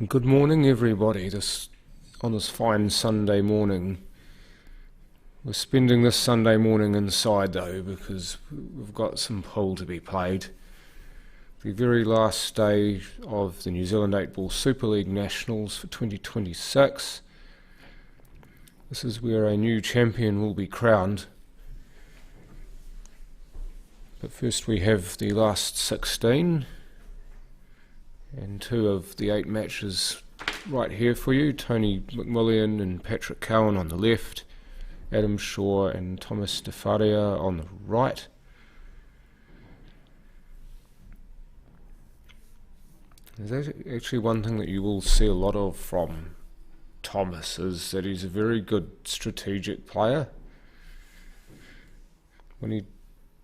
Good morning, everybody. On this fine Sunday morning. We're spending this Sunday morning inside though, because we've got some pool to be played. The very last day of the New Zealand 8-Ball Superleague Nationals for 2026. This is where a new champion will be crowned. But first we have the last 16. And 2 of the 8 matches right here for you. Tony McMillan and Patrick Cowan on the left. Adam Shaw and Thomas DeFaria on the right. There's actually one thing that you will see a lot of from Thomas is that he's a very good strategic player. When he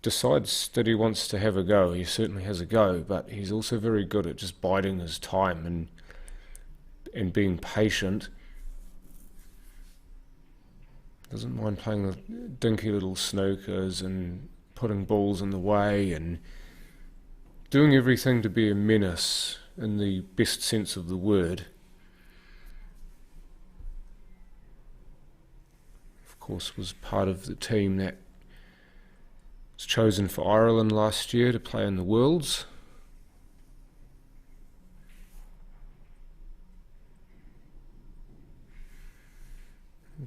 decides that he wants to have a go, he certainly has a go, but he's also very good at just biding his time and being patient. Doesn't mind playing the dinky little snookers and putting balls in the way and doing everything to be a menace in the best sense of the word. Of course, was part of the team that was chosen for Ireland last year to play in the Worlds.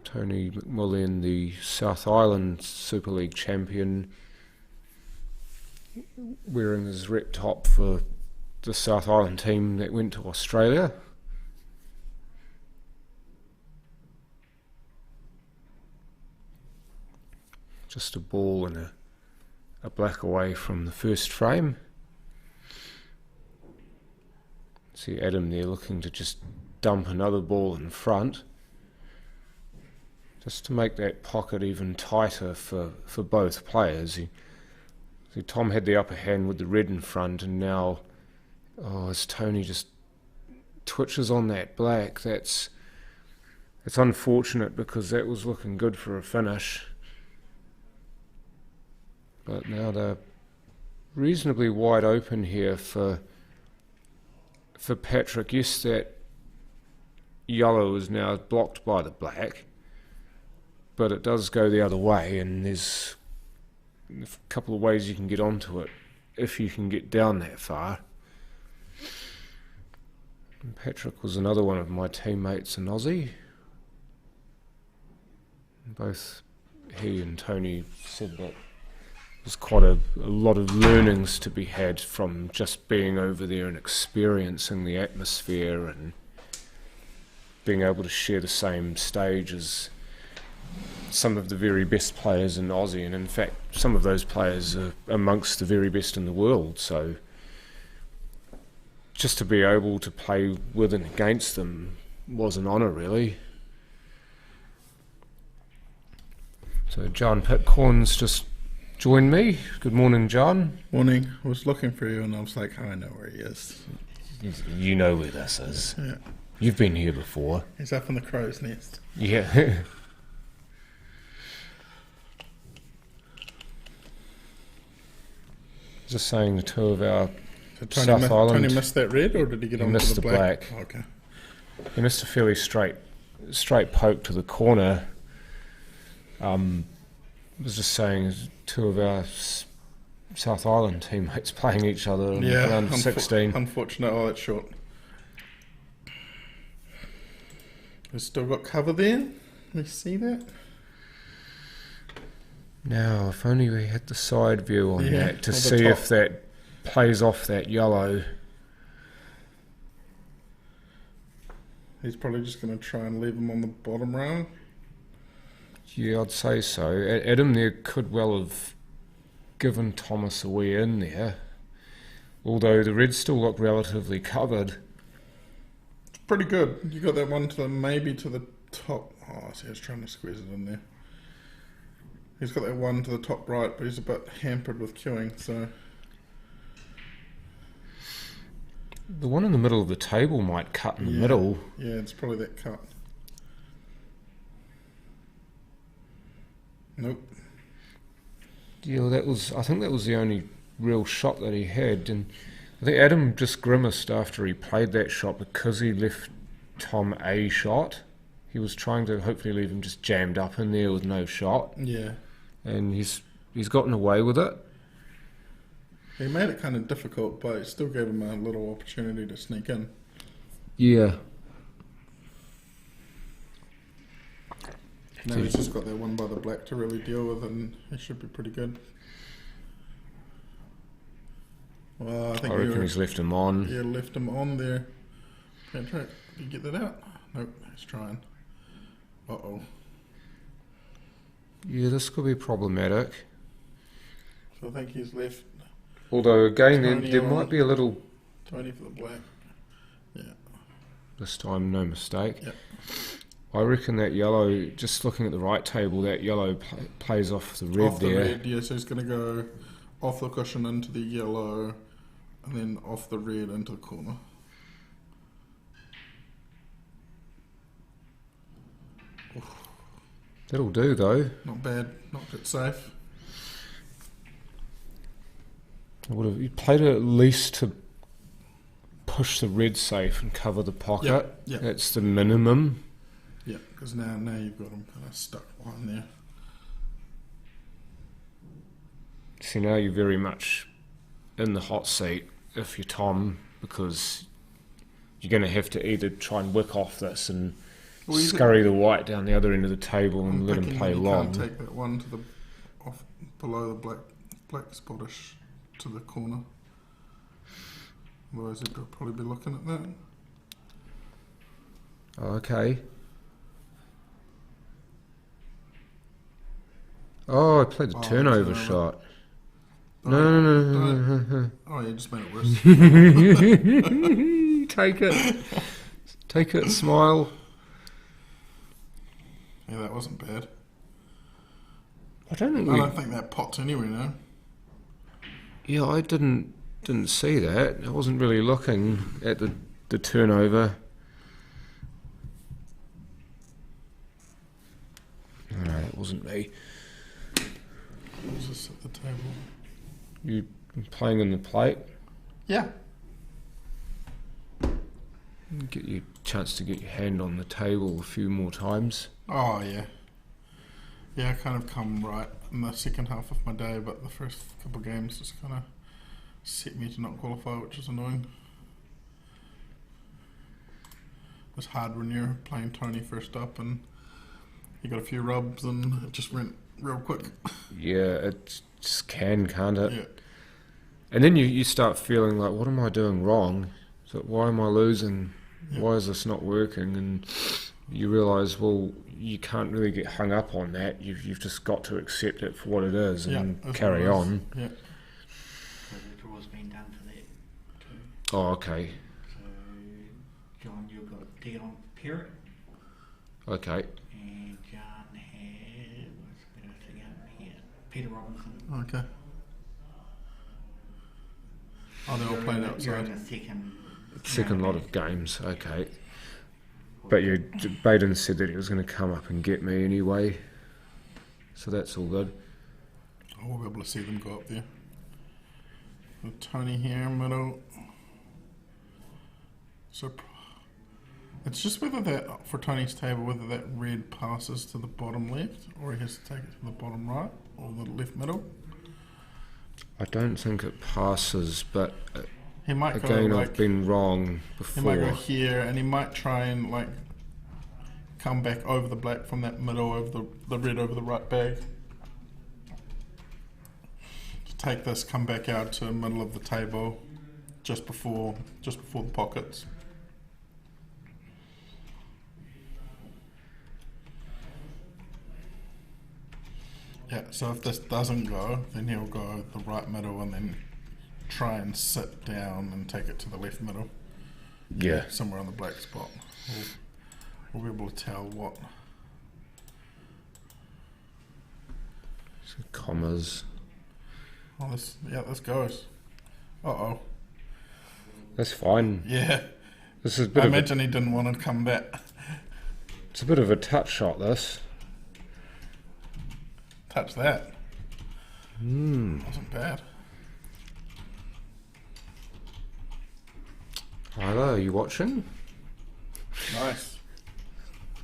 Tony McMillan, the South Island Super League champion, wearing his rep top for the South Island team that went to Australia. Just a ball and a black away from the first frame. See Adam there looking to just dump another ball in front, just to make that pocket even tighter for both players. See Tom had the upper hand with the red in front, and now as Tony just twitches on that black, it's unfortunate because that was looking good for a finish. But now they're reasonably wide open here for Patrick. Yes, that yellow is now blocked by the black, but it does go the other way, and there's a couple of ways you can get onto it if you can get down that far. And Patrick was another one of my teammates in Aussie. Both he and Tony said that there's quite a lot of learnings to be had from just being over there and experiencing the atmosphere and being able to share the same stage as some of the very best players in Aussie, and in fact some of those players are amongst the very best in the world, so just to be able to play with and against them was an honour really. So John Pitcorn's just joined me. Good morning, John. Morning. I was looking for you and I was like, I know where he is. You know where this is. Yeah. You've been here before. He's up in the crow's nest. Yeah. Just saying the 2 of our So South Island. Tony missed that red, or did he get on missed to the black? Oh, okay. He missed a fairly straight poke to the corner. I was just saying 2 of our South Island teammates playing each other in round 16. Unfortunate. Oh, that's short. We've still got cover there. Can we see that? Now, if only we had the side view on that to see top. if that plays off that yellow. He's probably just going to try and leave him on the bottom round. Yeah, I'd say so. Adam there could well have given Thomas a wee in there, although the reds still look relatively covered. It's pretty good. You got that one maybe to the top. Oh, see, I was trying to squeeze it in there. He's got that one to the top right, but he's a bit hampered with queuing, so... The one in the middle of the table might cut in the middle. Yeah, it's probably that cut. Nope. Yeah, I think that was the only real shot that he had, and I think Adam just grimaced after he played that shot because he left Tom a shot. He was trying to hopefully leave him just jammed up in there with no shot, Yeah. and he's gotten away with it. He made it kind of difficult, but it still gave him a little opportunity to sneak in. Yeah. Now he's just got that one by the black to really deal with, and he should be pretty good. Well, I think I reckon he's left him on. Yeah, left him on there. Patrick, did you get that out? Nope, he's trying. Uh-oh. Yeah, this could be problematic. So I think he's left Although, again, Tony there on. might be a little... Tony for the black. Yeah. This time, no mistake. Yep. I reckon that yellow, just looking at the right table, that yellow plays off the red Off the there. red, yeah, so he's going to go off the cushion into the yellow, and then off the red into the corner. That'll do, though. Not bad, knocked it safe. He played it at least to push the red safe and cover the pocket. Yeah. That's the minimum. Yeah, because now you've got him kind of stuck behind there. So now you're very much in the hot seat if you're Tom, because you're going to have to either try and wick off this and scurry the white down the other end of the table and let him play long. You can't take that one to the off below the black spottish to the corner. Otherwise, he'd probably be looking at that. Okay. Oh, I played a turnover shot. No. Oh, you just made it worse. Take it. Take it, smile. Yeah, that wasn't bad. I don't think that pots anywhere now. Yeah, I didn't see that. I wasn't really looking at the turnover. No, that wasn't me. I was just at the table. You playing in the plate? Yeah. Get your chance to get your hand on the table a few more times. Oh, yeah. Yeah, I kind of come right in the second half of my day, but the first couple of games just kind of set me to not qualify, which is annoying. It's hard when you're playing Tony first up and you got a few rubs and it just went real quick. Yeah, it just can't it? Yeah. And then you start feeling like, what am I doing wrong? So why am I losing? Yeah. Why is this not working? And you realise, well, you can't really get hung up on that. You've just got to accept it for what it is and carry on. Yeah. So the draw's been done for that too. Oh, okay. So, John, you've got Dion Perrott, Okay. and John had, what's the better thing up here? Peter Robinson. Okay. Oh, they're all playing You're in outside. the Second lot of games, okay. But Baden said that he was going to come up and get me anyway. So that's all good. I will be able to see them go up there. With Tony here in middle. So it's just whether that, for Tony's table, whether that red passes to the bottom left or he has to take it to the bottom right or the left middle. I don't think it passes, but He might again, go I've been wrong he might go before. here and he might try and like come back over the black from that middle over the red over the right bag. To take this, come back out to the middle of the table just before the pockets. Yeah, so if this doesn't go, then he'll go the right middle and then try and sit down and take it to the left middle. Yeah. Somewhere on the black spot. We'll be able to tell what. So commas. Oh, this goes. Uh-oh. That's fine. Yeah. This is a bit I of imagine he didn't want to come back. it's a bit of a touch shot, this. Touch that. Wasn't bad. Isla, are you watching? Nice.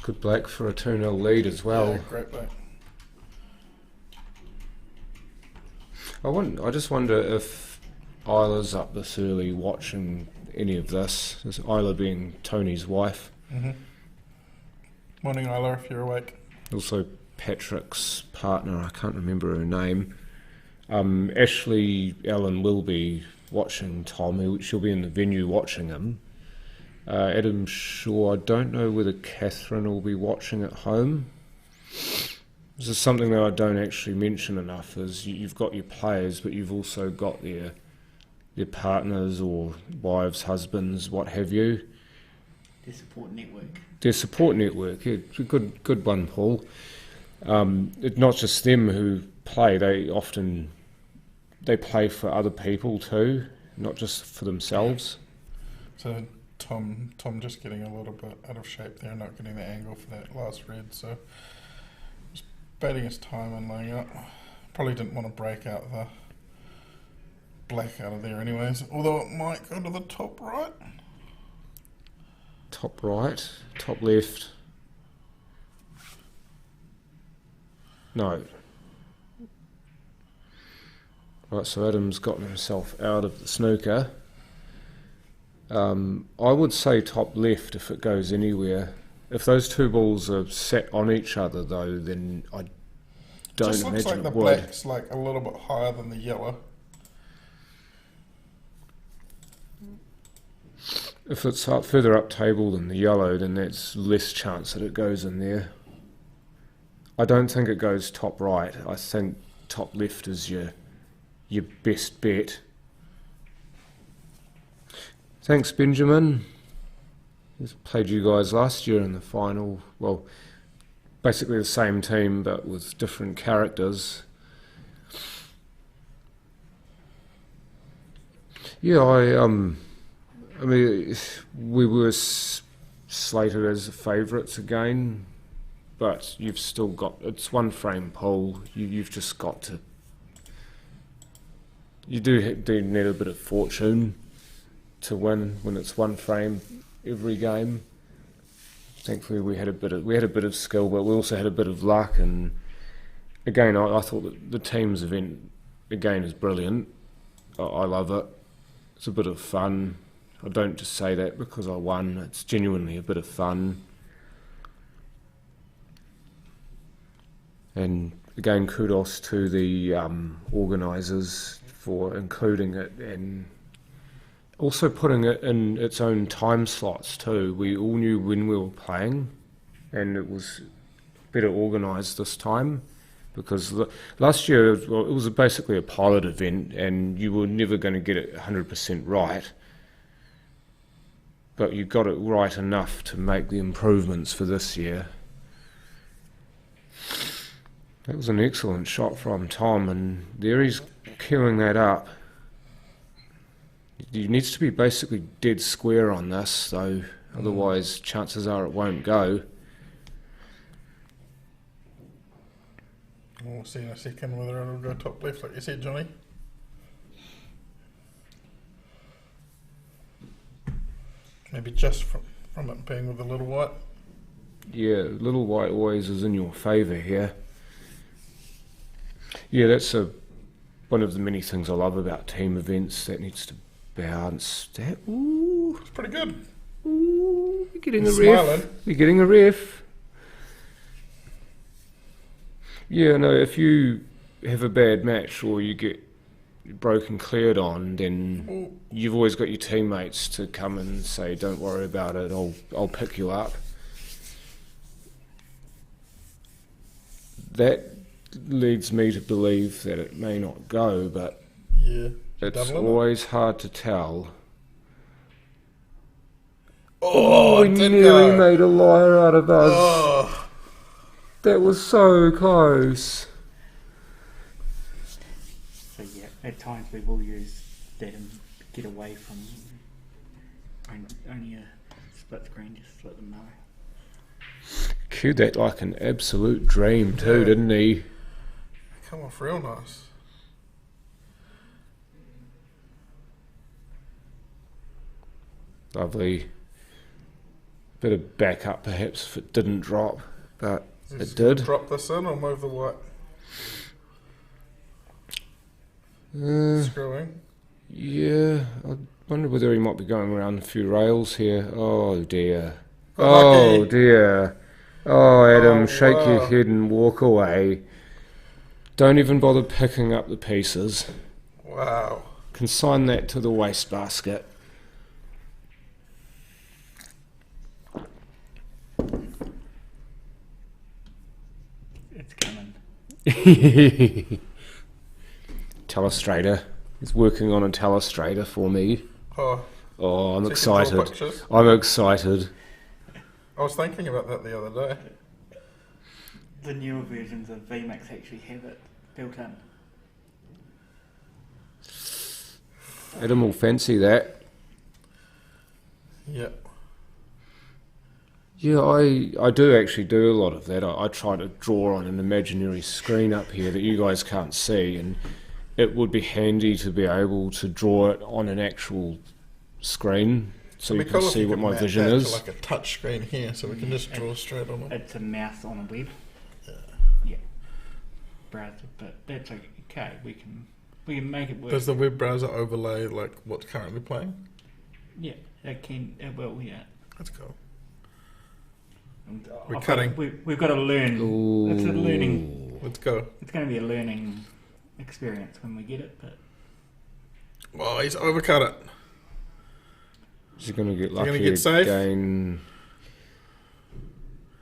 Good black for a 2-0 lead as well. Yeah, great back. I just wonder if Isla's up this early watching any of this. This Isla being Tony's wife. Morning, Isla, if you're awake. Also Patrick's partner, I can't remember her name. Ashley Allen will be watching Tom. She'll be in the venue watching him. Adam Shaw, I don't know whether Catherine will be watching at home. This is something that I don't actually mention enough, is you've got your players, but you've also got their partners or wives, husbands, what have you. Their support network. Their support network, yeah, it's a good one, Paul. It's not just them who play, they play for other people too, not just for themselves. So Tom just getting a little bit out of shape there, not getting the angle for that last red, so just baiting his time and laying up. Probably didn't want to break out the black out of there anyways, although it might go to the top right. Top right, top left. No. Right, so Adam's gotten himself out of the snooker. I would say top left if it goes anywhere. If those two balls are set on each other, though, then I don't Just looks imagine like it the would. black's like a little bit higher than the yellow. If it's further up table than the yellow, then that's less chance that it goes in there. I don't think it goes top right. I think top left is your best bet. Thanks, Benjamin. He's played you guys last year in the final. Well, basically the same team, but with different characters. Yeah, I mean, we were slated as favourites again, but you've still got, it's one frame pole. You've just got to. You do need a bit of fortune to win when it's one frame every game. Thankfully, we had a bit of skill, but we also had a bit of luck. And again, I thought that the team's event again is brilliant. I love it. It's a bit of fun. I don't just say that because I won. It's genuinely a bit of fun. And again, kudos to the organisers for including it and also putting it in its own time slots too. We all knew when we were playing, and it was better organised this time because last year it was basically a pilot event and you were never going to get it 100% right. But you got it right enough to make the improvements for this year. That was an excellent shot from Tom, and there he's queuing that up. He needs to be basically dead square on this, though, otherwise chances are it won't go. We'll see in a second whether it'll go top left, like you said, Johnny. Maybe just from it being with the little white. Yeah, little white always is in your favour here. Yeah, that's one of the many things I love about team events. That needs to bounce. That, ooh, It's pretty good. ooh, you're getting He's a ref. smiling. You're getting a ref. Yeah, no, if you have a bad match or you get broken cleared on, then you've always got your teammates to come and say, don't worry about it, I'll pick you up. That leads me to believe that it may not go, but Yeah. it's Double it. always hard to tell. Oh, We it did nearly go. made a liar out of us. Oh. That was so close. So yeah, at times we will use that and get away from only a split screen, just to let them know. Cued that like an absolute dream too, Yeah. didn't he? Come off real nice. Lovely. Bit of backup perhaps if it didn't drop, but Is it did. Drop this in or move the white? Screwing. Yeah, I wonder whether he might be going around a few rails here. Oh dear. Unlucky. Oh dear. Oh Adam, Oh, shake your wow. head and walk away. Don't even bother picking up the pieces. Wow. Consign that to the wastebasket. It's coming. Telestrator. He's working on a telestrator for me. Oh, Oh, I'm so you can draw excited. pictures. I'm excited. I was thinking about that the other day. The newer versions of VMAX actually have it built in. Adam will fancy that. Yep. Yeah, I do actually do a lot of that. I try to draw on an imaginary screen up here that you guys can't see, and it would be handy to be able to draw it on an actual screen so you It'd be can cool if see you what could my map vision that is. to like a touch screen here, so we can just draw straight on it. It's a mouse on a web. Yeah. Browser, but that's okay. We can make it work. Does the web browser overlay like what's currently playing? Yeah, it can. It will. Yeah. That's cool. And We're cutting. We've got to learn. Ooh. It's a learning. Let's go. It's going to be a learning experience when we get it. But Oh, he's overcut it. Is he going to get he gonna lucky get safe? again?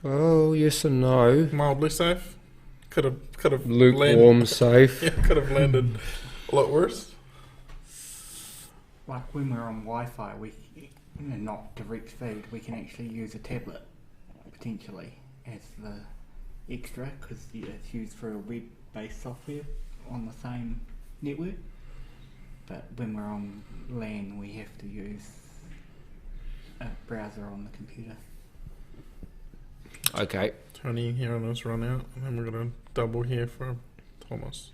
Oh, yes and no. Mildly safe. Could have Lukewarm safe. Yeah, could have landed a lot worse. like when we're on Wi-Fi, and not direct feed, we can actually use a tablet potentially as the extra because it's used for a web-based software on the same network. But when we're on LAN, we have to use a browser on the computer. Okay. Tony here on us run out, and then we're gonna double here for Thomas.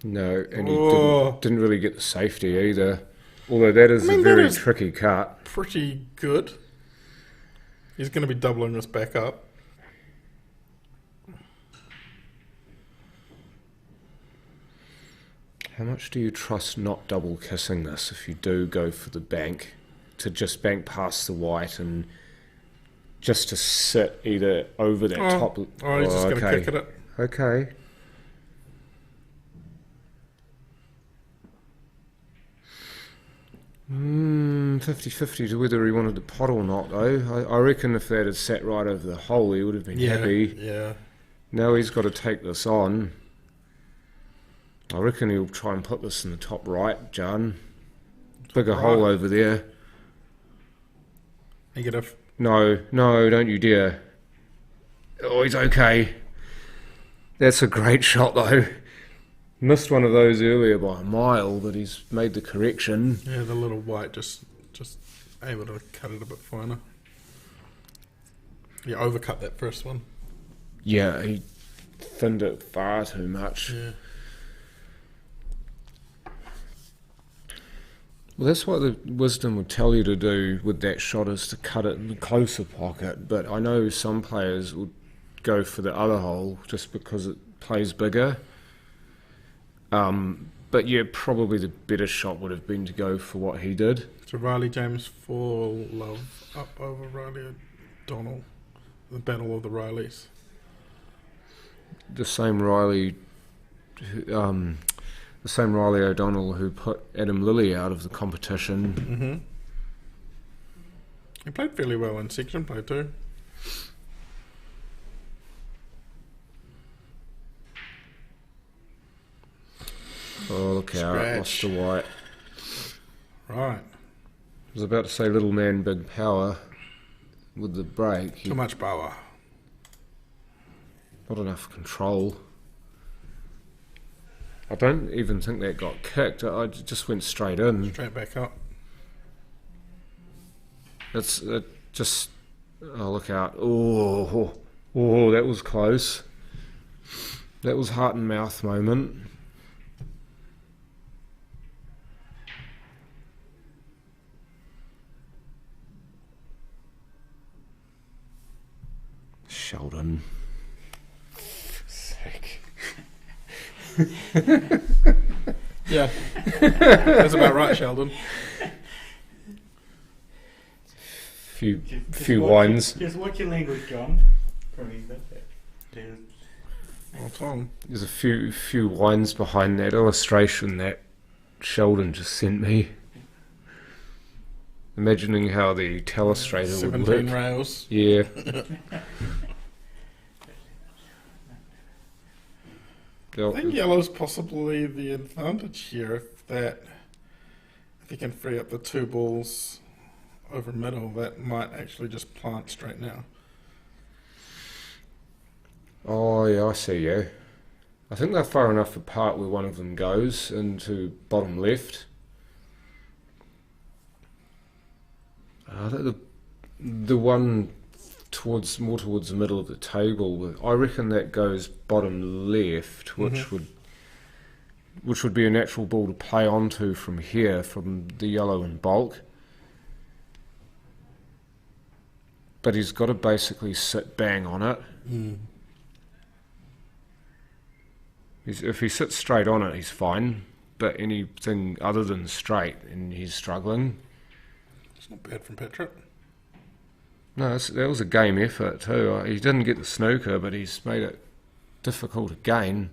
No, and he Oh. didn't really get the safety either. Although that is I mean, a that very is- tricky cut. Pretty good. He's gonna be doubling this back up. How much do you trust not double kissing this if you do go for the bank? To just bank past the white and just to sit either over that top... Oh, he's just gonna kick at it. Okay. Hmm, 50-50 to whether he wanted the pot or not, though. I reckon if that had sat right over the hole, he would have been happy. Yeah. Now he's got to take this on. I reckon he'll try and put this in the top right, John. Bigger hole over there. Negative. No, don't you dare. Oh, he's okay. That's a great shot, though. Missed one of those earlier by a mile, but he's made the correction. Yeah, the little white just able to cut it a bit finer. Yeah, overcut that first one. Yeah, he thinned it far too much. Yeah. Well, that's what the wisdom would tell you to do with that shot, is to cut it in the closer pocket. But I know some players would go for the other hole just because it plays bigger. But yeah, probably the better shot would have been to go for what he did. So Riley James fall love up over Riley O'Donnell. The battle of the Rileys. The same Riley O'Donnell who put Adam Lilly out of the competition. Mm-hmm. He played fairly well in section play too. Oh, look out, lost the white. Right. I was about to say little man, big power with the break. Too much power. Not enough control. I don't even think that got kicked. I just went straight in. Straight back up. It just... Oh, look out. Oh, that was close. That was heart and mouth moment. Sheldon. Sick. Yeah, that's about right, Sheldon. Few wines. Just watch your language, John. Remember that. Well, Tom. There's a few wines behind that illustration that Sheldon just sent me. Imagining how the telestrator would 17 look. rails. Yeah. I think yellow's possibly the advantage here if you can free up the two balls over middle, that might actually just plant straight now. Oh yeah, I see you. I think they're far enough apart where one of them goes into bottom left. The one more towards the middle of the table, I reckon that goes bottom left, which would be a natural ball to play onto from here, from the yellow and bulk. But he's got to basically sit bang on it. If he sits straight on it, he's fine. But anything other than straight, and he's struggling. It's not bad from Patrick. No, that was a game effort too. He didn't get the snooker, but he's made it difficult again.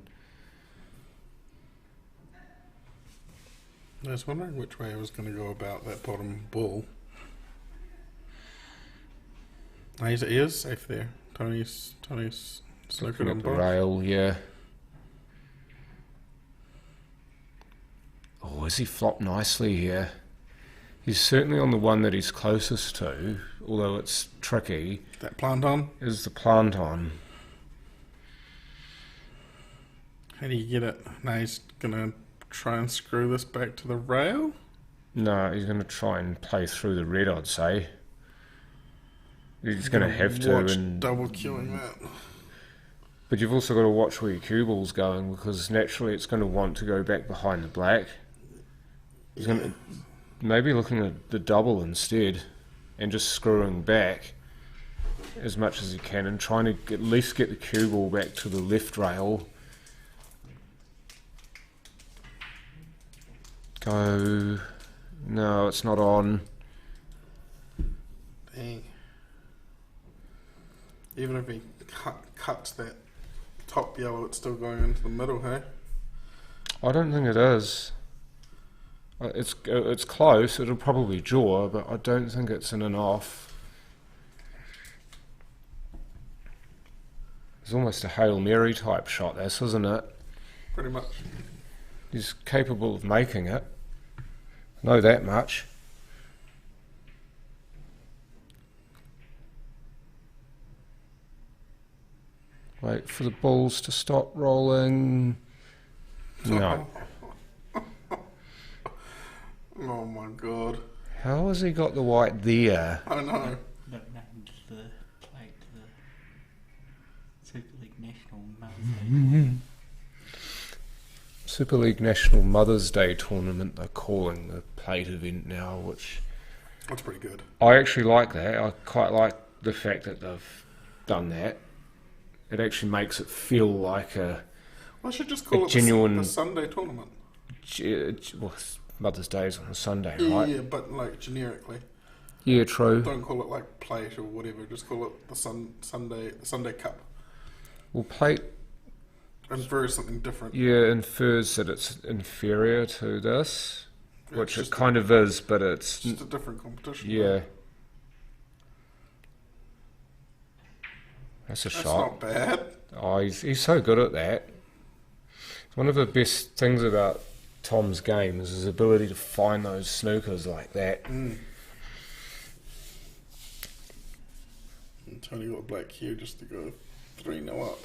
I was wondering which way I was going to go about that bottom ball. No, he is safe there. Tony's snookered on The both. rail, yeah. Oh, has he flopped nicely here? He's certainly on the one that he's closest to, although it's tricky. That plant on? Is the plant on? How do you get it? Now he's going to try and screw this back to the rail? No, he's going to try and play through the red, I'd say. He's going to have to. And double queuing that. But you've also got to watch where your cue ball's going, because naturally it's going to want to go back behind the black. He's going to maybe looking at the double instead and just screwing back as much as he can and trying to at least get the cue ball back to the left rail. Go. No, it's not on. Dang. Even if he cuts that top yellow, it's still going into the middle, hey? I don't think it is. It's close. It'll probably draw, but I don't think it's in and off. It's almost a Hail Mary type shot, this, isn't it? Pretty much. He's capable of making it. I know that much. Wait for the balls to stop rolling. No. Oh my god. How has he got the white there? I know. That named the plate to the Superleague National Mother's Day. Superleague National Mother's Day tournament, they're calling the plate event now, which That's pretty good. I actually like that. I quite like the fact that they've done that. It actually makes it feel like Well, I should just call it genuine the Sunday tournament. well, Mother's Day is on a Sunday, Yeah, right? yeah, but like generically. Yeah, true. Don't call it like plate or whatever. Just call it the Sunday Cup. Well, plate, Infers something different. yeah, infers that it's inferior to this, Yeah, which it's it kind of is, but it's just a different competition. yeah. That's a That's shot. not bad. Oh, he's so good at that. One of the best things about Tom's game is his ability to find those snookers like that. And Tony got black here just to go 3-0 up.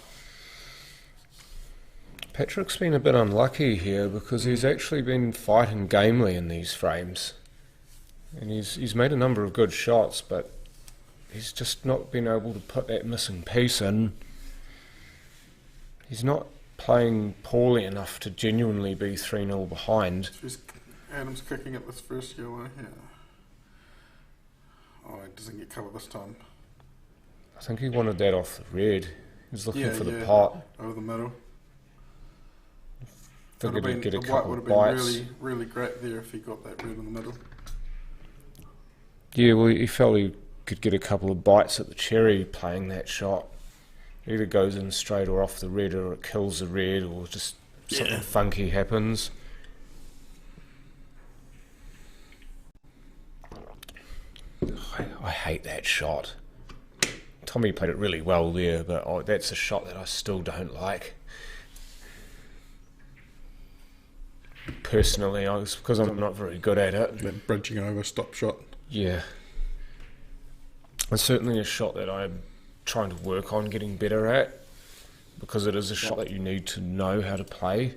Patrick's been a bit unlucky here because he's actually been fighting gamely in these frames. And he's made a number of good shots, but he's just not been able to put that missing piece in. He's not playing poorly enough to genuinely be 3-0 behind. Adam's kicking at this first yellow here. Oh, it doesn't get covered this time. I think he wanted that off the red. He was looking for the yeah, pot. over the middle. Figured he'd get a The white couple would of have been bites. really, really great there if he got that red in the middle. Yeah, well, he felt he could get a couple of bites at the cherry playing that shot. Either goes in straight or off the red, or it kills the red, or just something funky happens. I hate that shot. Tommy played it really well there, but that's a shot that I still don't like. Personally, because I'm not very good at it. That bridging over stop shot. Yeah. It's certainly a shot that I'm trying to work on getting better at, because it is a shot that you need to know how to play.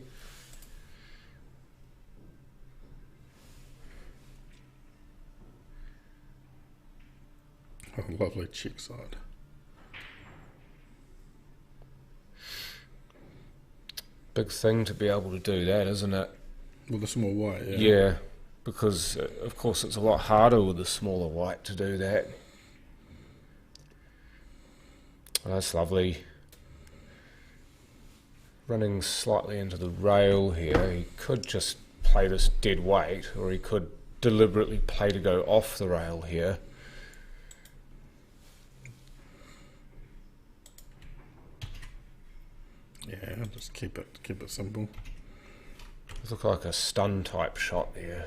Oh, lovely cheek side. Big thing to be able to do that, isn't it? With a small white, yeah. Yeah, because of course it's a lot harder with a smaller white to do that. Oh, that's lovely. Running slightly into the rail here, he could just play this dead weight, or he could deliberately play to go off the rail here. Yeah, just keep it simple. It looked like a stun type shot there.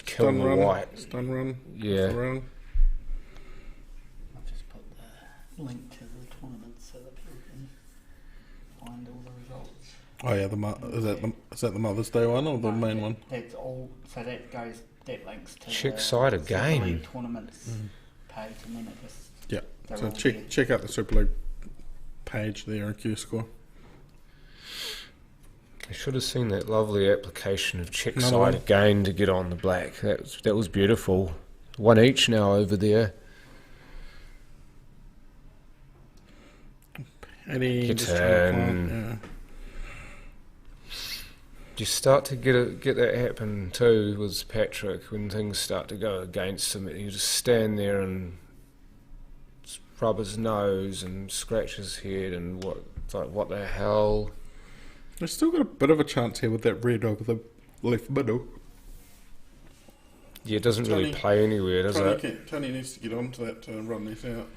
Kill Stun the run, white. stun run. Yeah. Off the rail. I'll just put the link to the tournament so that people can find all the results. Oh yeah, is that the Mother's Day one or the main one? That's all. So that links to Check the side again. Superleague Tournaments page, and then it just Yeah. they're So all check out the Super League page there in Q Score. You should have seen that lovely application of check Another side one. again to get on the black. That was beautiful. One each now over there. Eddie, Get just trying to in. find- You start to get that happen too with Patrick when things start to go against him. You just stand there and rub his nose and scratch his head and what the hell? They've still got a bit of a chance here with that red over the left middle. Yeah, it doesn't really Tony- play anywhere, does it? Tony needs to get onto that to run these out.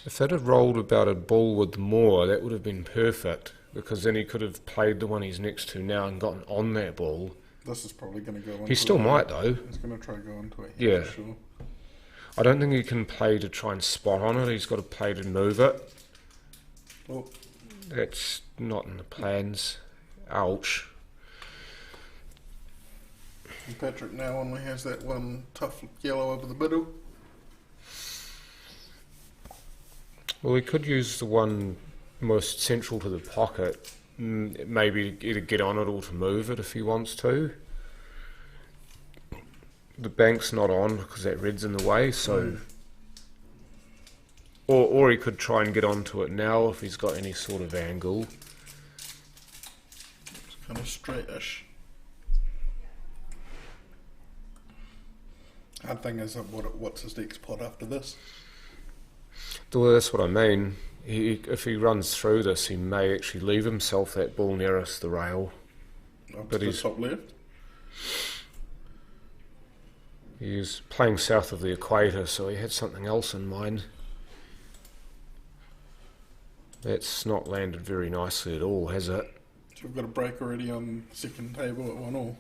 If that had rolled about a ball with more, that would have been perfect, because then he could have played the one he's next to now and gotten on that ball. This is probably going to go on. He still might though. He's going to try to go onto it. Yeah. For sure. I don't think he can play to try and spot on it. He's got to play to move it. Oh, That's not in the plans. Ouch. and Patrick now only has that one tough yellow over the middle. Well, he could use the one most central to the pocket. Maybe either get on it or to move it if he wants to. The bank's not on because that red's in the way, so... Or he could try and get onto it now if he's got any sort of angle. It's kind of straightish. Hard thing is what's his next pot after this? Well, that's what I mean. If he runs through this, he may actually leave himself that ball nearest the rail. Up But to the he's- top left. He's playing south of the equator, so he had something else in mind. That's not landed very nicely at all, has it? So we've got a break already on second table at 1-1.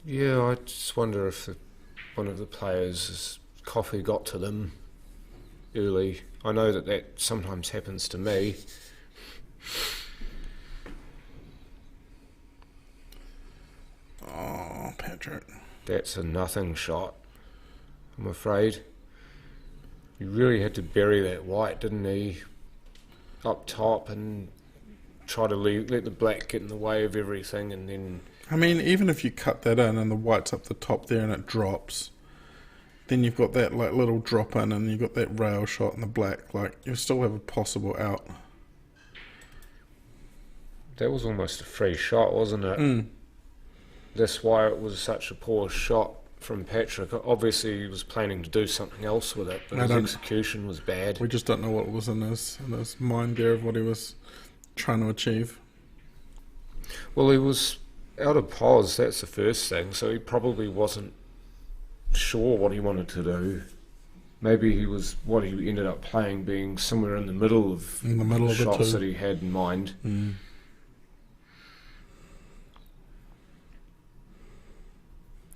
Yeah, I just wonder if one of the players' coffee got to them early. I know that sometimes happens to me. Oh, Patrick. That's a nothing shot, I'm afraid. He really had to bury that white, didn't he? Up top and try to let the black get in the way of everything, and then... I mean, even if you cut that in and the white's up the top there and it drops, then you've got that like little drop in and you've got that rail shot in the black. Like, you still have a possible out. That was almost a free shot, wasn't it? That's why it was such a poor shot from Patrick. Obviously, he was planning to do something else with it, but his execution was bad. We just don't know what was in his mind there of what he was trying to achieve. Well, he was out of pause, that's the first thing, so he probably wasn't sure what he wanted to do. Maybe he was what he ended up playing being somewhere in the middle of the shots that he had in mind.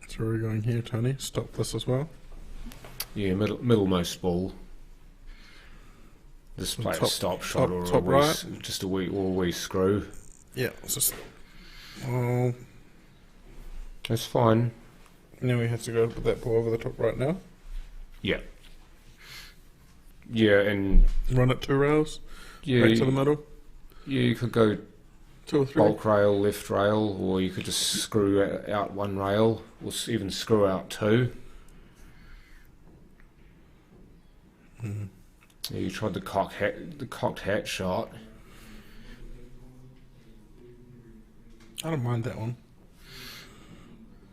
So we're going here, Tony. Stop this as well. Yeah, middlemost ball. This play a stop shot or a wee, right. Just a wee screw. Yeah, it's just. Oh, that's fine. now he has to go put that ball over the top right now. Yeah. Yeah, and run it 2 rails. Yeah, back to the middle. Yeah, you could go 2 or 3. bulk rail, left rail, or you could just screw out 1 rail, or even screw out 2. Yeah, you tried the cocked hat shot. I don't mind that one.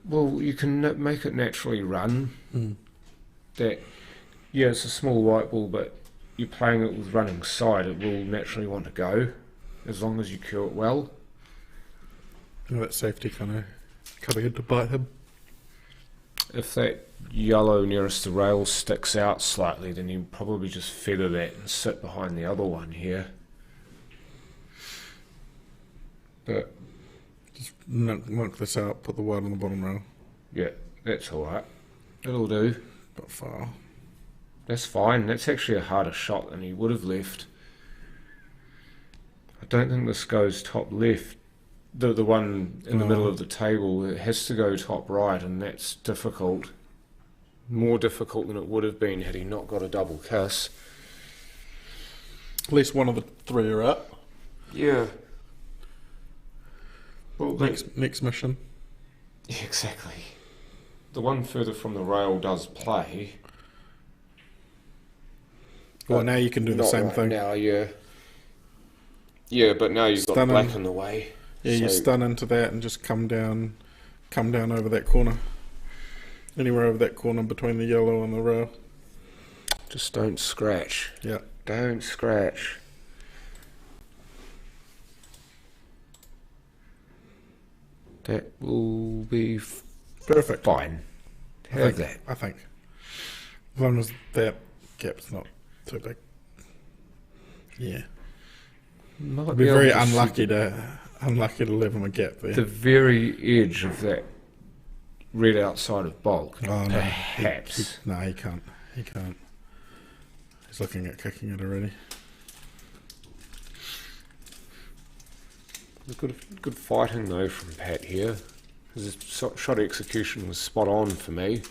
Well, you can make it naturally run. That, yeah, it's a small white ball, but you're playing it with running side, it will naturally want to go, as long as you cue it well. That safety kind of coming in to bite him. If that yellow nearest the rail sticks out slightly, then you probably just feather that and sit behind the other one here. But just knock this out, put the white on the bottom rail. Yeah, that's alright. It'll do. But far. That's fine. That's actually a harder shot than he would have left. I don't think this goes top left. The one in the middle of the table, it has to go top right, and that's difficult. More difficult than it would have been had he not got a double kiss. At least one of the 3 are up. Yeah. Well, next mission. Yeah, exactly. The one further from the rail does play. Well, now you can do the same thing. Now, yeah. Yeah, but now you've got black in the way. Yeah, you stun into that and just come down over that corner. Anywhere over that corner between the yellow and the rail. Just don't scratch. Yeah. Don't scratch. That will be perfect. Fine. Have that. I think. As long as that gap's not too big. Yeah. Might be very unlucky to leave him a gap there. The very edge of that red outside of bulk. Oh, no. Perhaps. He can't. He can't. He's looking at kicking it already. Good fighting though from Pat here. His shot execution was spot on for me.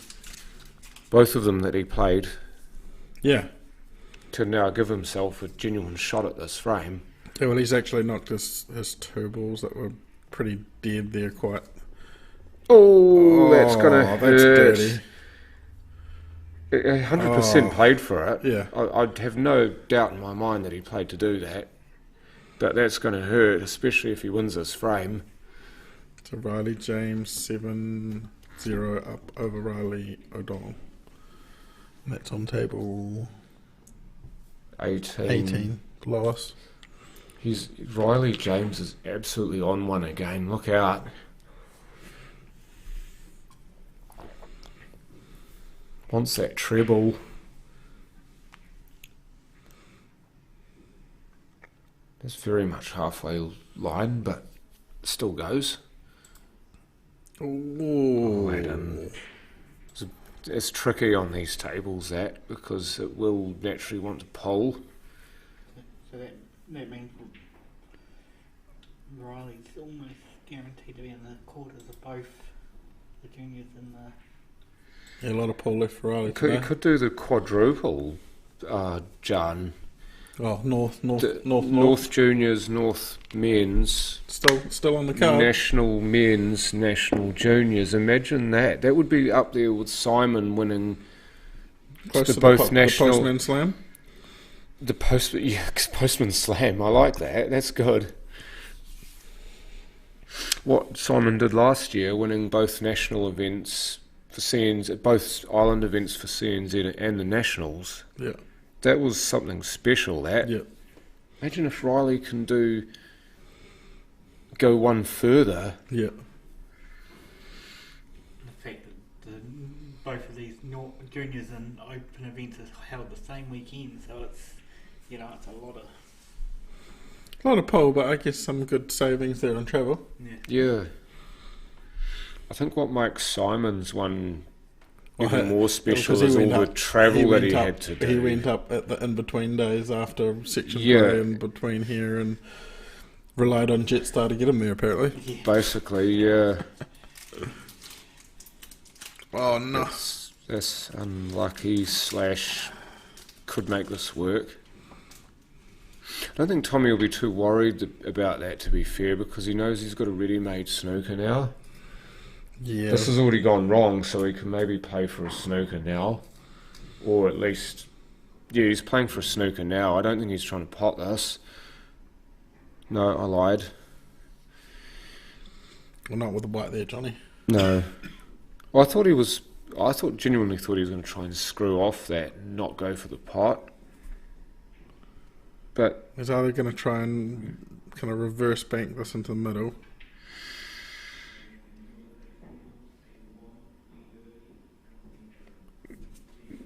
Both of them that he played. Yeah. To now give himself a genuine shot at this frame. Yeah, well, he's actually knocked his 2 balls that were pretty dead there quite. Oh, that's gonna hurt. That's dirty. 100% played for it. Yeah. I'd have no doubt in my mind that he played to do that. But that's going to hurt, especially if he wins this frame. So Riley James 7-0 up over Riley O'Donnell. And that's on table 18. Loss. Riley James is absolutely on one again. Look out. Wants that treble. That's very much halfway line, but still goes. Ooh. It's tricky on these tables, that, because it will naturally want to pull. So that means Riley's almost guaranteed to be in the quarters of both the juniors and the... Yeah, a lot of pull left for Riley. You could do the quadruple, John. Oh, North Juniors, North Men's. Still on the card. National Men's, National Juniors. Imagine that. That would be up there with Simon winning close to both national. The Postman Slam. Postman Slam. I like that. That's good. what Simon did last year, winning both national events for CNZ, both island events for CNZ and the nationals. Yeah. That was something special. That. Yeah. Imagine if Riley can go one further. Yeah. The fact that both of these juniors and open events are held the same weekend, so it's it's a lot of. A lot of pole, but I guess some good savings there on travel. Yeah. I think what makes Simon's one even more special is all the travel that he had to do. He went up at the in-between days after section 3 and between here and relied on Jetstar to get him there, apparently. Yeah. Basically, yeah. Oh, no. That's unlucky / could make this work. I don't think Tommy will be too worried about that, to be fair, because he knows he's got a ready-made snooker now. Yeah. This has already gone wrong, so he can maybe play for a snooker now. Or at least, yeah, he's playing for a snooker now. I don't think he's trying to pot this. No, I lied. Well, not with the white there, Johnny. No. Well, I genuinely thought he was going to try and screw off that and not go for the pot. But He's either going to try and kind of reverse bank this into the middle.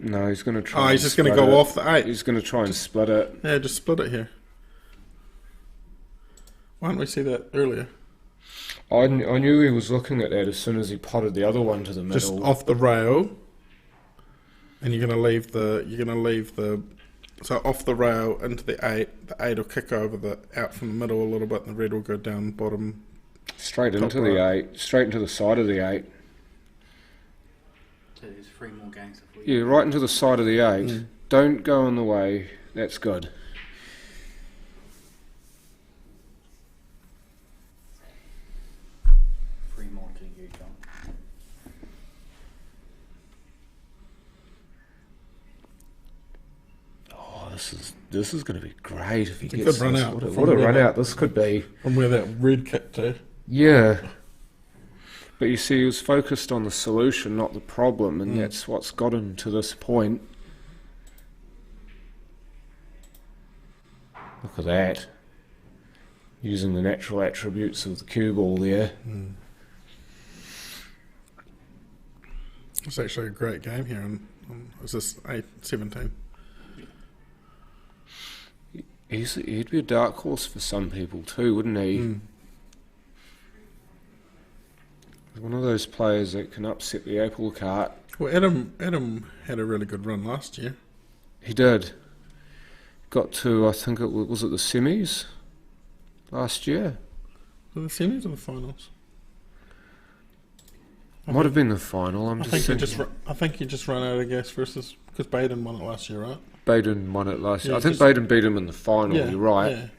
no, he's going to try. Oh, he's just going to go off the 8. He's going to try and split it. Yeah, just split it here. Why didn't we see that earlier? I knew he was looking at that as soon as he potted the other one to the middle. Just off the rail, and you're going to leave the so off the rail into the 8. The 8 will kick over out from the middle a little bit, and the red will go down bottom. Straight into the 8, straight into the side of the 8. So there's 3 more games if we. Yeah, right into the side of the 8. Don't go on the way. That's good. More to you, John. Oh, this is going to be great if he It's a gets good run this. out. What a run out this could be. From where that red kicked to. Yeah. But you see, he was focused on the solution, not the problem, and that's what's got him to this point. Look at that. Using the natural attributes of the cue ball there. It's actually a great game here. Is this 17? He'd be a dark horse for some people too, wouldn't he? He's one of those players that can upset the apple cart. Well, Adam had a really good run last year. He did. Got to, I think it was it the semis last year? Was it the semis or the finals? Might have been the final. I think he just ran out of gas versus because Baden won it last year, right? Baden won it last year. Yeah, I think Baden beat him in the final. You're right.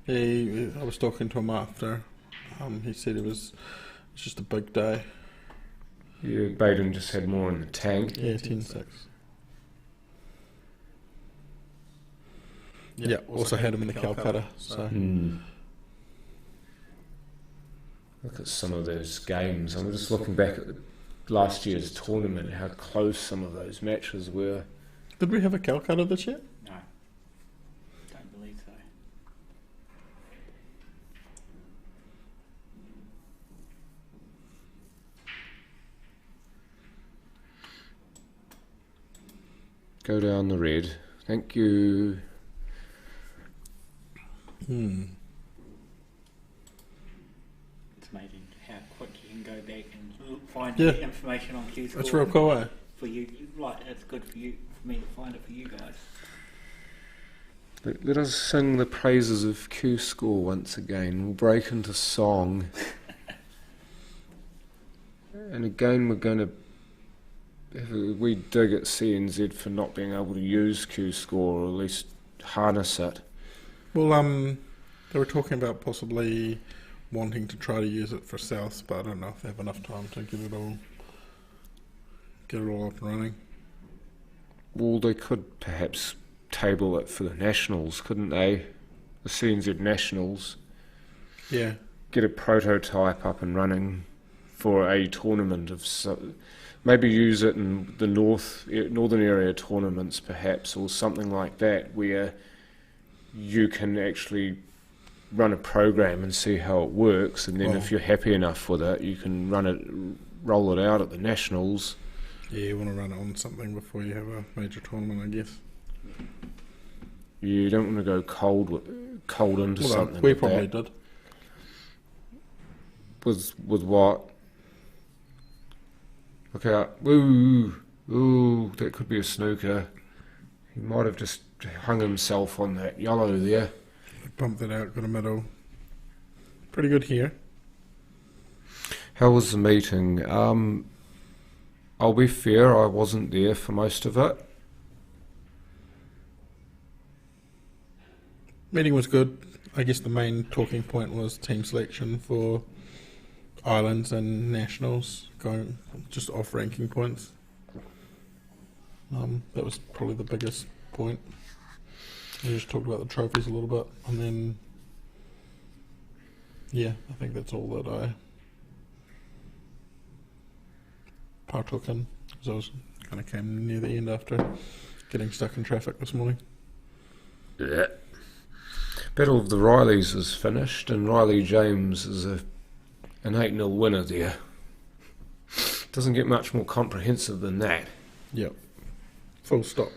Yeah. I was talking to him after. He said it was just a big day. Yeah, Baden just had more in the tank. Yeah, 10-6. Yeah, also had him in the Calcutta. So. Look at some of those games. I'm just looking back at last year's tournament, how close some of those matches were. Did we have a Calcutta this year? No. Don't believe so. Go down the red. Thank you. It's amazing how quick you can go back and find the information on Q Score. It's real cool, eh? For you, it's good for you, for me to find it for you guys. Let us sing the praises of Q Score once again. We'll break into song. And again, we're going to... We dig at CNZ for not being able to use Q Score, or at least harness it. Well, they were talking about possibly wanting to try to use it for South, but I don't know if they have enough time to get it all up and running. Well, they could perhaps table it for the Nationals, couldn't they? The CNZ Nationals. Yeah. get a prototype up and running for a tournament of maybe use it in the northern area tournaments perhaps, or something like that, where you can actually run a program and see how it works, and then if you're happy enough with it, you can roll it out at the Nationals. Yeah, you want to run it on something before you have a major tournament, I guess. You don't want to go cold into something. We probably did. With what? Look out. Ooh, that could be a snooker. He might have just hung himself on that yellow there. Bumped it out, got a middle. Pretty good here. How was the meeting? I'll be fair, I wasn't there for most of it. Meeting was good. I guess the main talking point was team selection for Islands and Nationals, going just off ranking points. That was probably the biggest point. We just talked about the trophies a little bit, and then yeah, I think that's all that I partook in, because I was kind of came near the end after getting stuck in traffic this morning. Yeah. Battle of the Rileys is finished, and Riley James is an 8-0 winner there. Doesn't get much more comprehensive than that. Yep. Full stop.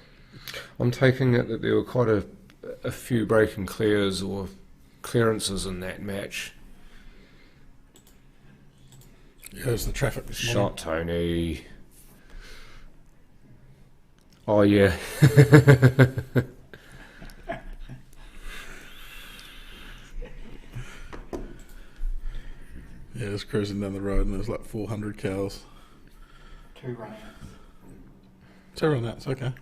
I'm taking it that there were quite a few break and clears or clearances in that match. Yeah, it was the traffic this morning. Shot Tony. Oh yeah. Yeah, I was cruising down the road and there was like 400 cows. 2 run-outs. 2 run-outs, okay.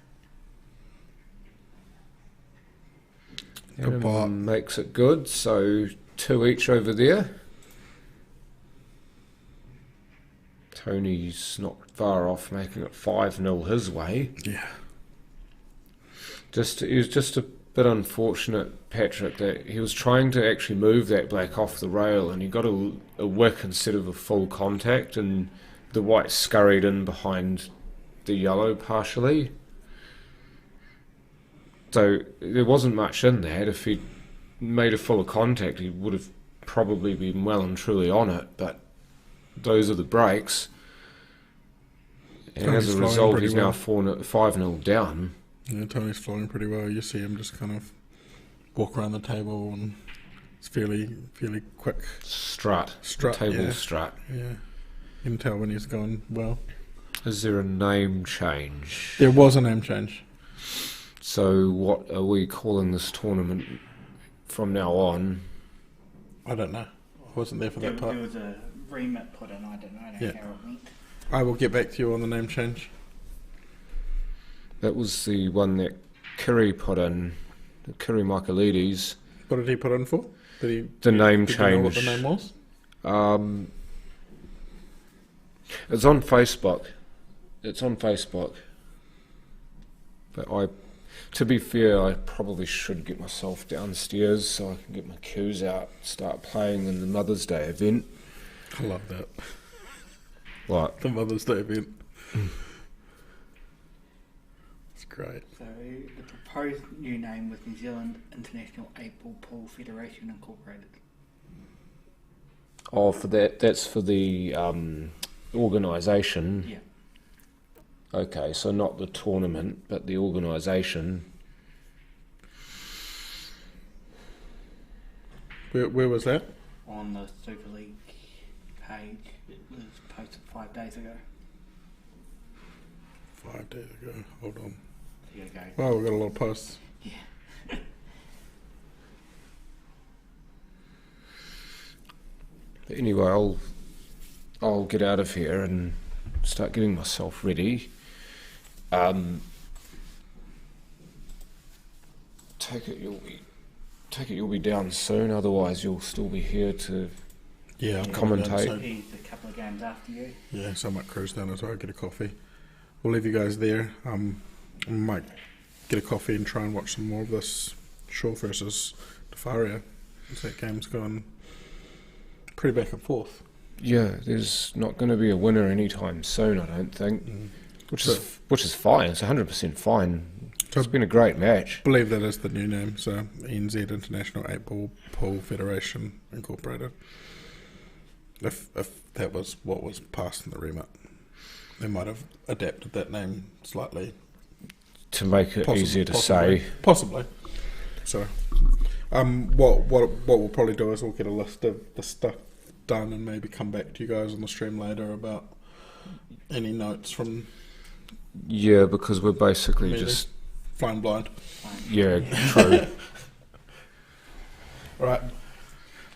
Good bar. Makes it good, so 2 each over there. Tony's not far off, making it 5-0 his way. Yeah. It was just a bit unfortunate, Patrick, that he was trying to actually move that black off the rail, and he got a wick instead of a full contact, and the white scurried in behind the yellow partially. So there wasn't much in that. If he'd made a full contact, he would have probably been well and truly on it, but those are the breaks. And Tony's as a flying result, pretty he's well. now 5-0 down. Yeah, Tony's flying pretty well. You see him just kind of walk around the table, and it's fairly quick. Strut. Table yeah. strut. Yeah. You can tell when he's going well. Is there a name change? There was a name change. So what are we calling this tournament from now on? I don't know. I wasn't there for that part. There was a remit put in, I don't know how it went. I will get back to you on the name change. That was the one that Kiri put in, Kiri Michaelides. What did he put in for? The name did you know what change. the name was? It's on Facebook. But to be fair, I probably should get myself downstairs so I can get my cues out, start playing in the Mother's Day event. I love that. What? The Mother's Day event. It's great. So the proposed new name was New Zealand International Able Pool Federation Incorporated. Oh, that's for the organisation. Yeah. Okay, so not the tournament, but the organisation. Where was that? On the Superleague page, it was posted 5 days ago. 5 days ago. Hold on. There you go. Wow, we've got a lot of posts. Yeah. But anyway, I'll get out of here and start getting myself ready. Take it you'll be down soon. Otherwise, you'll still be here to Yeah, commentate. He's a couple of games after you. Yeah, so I might cruise down as well, get a coffee. We'll leave you guys there. I might get a coffee and try and watch some more of this Shaw versus Defaria, as that game's gone pretty back and forth. Yeah, there's not going to be a winner anytime soon, I don't think. Which is fine. It's 100% fine. It's been a great match. I believe that is the new name. So NZ International 8-Ball Pool Federation Incorporated. If that was what was passed in the remit, they might have adapted that name slightly To make it easier to say. Possibly. So, what we'll probably do is we'll get a list of the stuff done and maybe come back to you guys on the stream later about any notes from. Yeah, because we're basically Maybe. just. Flying blind. Yeah, true. All right,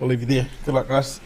we'll leave you there. Good luck, guys.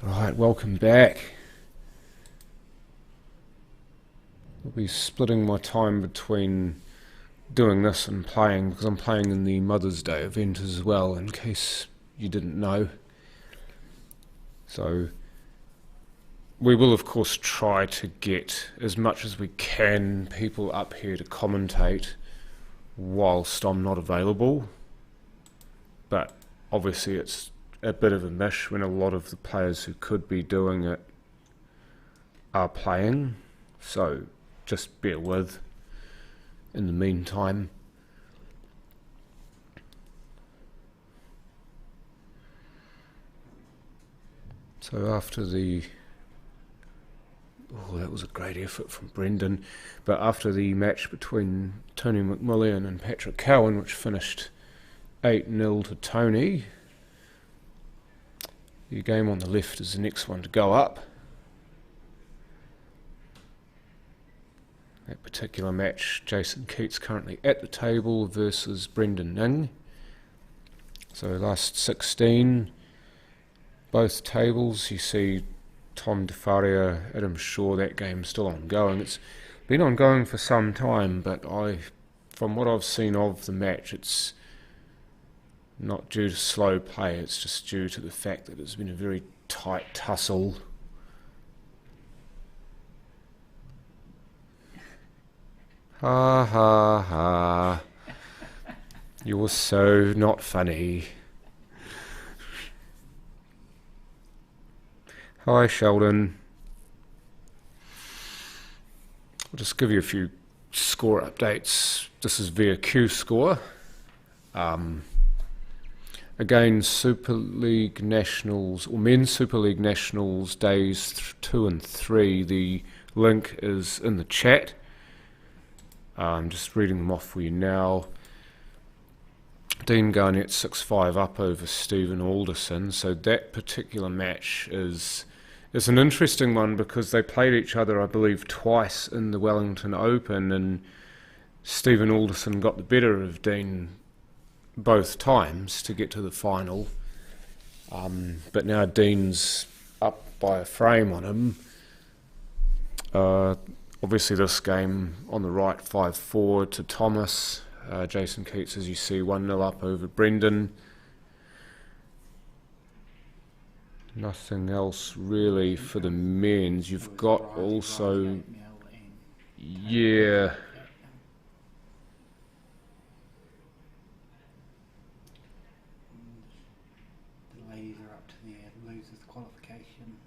Right, welcome back. I'll be splitting my time between doing this and playing, because I'm playing in the Mother's Day event as well, in case you didn't know. So we will of course try to get as much as we can people up here to commentate whilst I'm not available, but obviously it's a bit of a mish when a lot of the players who could be doing it are playing, so just bear with in the meantime. So after the... Oh, that was a great effort from Brendan. But after the match between Tony McMillan and Patrick Cowan, which finished 8-0 to Tony, the game on the left is the next one to go up. That particular match, Jason Keats currently at the table versus Brendan Ning. So last 16, both tables, you see Tom DeFaria, Adam Shaw, that game's still ongoing. It's been ongoing for some time, but from what I've seen of the match, it's not due to slow play, it's just due to the fact that it's been a very tight tussle. Ha ha ha. You're so not funny. Hi Sheldon. I'll just give you a few score updates. This is via Q Score. Again, Superleague Nationals, or Men's Superleague Nationals days 2 and 3. The link is in the chat. I'm just reading them off for you now. Dean Garnett 6-5 up over Stephen Alderson. So that particular match is an interesting one because they played each other, I believe, twice in the Wellington Open, and Stephen Alderson got the better of Dean both times to get to the final. But now Dean's up by a frame on him. Obviously this game on the right 5-4 to Thomas. Jason Keats, as you see, 1-0 up over Brendan. Nothing else really for the men's. You've got also... Yeah. The ladies are up to their losers qualification.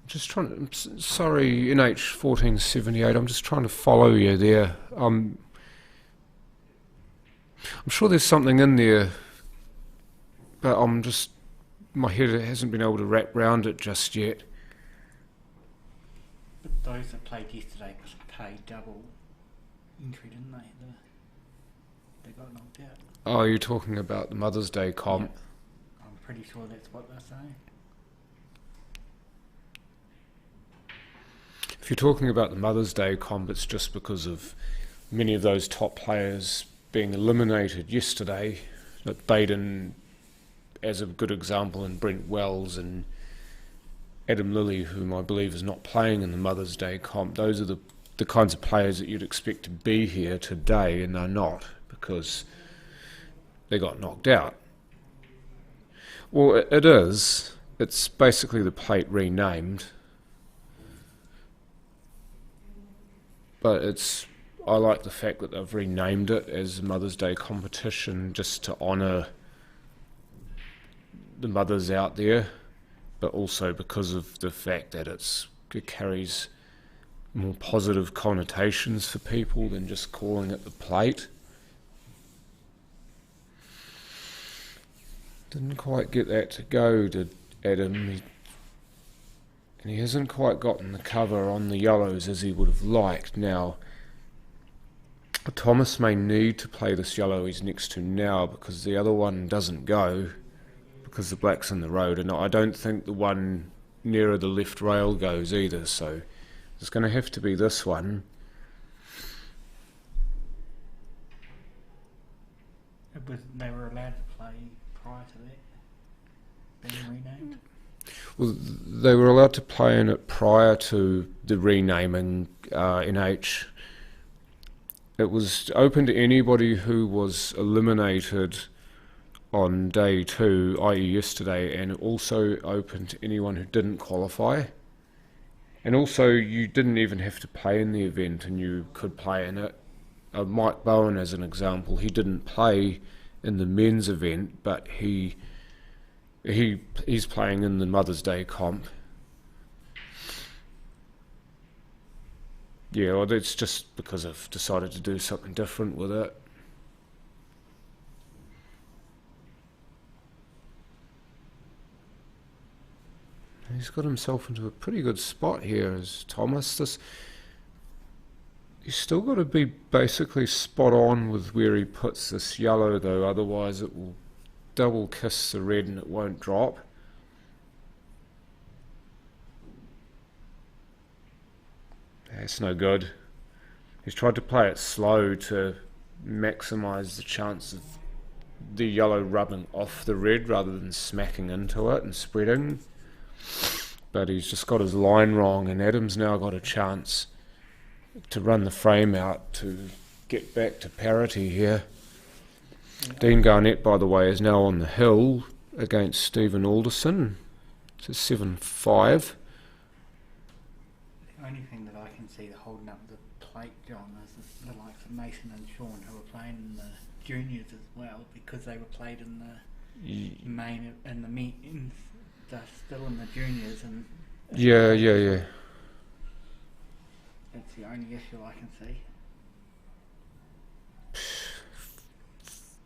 Just trying to, sorry, NH1478, I'm just trying to follow you there. I'm sure there's something in there, but my head hasn't been able to wrap round it just yet. But those that played yesterday paid double entry, didn't they? They got knocked out. Oh, you're talking about the Mother's Day comp? Yeah. I'm pretty sure that's what they're saying. If you're talking about the Mother's Day comp, it's just because of many of those top players being eliminated yesterday. Like Baden, as a good example, and Brent Wells and Adam Lilly, whom I believe is not playing in the Mother's Day comp. Those are the kinds of players that you'd expect to be here today, and they're not because they got knocked out. Well, it is. It's basically the plate renamed. But I like the fact that they've renamed it as the Mother's Day competition just to honour the mothers out there, but also because of the fact that it carries more positive connotations for people than just calling it the plate. Didn't quite get that to go, did Adam? And he hasn't quite gotten the cover on the yellows as he would have liked. Now, Thomas may need to play this yellow he's next to now because the other one doesn't go because the black's in the road, and I don't think the one nearer the left rail goes either, so It's going to have to be this one. They were allowed to play prior to that being renamed? Well, they were allowed to play in it prior to the renaming NH. It was open to anybody who was eliminated on day 2, i.e. yesterday, and also open to anyone who didn't qualify. And also, you didn't even have to play in the event, and you could play in it. Mike Bowen, as an example, he didn't play in the men's event, but he's playing in the Mother's Day comp. Yeah, well, it's just because I've decided to do something different with it. He's got himself into a pretty good spot here as Thomas. He's still got to be basically spot on with where he puts this yellow though, otherwise it will double kiss the red and it won't drop. That's no good. He's tried to play it slow to maximise the chance of the yellow rubbing off the red rather than smacking into it and spreading. But he's just got his line wrong, and Adam's now got a chance to run the frame out to get back to parity here. Dean Garnett, by the way, is now on the hill against Stephen Alderson. It's a 7-5. The only thing that I can see holding up the plate, John, is the likes of Mason and Sean, who were playing in the juniors as well, because they were played in the main and the meetings. They're still in the juniors, and Yeah. that's the only issue I can see.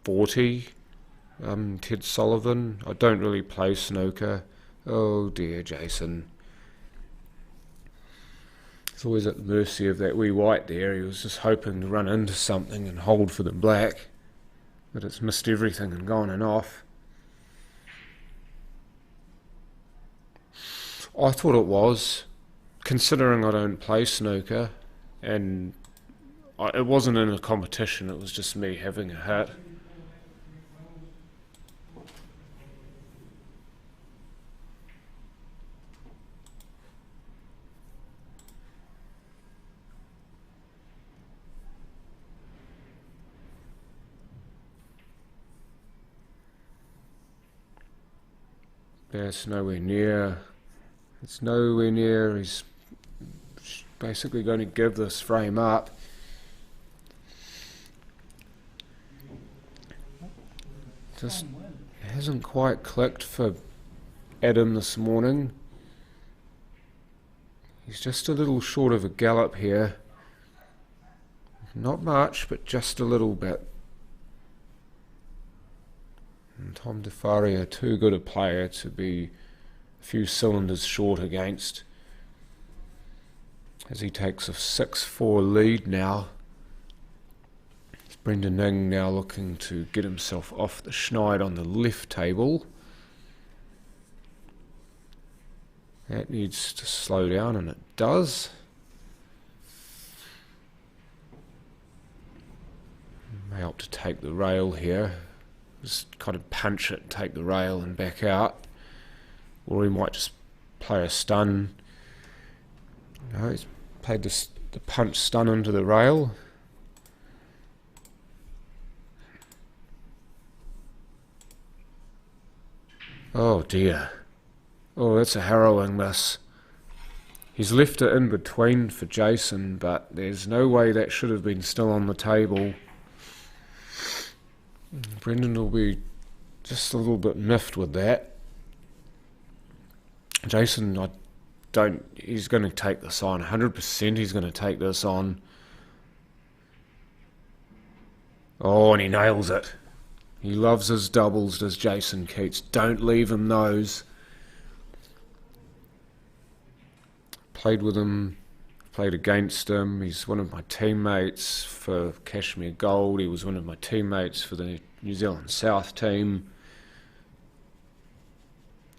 40. Ted Sullivan. I don't really play snooker. Oh dear, Jason. He's always at the mercy of that wee white there. He was just hoping to run into something and hold for the black, but it's missed everything and gone and off. I thought it was, considering I don't play snooker, and it wasn't in a competition, it was just me having a hit. That's nowhere near. It's nowhere near. He's basically going to give this frame up. Just hasn't quite clicked for Adam this morning. He's just a little short of a gallop here. Not much, but just a little bit. And Tom DeFaria, too good a player to be a few cylinders short against, as he takes a 6-4 lead now. Brendan Ning now looking to get himself off the schneid on the left table. That needs to slow down, and it does. May opt to take the rail here. Just kind of punch it and take the rail and back out. Or he might just play a stun. No, he's played the punch stun into the rail. Oh dear. Oh, that's a harrowing miss. He's left it in between for Jason, but there's no way that should have been still on the table. Brendan will be just a little bit miffed with that. Jason, he's going to take this on. 100% he's going to take this on. Oh, and he nails it. He loves his doubles, does Jason Keats. Don't leave him those. Played with him, played against him. He's one of my teammates for Cashmere Gold. He was one of my teammates for the New Zealand South team.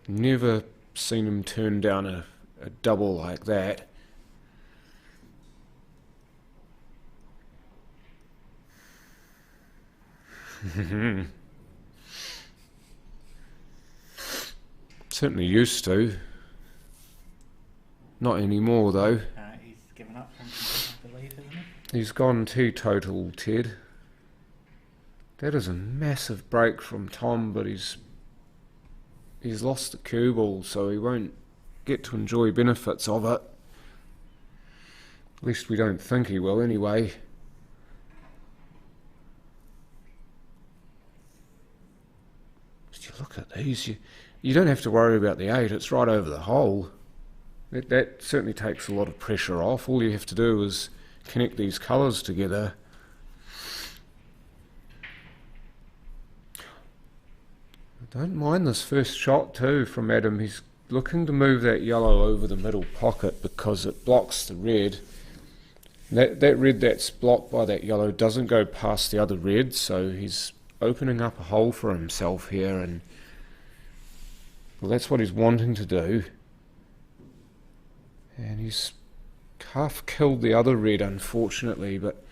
Never seen him turn down a double like that. Certainly used to. Not anymore, though. He's given up from the lead, isn't he? He's gone teetotal, Ted. That is a massive break from Tom, but he's lost the cue ball, so he won't get to enjoy benefits of it. At least we don't think he will, anyway. Just you look at these, you don't have to worry about the 8, it's right over the hole. That certainly takes a lot of pressure off. All you have to do is connect these colours together. I don't mind this first shot too from Adam. He's looking to move that yellow over the middle pocket because it blocks the red. That red that's blocked by that yellow doesn't go past the other red, so he's opening up a hole for himself here, and well, that's what he's wanting to do. And he's half killed the other red, unfortunately, but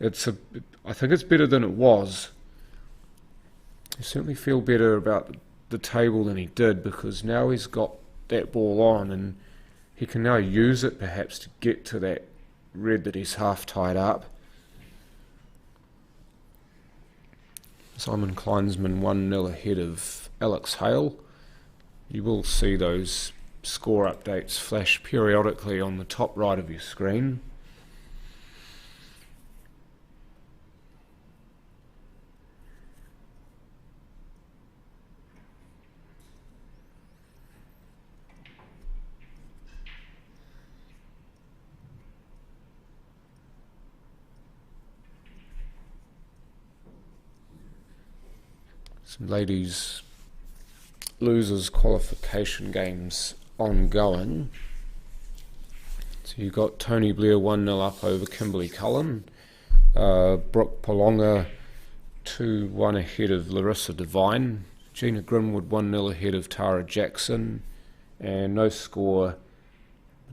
I think it's better than it was. I certainly feel better about the table than he did, because now he's got that ball on and he can now use it perhaps to get to that red that he's half tied up. Simon Kleinsman 1-0 ahead of Alex Hale. You will see those score updates flash periodically on the top right of your screen. Some ladies losers qualification games ongoing. So you've got Tony Blair 1-0 up over Kimberly Cullen, Brooke Polonga 2-1 ahead of Larissa Devine, Gina Grimwood 1-0 ahead of Tara Jackson, and no score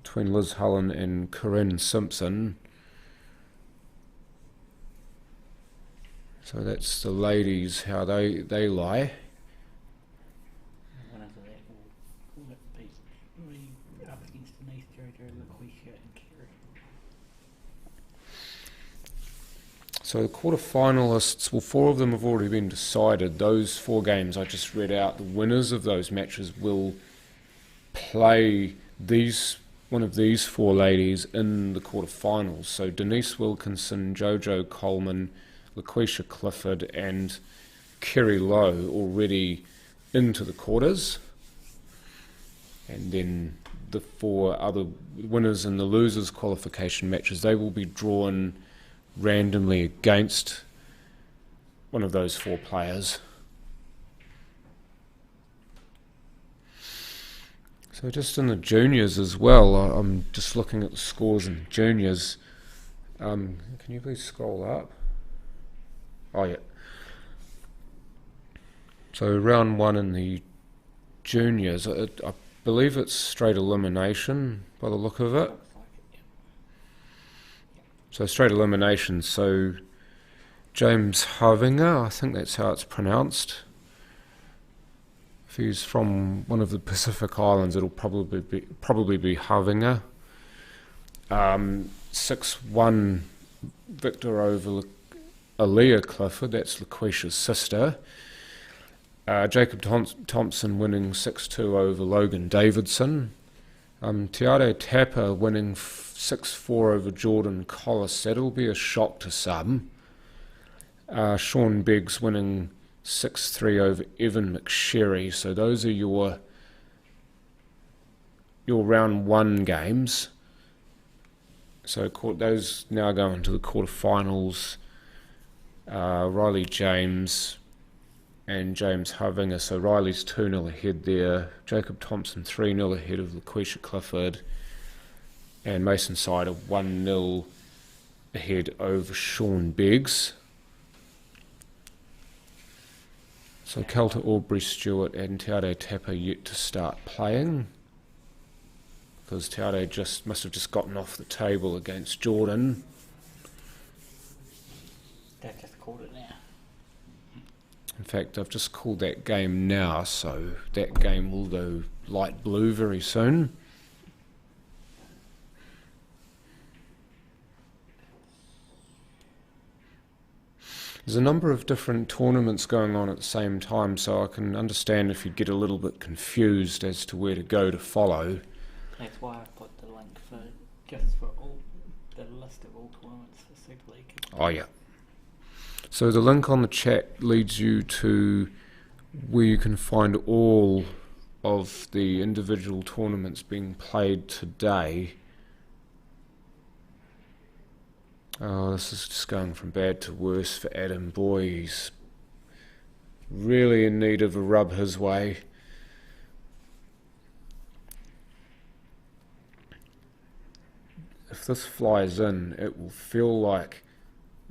between Liz Hullen and Corinne Simpson. So that's the ladies, how they lie. One of that will be up against Denise, Jojo, LaQuisha and Kerry. So the quarterfinalists, well, 4 of them have already been decided. Those 4 games I just read out, the winners of those matches will play one of these 4 ladies in the quarterfinals. So Denise Wilkinson, Jojo Coleman, LaQuisha Clifford and Kerry Lowe already into the quarters, and then the 4 other winners in the losers qualification matches, they will be drawn randomly against one of those 4 players. So just in the juniors as well, I'm just looking at the scores in juniors. Can you please scroll up? Oh yeah. So round 1 in the juniors, I believe it's straight elimination by the look of it. So straight elimination, so James Havinger, I think that's how it's pronounced. If he's from one of the Pacific Islands, it'll probably be Havinger. 6-1 victor over Aaliyah Clifford, that's LaQuisha's sister. Jacob Thompson winning 6-2 over Logan Davidson. Tiare Tapper winning 6-4 over Jordan Collis. That'll be a shock to some. Sean Beggs winning 6-3 over Evan McSherry. So those are your round 1 games. So those now go into the quarterfinals. Riley James and James Havinger. So Riley's 2-0 ahead there. Jacob Thompson 3-0 ahead of LaQuisha Clifford. And Mason Sider 1-0 ahead over Sean Beggs. So Kelta Aubrey Stewart and Tiare Tapper yet to start playing, because Tiare must have just gotten off the table against Jordan. They've just called it now. In fact, I've just called that game now, so that game will go light blue very soon. There's a number of different tournaments going on at the same time, so I can understand if you get a little bit confused as to where to go to follow. That's why I've put the link for all the list of all tournaments for Super League. Oh yeah. So the link on the chat leads you to where you can find all of the individual tournaments being played today. Oh, this is just going from bad to worse for Adam. Boy, he's really in need of a rub his way. If this flies in, it will feel like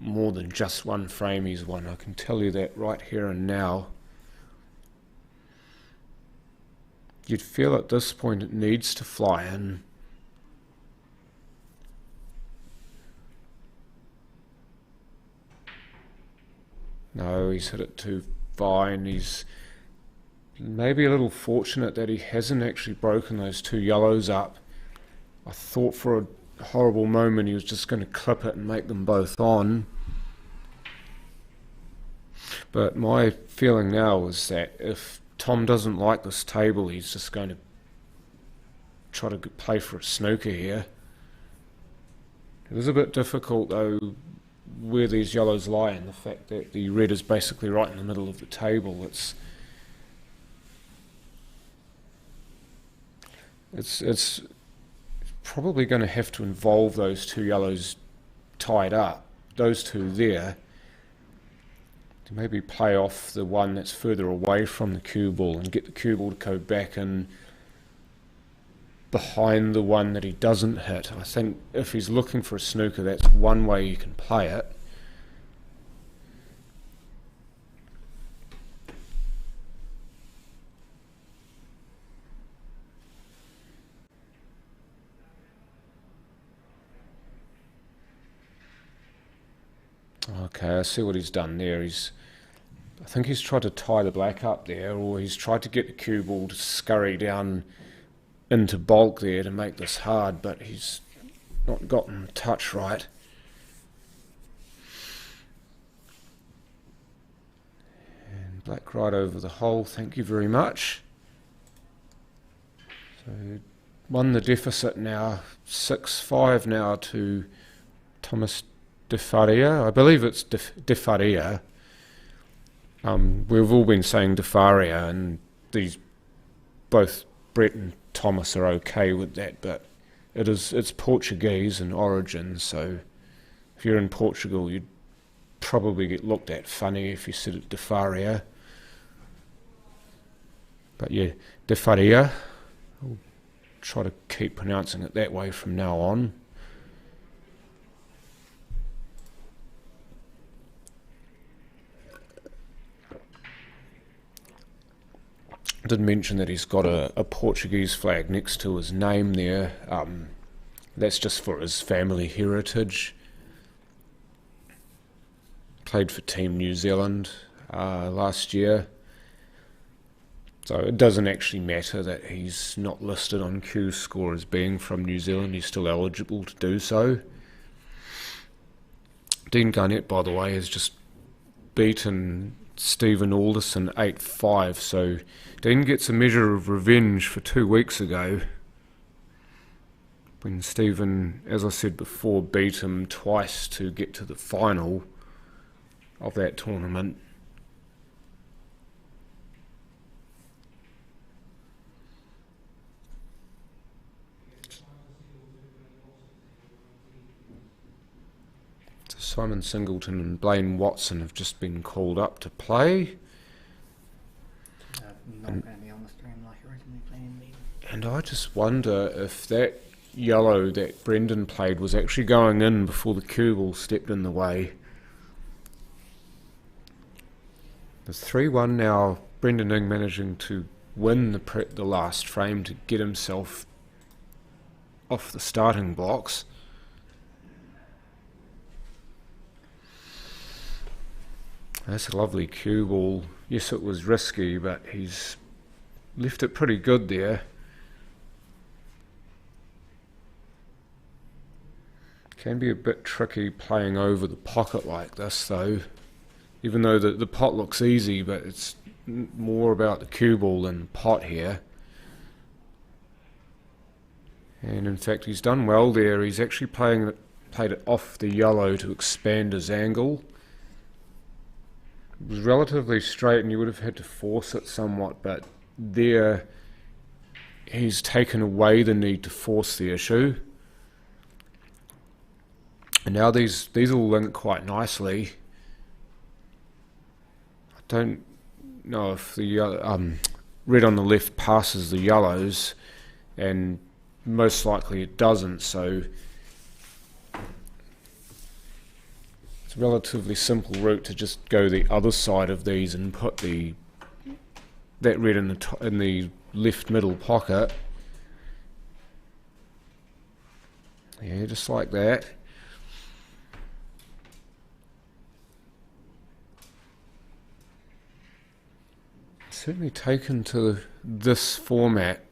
more than just one frame he's won. I can tell you that right here and now. You'd feel at this point it needs to fly in. No, he's hit it too fine. He's maybe a little fortunate that he hasn't actually broken those two yellows up. I thought for a horrible moment he was just going to clip it and make them both on. But my feeling now is that if Tom doesn't like this table, he's just going to try to play for a snooker here. It is a bit difficult though where these yellows lie, and the fact that the red is basically right in the middle of the table. It's probably going to have to involve those two yellows tied up, those two there, to maybe play off the one that's further away from the cue ball and get the cue ball to go back in behind the one that he doesn't hit. I think if he's looking for a snooker, that's one way you can play it. Okay, I see what he's done there. I think he's tried to tie the black up there, or he's tried to get the cue ball to scurry down into bulk there to make this hard, but he's not gotten the touch right. And black right over the hole, thank you very much. So won the deficit now, 6-5 now to Thomas De Faria. I believe it's De Faria. We've all been saying De Faria, and both Brett and Thomas are okay with that, but it's Portuguese in origin, so if you're in Portugal you'd probably get looked at funny if you said it De Faria. But yeah, De Faria. I'll try to keep pronouncing it that way from now on. I did mention that he's got a Portuguese flag next to his name there. That's just for his family heritage. Played for Team New Zealand last year. So it doesn't actually matter that he's not listed on Q's score as being from New Zealand. He's still eligible to do so. Dean Garnett, by the way, has just beaten Stephen Alderson 8-5, so Dean gets a measure of revenge for 2 weeks ago when Stephen, as I said before, beat him twice to get to the final of that tournament. Simon Singleton and Blaine Watson have just been called up to play. Not going to be on the stream like originally planned. And I just wonder if that yellow that Brendan played was actually going in before the cue ball stepped in the way. There's 3-1 now. Brendan Ing managing to win the last frame to get himself off the starting blocks. That's a lovely cue ball Yes, it was risky, but he's left it pretty good there. Can be a bit tricky playing over the pocket like this though, even though the pot looks easy, but it's more about the cue ball than the pot here. And in fact he's done well there. He's actually played it off the yellow to expand his angle. It was relatively straight and you would have had to force it somewhat, but there he's taken away the need to force the issue. And now these all link quite nicely. I don't know if the red on the left passes the yellows, and most likely it doesn't, so it's a relatively simple route to just go the other side of these and put that red in the left middle pocket. Yeah, just like that. Certainly taken to this format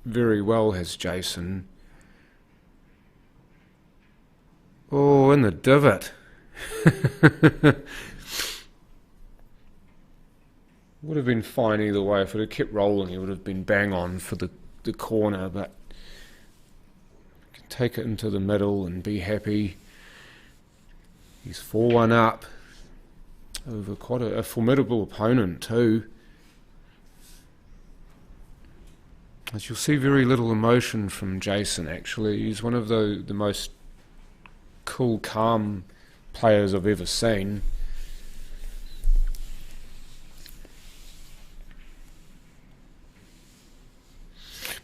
very well, has Jason. Oh, in the divot. Would have been fine either way. If it had kept rolling, it would have been bang on for the corner, but you can take it into the middle and be happy. He's 4-1 up over quite a formidable opponent too. As you'll see, very little emotion from Jason actually. He's one of the most cool, calm players I've ever seen.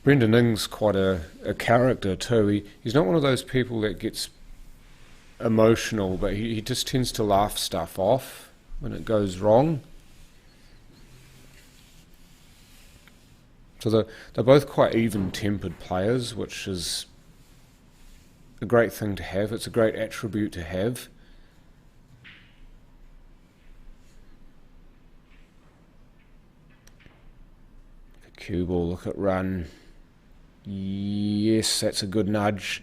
Brendan Ing's quite a character too. He's not one of those people that gets emotional, but he just tends to laugh stuff off when it goes wrong. So they're both quite even-tempered players, which is a great thing to have. It's a great attribute to have. Cue ball, look at run. Yes, that's a good nudge.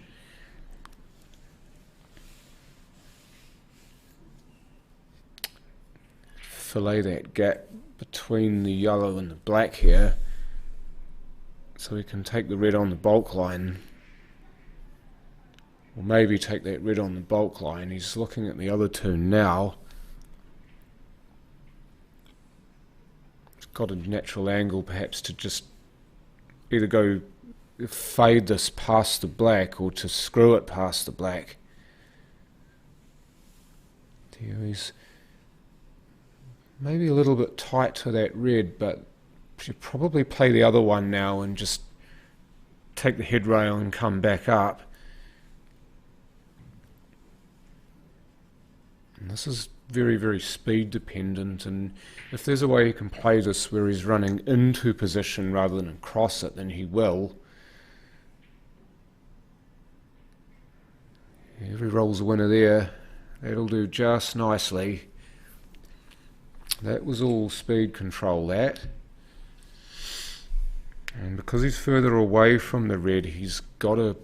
Fillet that gap between the yellow and the black here, so we can take the red on the bulk line, or maybe take that red on the bulk line. He's looking at the other two now. He's got a natural angle perhaps to just either go fade this past the black or to screw it past the black. He's maybe a little bit tight to that red, but should probably play the other one now and just take the head rail and come back up. And this is very, very speed dependent, and if there's a way he can play this where he's running into position rather than across it, then he will. If he rolls a winner there, that'll do just nicely. That was all speed control, that. And because he's further away from the red, he's got a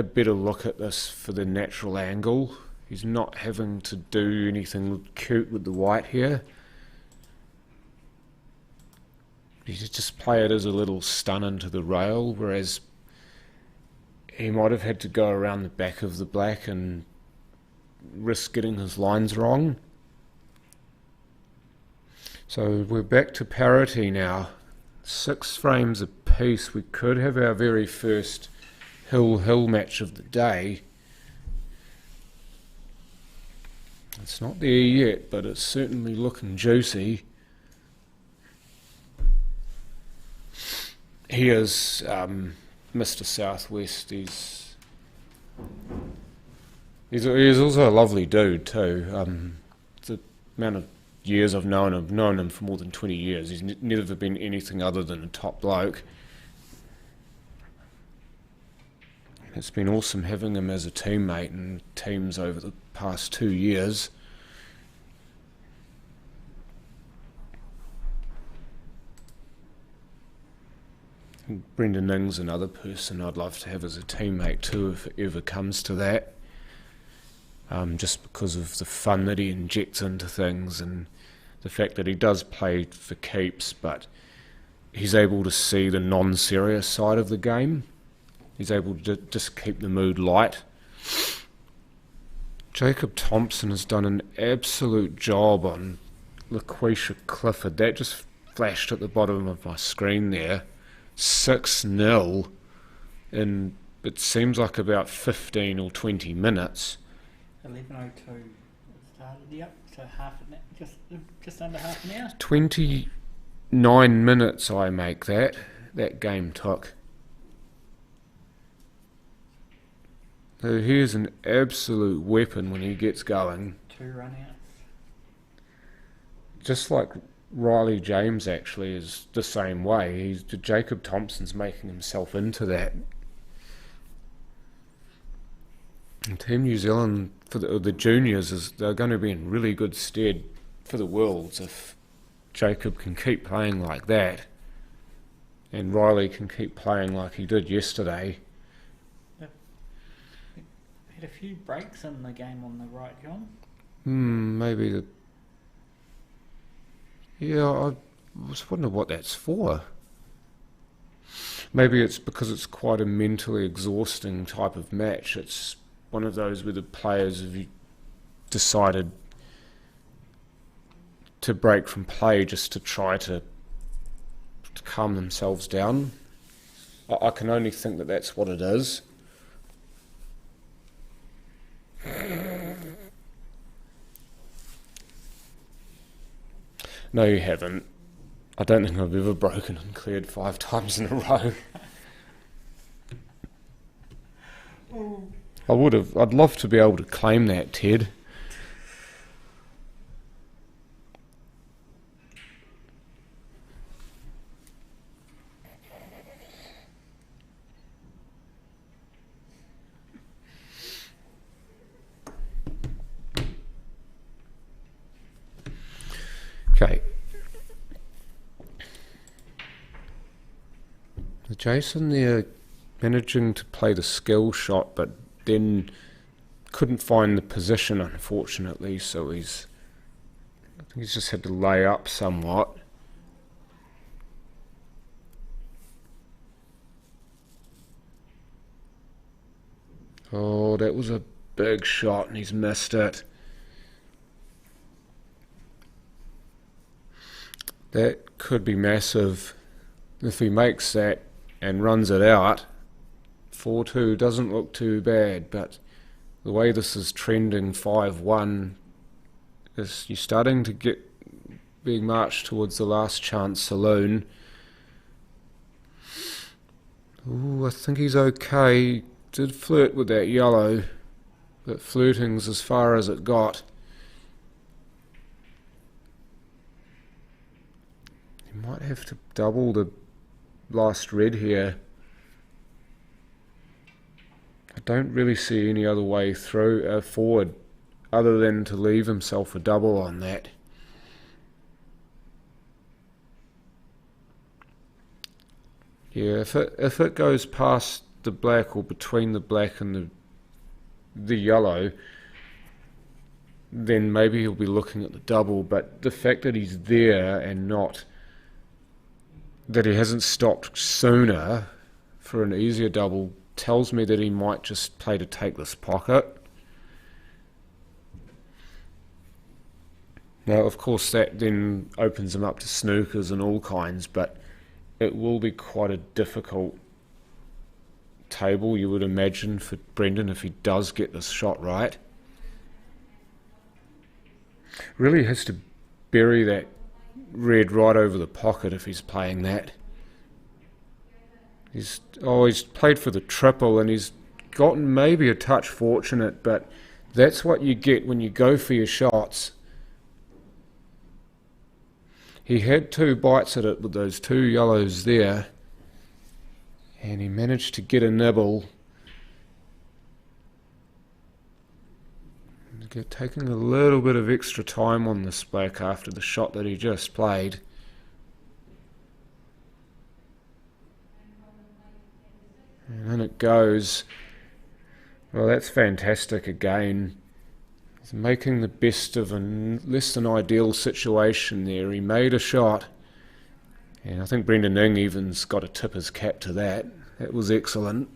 better look at this for the natural angle. He's not having to do anything cute with the white here. He just play it as a little stun into the rail, whereas he might have had to go around the back of the black and risk getting his lines wrong. So we're back to parity now. 6 frames apiece. We could have our very first hill-hill match of the day. It's not there yet, but it's certainly looking juicy. Here's Mr. Southwest. He's also a lovely dude too. The amount of years I've known him for more than 20 years. He's never been anything other than a top bloke. It's been awesome having him as a teammate in teams over the past 2 years. Brendan Ing's another person I'd love to have as a teammate too, if it ever comes to that. Just because of the fun that he injects into things and the fact that he does play for keeps, but he's able to see the non-serious side of the game. He's able to just keep the mood light. Jacob Thompson has done an absolute job on LaQuisha Clifford. That just flashed at the bottom of my screen there. 6-0 in, it seems like, about 15 or 20 minutes. 11:02 started. Yep, so just under half an hour. 29 minutes I make that game took. So he is an absolute weapon when he gets going. 2 run-outs. Just like Riley James actually is the same way. Jacob Thompson's making himself into that. And Team New Zealand for the juniors, they're going to be in really good stead for the Worlds if Jacob can keep playing like that and Riley can keep playing like he did yesterday. Had a few breaks in the game on the right, John. Maybe I was wondering what that's for. Maybe it's because it's quite a mentally exhausting type of match. It's one of those where the players have decided to break from play just to try to calm themselves down. I can only think that that's what it is. No, you haven't. I don't think I've ever broken and cleared 5 times in a row. I'd love to be able to claim that, Ted. Okay. Jason there managing to play the skill shot, but then couldn't find the position, unfortunately, so I think he's just had to lay up somewhat. Oh, that was a big shot and he's missed it. That could be massive. If he makes that and runs it out, 4-2 doesn't look too bad, but the way this is trending 5-1 is you're starting to get being marched towards the last chance saloon. Ooh, I think he's okay. Did flirt with that yellow, but flirting's as far as it got. He might have to double the last red here. I don't really see any other way through forward other than to leave himself a double on that. Yeah, if it goes past the black or between the black and the yellow, then maybe he'll be looking at the double, but the fact that he's there and not that he hasn't stopped sooner for an easier double tells me that he might just play to take this pocket. Now, of course, that then opens him up to snookers and all kinds, but it will be quite a difficult table, you would imagine, for Brendan if he does get this shot right. Really has to bury that red right over the pocket if he's playing that. He's played for the triple and he's gotten maybe a touch fortunate, but that's what you get when you go for your shots. He had 2 bites at it with those 2 yellows there, and he managed to get a nibble. Taking a little bit of extra time on this black after the shot that he just played. goes. Well, that's fantastic again. He's making the best of a less than ideal situation there. He made a shot. And I think Brendan Ing even's got to tip his cap to that. That was excellent.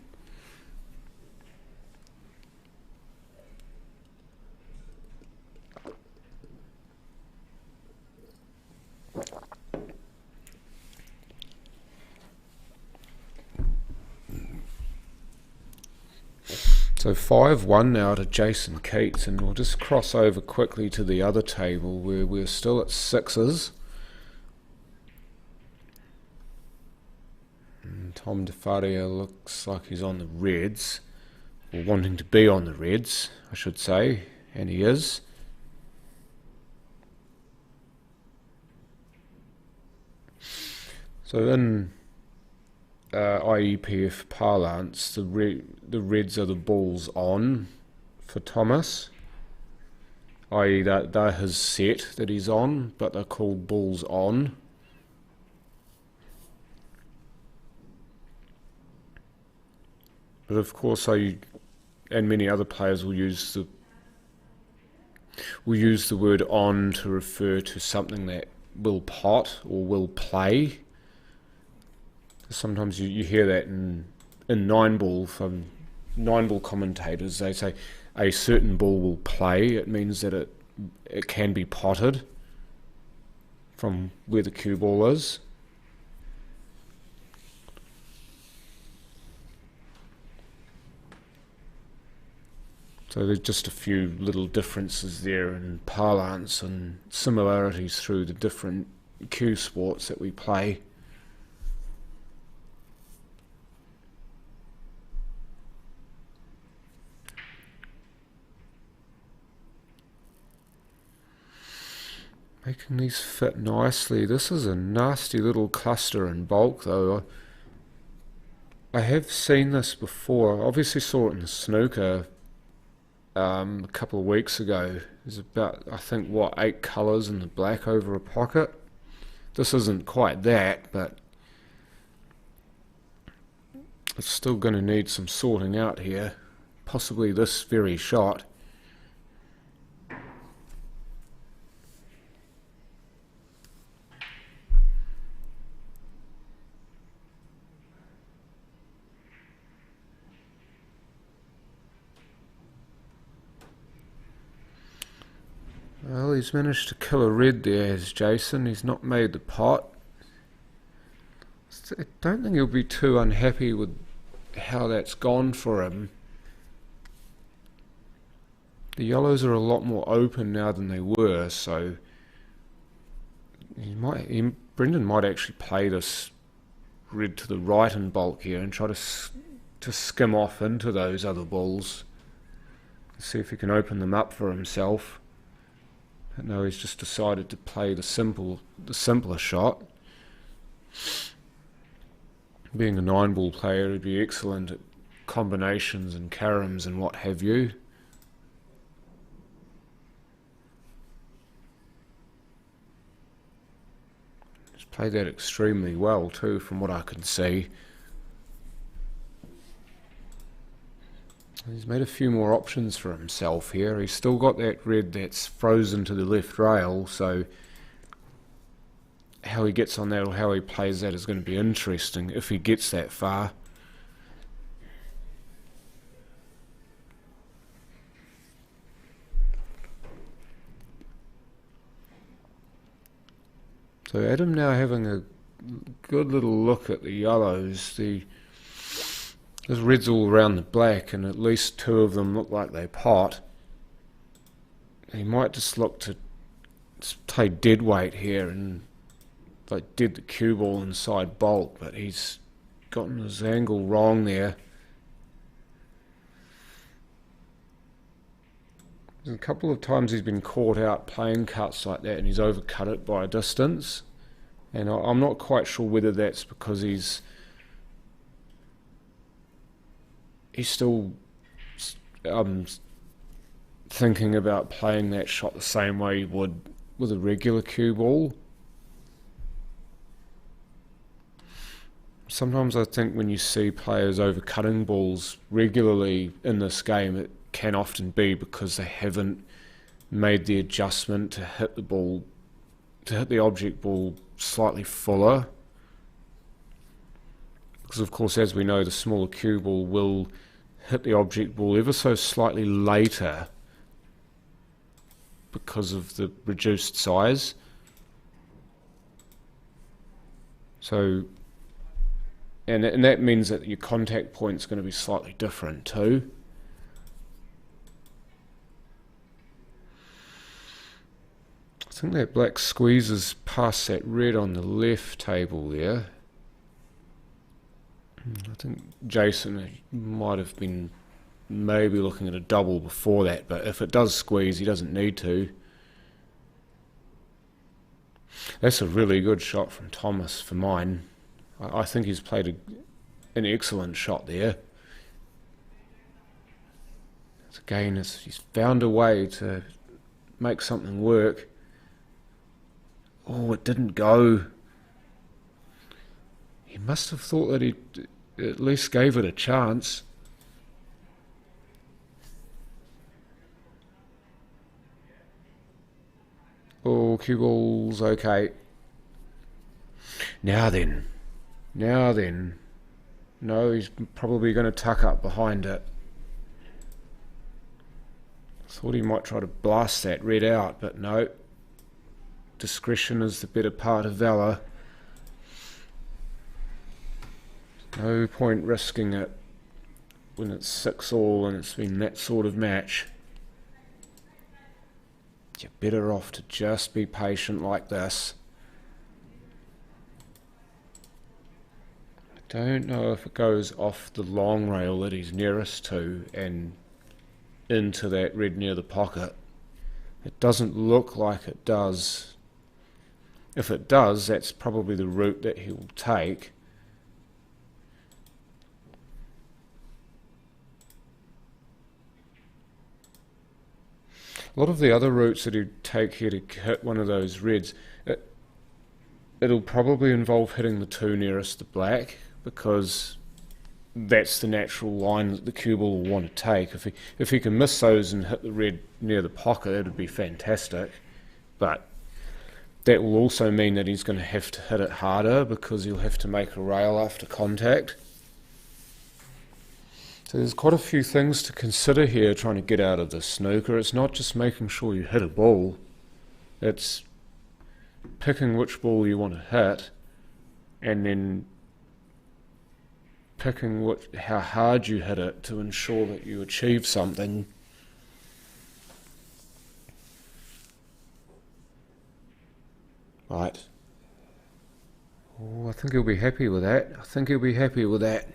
So 5-1 now to Jason Keats, and we'll just cross over quickly to the other table where we're still at sixes. And Tom DeFaria looks like he's on the reds, or wanting to be on the reds, I should say, and he is. So in IEPF parlance, the reds are the balls on for Thomas, i.e. they're his set that he's on, but they're called balls on. But of course, and many other players will use the word on to refer to something that will pot or will play. Sometimes you hear that in 9-ball from 9-ball commentators. They say a certain ball will play. It means that it can be potted from where the cue ball is. So there's just a few little differences there in parlance and similarities through the different cue sports that we play. Making these fit nicely. This is a nasty little cluster in bulk though. I have seen this before. I obviously saw it in the snooker a couple of weeks ago. There's about, I think, 8 colours in the black over a pocket. This isn't quite that, but it's still going to need some sorting out here. Possibly this very shot. Well, he's managed to kill a red there, has Jason. He's not made the pot. I don't think he'll be too unhappy with how that's gone for him. The yellows are a lot more open now than they were, so Brendan might actually play this red to the right in bulk here and try to skim off into those other balls. See if he can open them up for himself. But no, he's just decided to play the simpler shot. Being a 9-ball player, he'd be excellent at combinations and caroms and what have you. He's played that extremely well too, from what I can see. He's made a few more options for himself here. He's still got that red that's frozen to the left rail, so how he gets on that or how he plays that is going to be interesting if he gets that far. So Adam now having a good little look at the yellows. There's reds all around the black, and at least 2 of them look like they pot. He might just look to play dead weight here and like dead the cue ball inside bulk, but he's gotten his angle wrong there. There's a couple of times he's been caught out playing cuts like that and he's overcut it by a distance, and I'm not quite sure whether that's because he's still thinking about playing that shot the same way he would with a regular cue ball. sometimes I think when you see players overcutting balls regularly in this game, it can often be because they haven't made the adjustment to hit the ball, to hit the object ball slightly fuller. Because of course, as we know, the smaller cue ball will hit the object ball ever so slightly later because of the reduced size. So, and that means that your contact point's going to be slightly different too. I think that black squeezes past that red on the left table there. I think Jason might have been maybe looking at a double before that, but if it does squeeze, he doesn't need to. That's a really good shot from Thomas for mine. I think he's played an excellent shot there. Again, he's found a way to make something work. Oh, it didn't go. He must have thought that he at least gave it a chance. Oh, cue ball's okay. Now then. No, he's probably going to tuck up behind it. Thought he might try to blast that red out, but no. Discretion is the better part of valour. No point risking it when it's 6-all and it's been that sort of match. You're better off to just be patient like this. I don't know if it goes off the long rail that he's nearest to and into that red near the pocket. It doesn't look like it does. If it does, that's probably the route that he will take. A lot of the other routes that he'd take here to hit one of those reds, it'll probably involve hitting the two nearest the black, because that's the natural line that the cue ball will want to take. If he can miss those and hit the red near the pocket, it would be fantastic. But that will also mean that he's going to have to hit it harder, because he'll have to make a rail after contact. So there's quite a few things to consider here trying to get out of this snooker. It's not just making sure you hit a ball, it's picking which ball you want to hit and then picking how hard you hit it to ensure that you achieve something. Right. Oh, I think he'll be happy with that.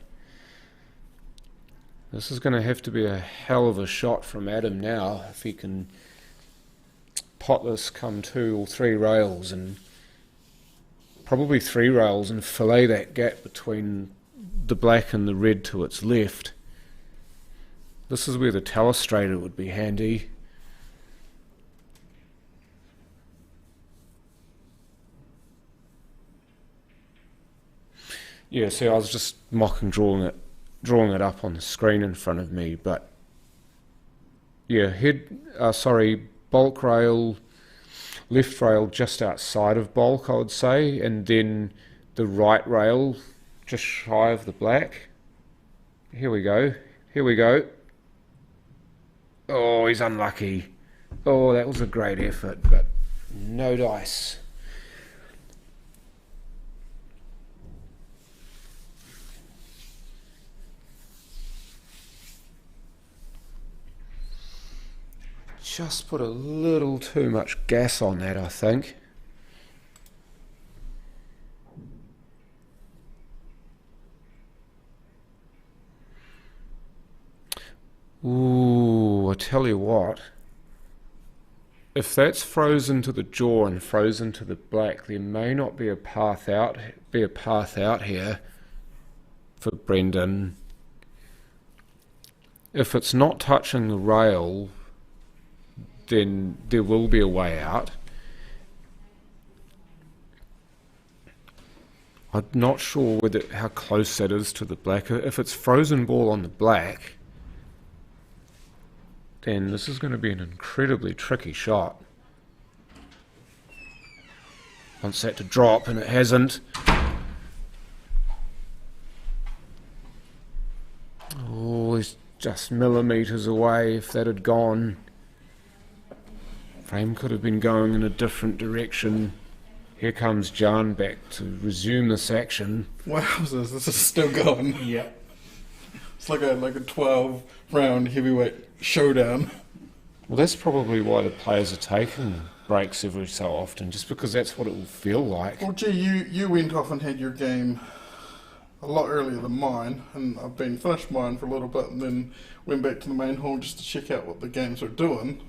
This is going to have to be a hell of a shot from Adam now if he can pot this come 2 or 3 rails, and probably 3 rails, and fillet that gap between the black and the red to its left. This is where the telestrator would be handy. Yeah, see, I was just mocking drawing it up on the screen in front of me, but yeah, bulk rail, left rail just outside of bulk, I would say, and then the right rail just shy of the black. Here we go. Oh, he's unlucky. Oh, that was a great effort, but no dice. Just put a little too much gas on that, I think. Ooh, I tell you what. If that's frozen to the jaw and frozen to the black, there may not be a path out here for Brendan. If it's not touching the rail, then there will be a way out. I'm not sure how close that is to the black. If it's frozen ball on the black, then this is going to be an incredibly tricky shot. Wants that to drop, and it hasn't. Oh, he's just millimetres away. If that had gone, frame could have been going in a different direction. Here comes Jan back to resume this action. Wowzers, this is still going. Yeah. It's like a 12-round heavyweight showdown. Well, that's probably why the players are taking breaks every so often, just because that's what it will feel like. Well, gee, you went off and had your game a lot earlier than mine, and I've been finished mine for a little bit and then went back to the main hall just to check out what the games are doing.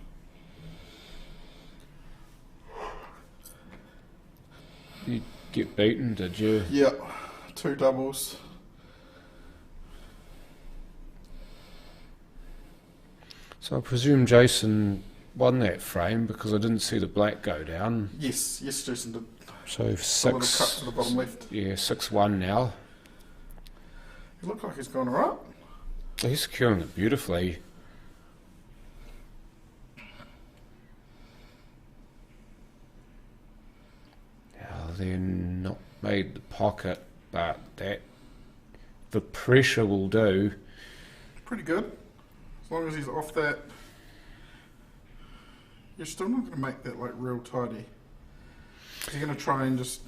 You get beaten, did you? Yeah, 2 doubles. So I presume Jason won that frame because I didn't see the black go down. Yes, Jason did. So A little cut to the bottom left. Yeah, 6-1 now. He looked like he's gone alright. He's securing it beautifully. Now they're not made the pocket, but the pressure will do. Pretty good. As long as he's off that. You're still not going to make that like real tidy. You're going to try and just...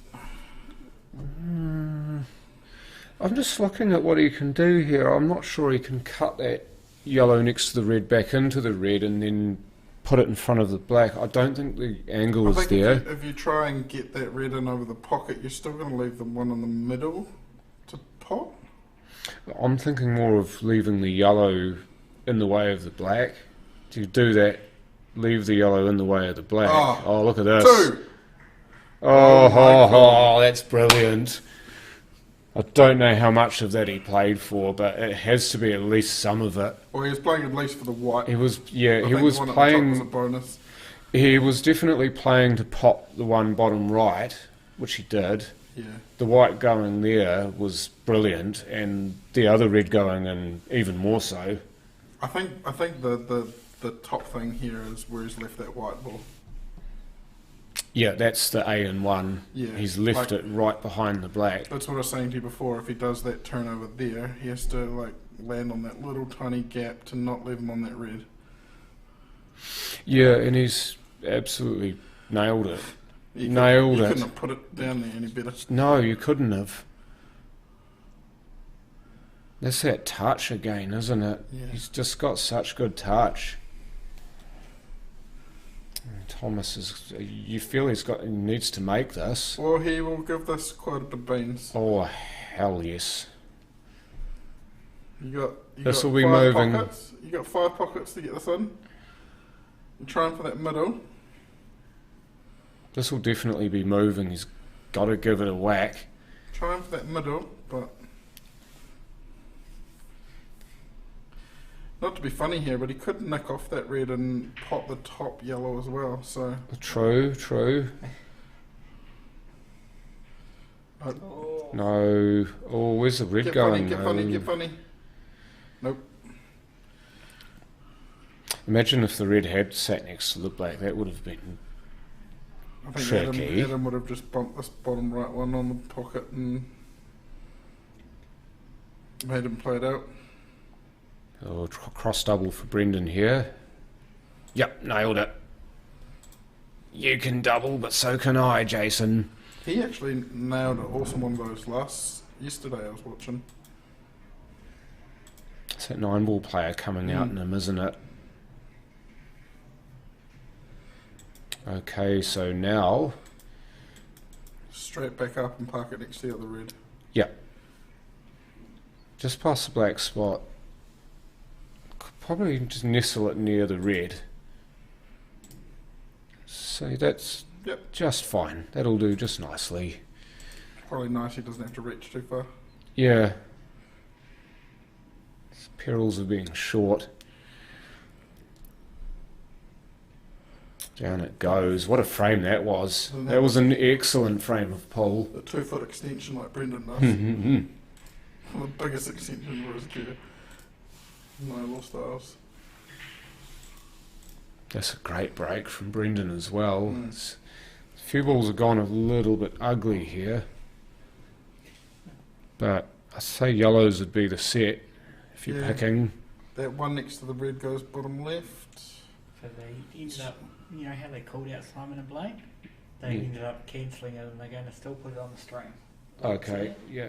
I'm just looking at what he can do here. I'm not sure he can cut that yellow next to the red back into the red and then put it in front of the black. I don't think the angle is there. If you try and get that red in over the pocket, you're still going to leave the one in the middle to pot. I'm thinking more of leaving the yellow in the way of the black. Do you do that? Leave the yellow in the way of the black. Oh, look at this. 2! Oh, that's brilliant. I don't know how much of that he played for, but it has to be at least some of it. Well, he was playing at least for the white. He was, I think was the one at the top playing. was a bonus. He was definitely playing to pop the one bottom right, which he did. Yeah. The white going there was brilliant, and the other red going in even more so. I think the top thing here is where he's left that white ball. Yeah, that's the A and 1. Yeah, He's left like- it right behind the black. That's what I was saying to you before. If he does that turnover there, he has to like land on that little tiny gap to not leave him on that red. Yeah, and he's absolutely nailed it. You Nailed it. couldn't have put it down there any better. No, you couldn't have. That's that touch again, isn't it? Yeah. He's just got such good touch. And Thomas is. You feel he needs to make this. Well, he will give this quite a bit of beans. Oh hell yes! You This got will be 5 moving. Pockets. You got 5 pockets to get this in. You're trying for that middle. This will definitely be moving. He's got to give it a whack. Trying for that middle, but not to be funny here, but he could nick off that red and pop the top yellow as well. So True. No. Oh, where's the red get going? funny, No. get funny. Nope. Imagine if the red had sat next to the black. That would have been. I think Tricky. Adam would have just bumped this bottom right one on the pocket and made him play it out. Oh, cross double for Brendan here. Yep, nailed it. You can double, but so can I, Jason. He actually nailed an awesome one of those yesterday I was watching. It's that 9-ball player coming out in him, isn't it? Okay, so now... Straight back up and park it next to the other red. Yep. Just past the black spot. Could probably just nestle it near the red. So that's just fine. That'll do just nicely. Probably nice he doesn't have to reach too far. Yeah. Perils of being short. Down it goes. What a frame that was. That was an excellent frame of pull. A 2 foot extension like Brendan does. The biggest extension for his gear. Noble styles. That's a great break from Brendan as well. A few balls have gone a little bit ugly here. But I say yellows would be the set if you're picking. That one next to the red goes bottom left. So they ended up, you know how they called out Simon and Blaine? They ended up cancelling it and they're going to still put it on the stream. Okay, yeah.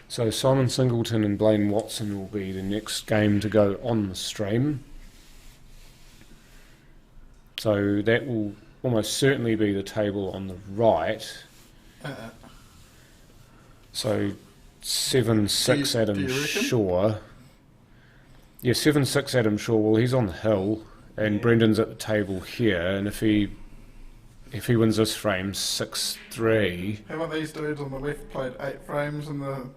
So Simon Singleton and Blaine Watson will be the next game to go on the stream. So that will almost certainly be the table on the right. So 7-6 Adam Shaw. Yeah, 7-6 Adam Shaw. Well, he's on the hill, and Brendan's at the table here. And if he wins this frame, 6-3. How about these dudes on the left played 8 frames, and the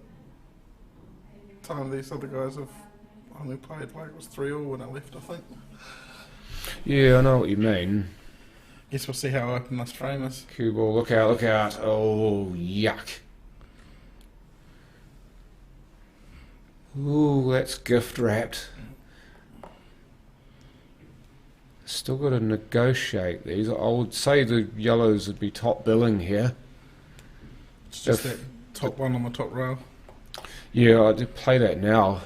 time these other guys have only played like it was 3-all when I left, I think. Yeah, I know what you mean. Guess we'll see how open this frame is. Cue ball, look out, look out. Oh, yuck. Ooh, that's gift wrapped. Still got to negotiate these. I would say the yellows would be top billing here. It's just that top one on the top rail. Yeah, I'd play that now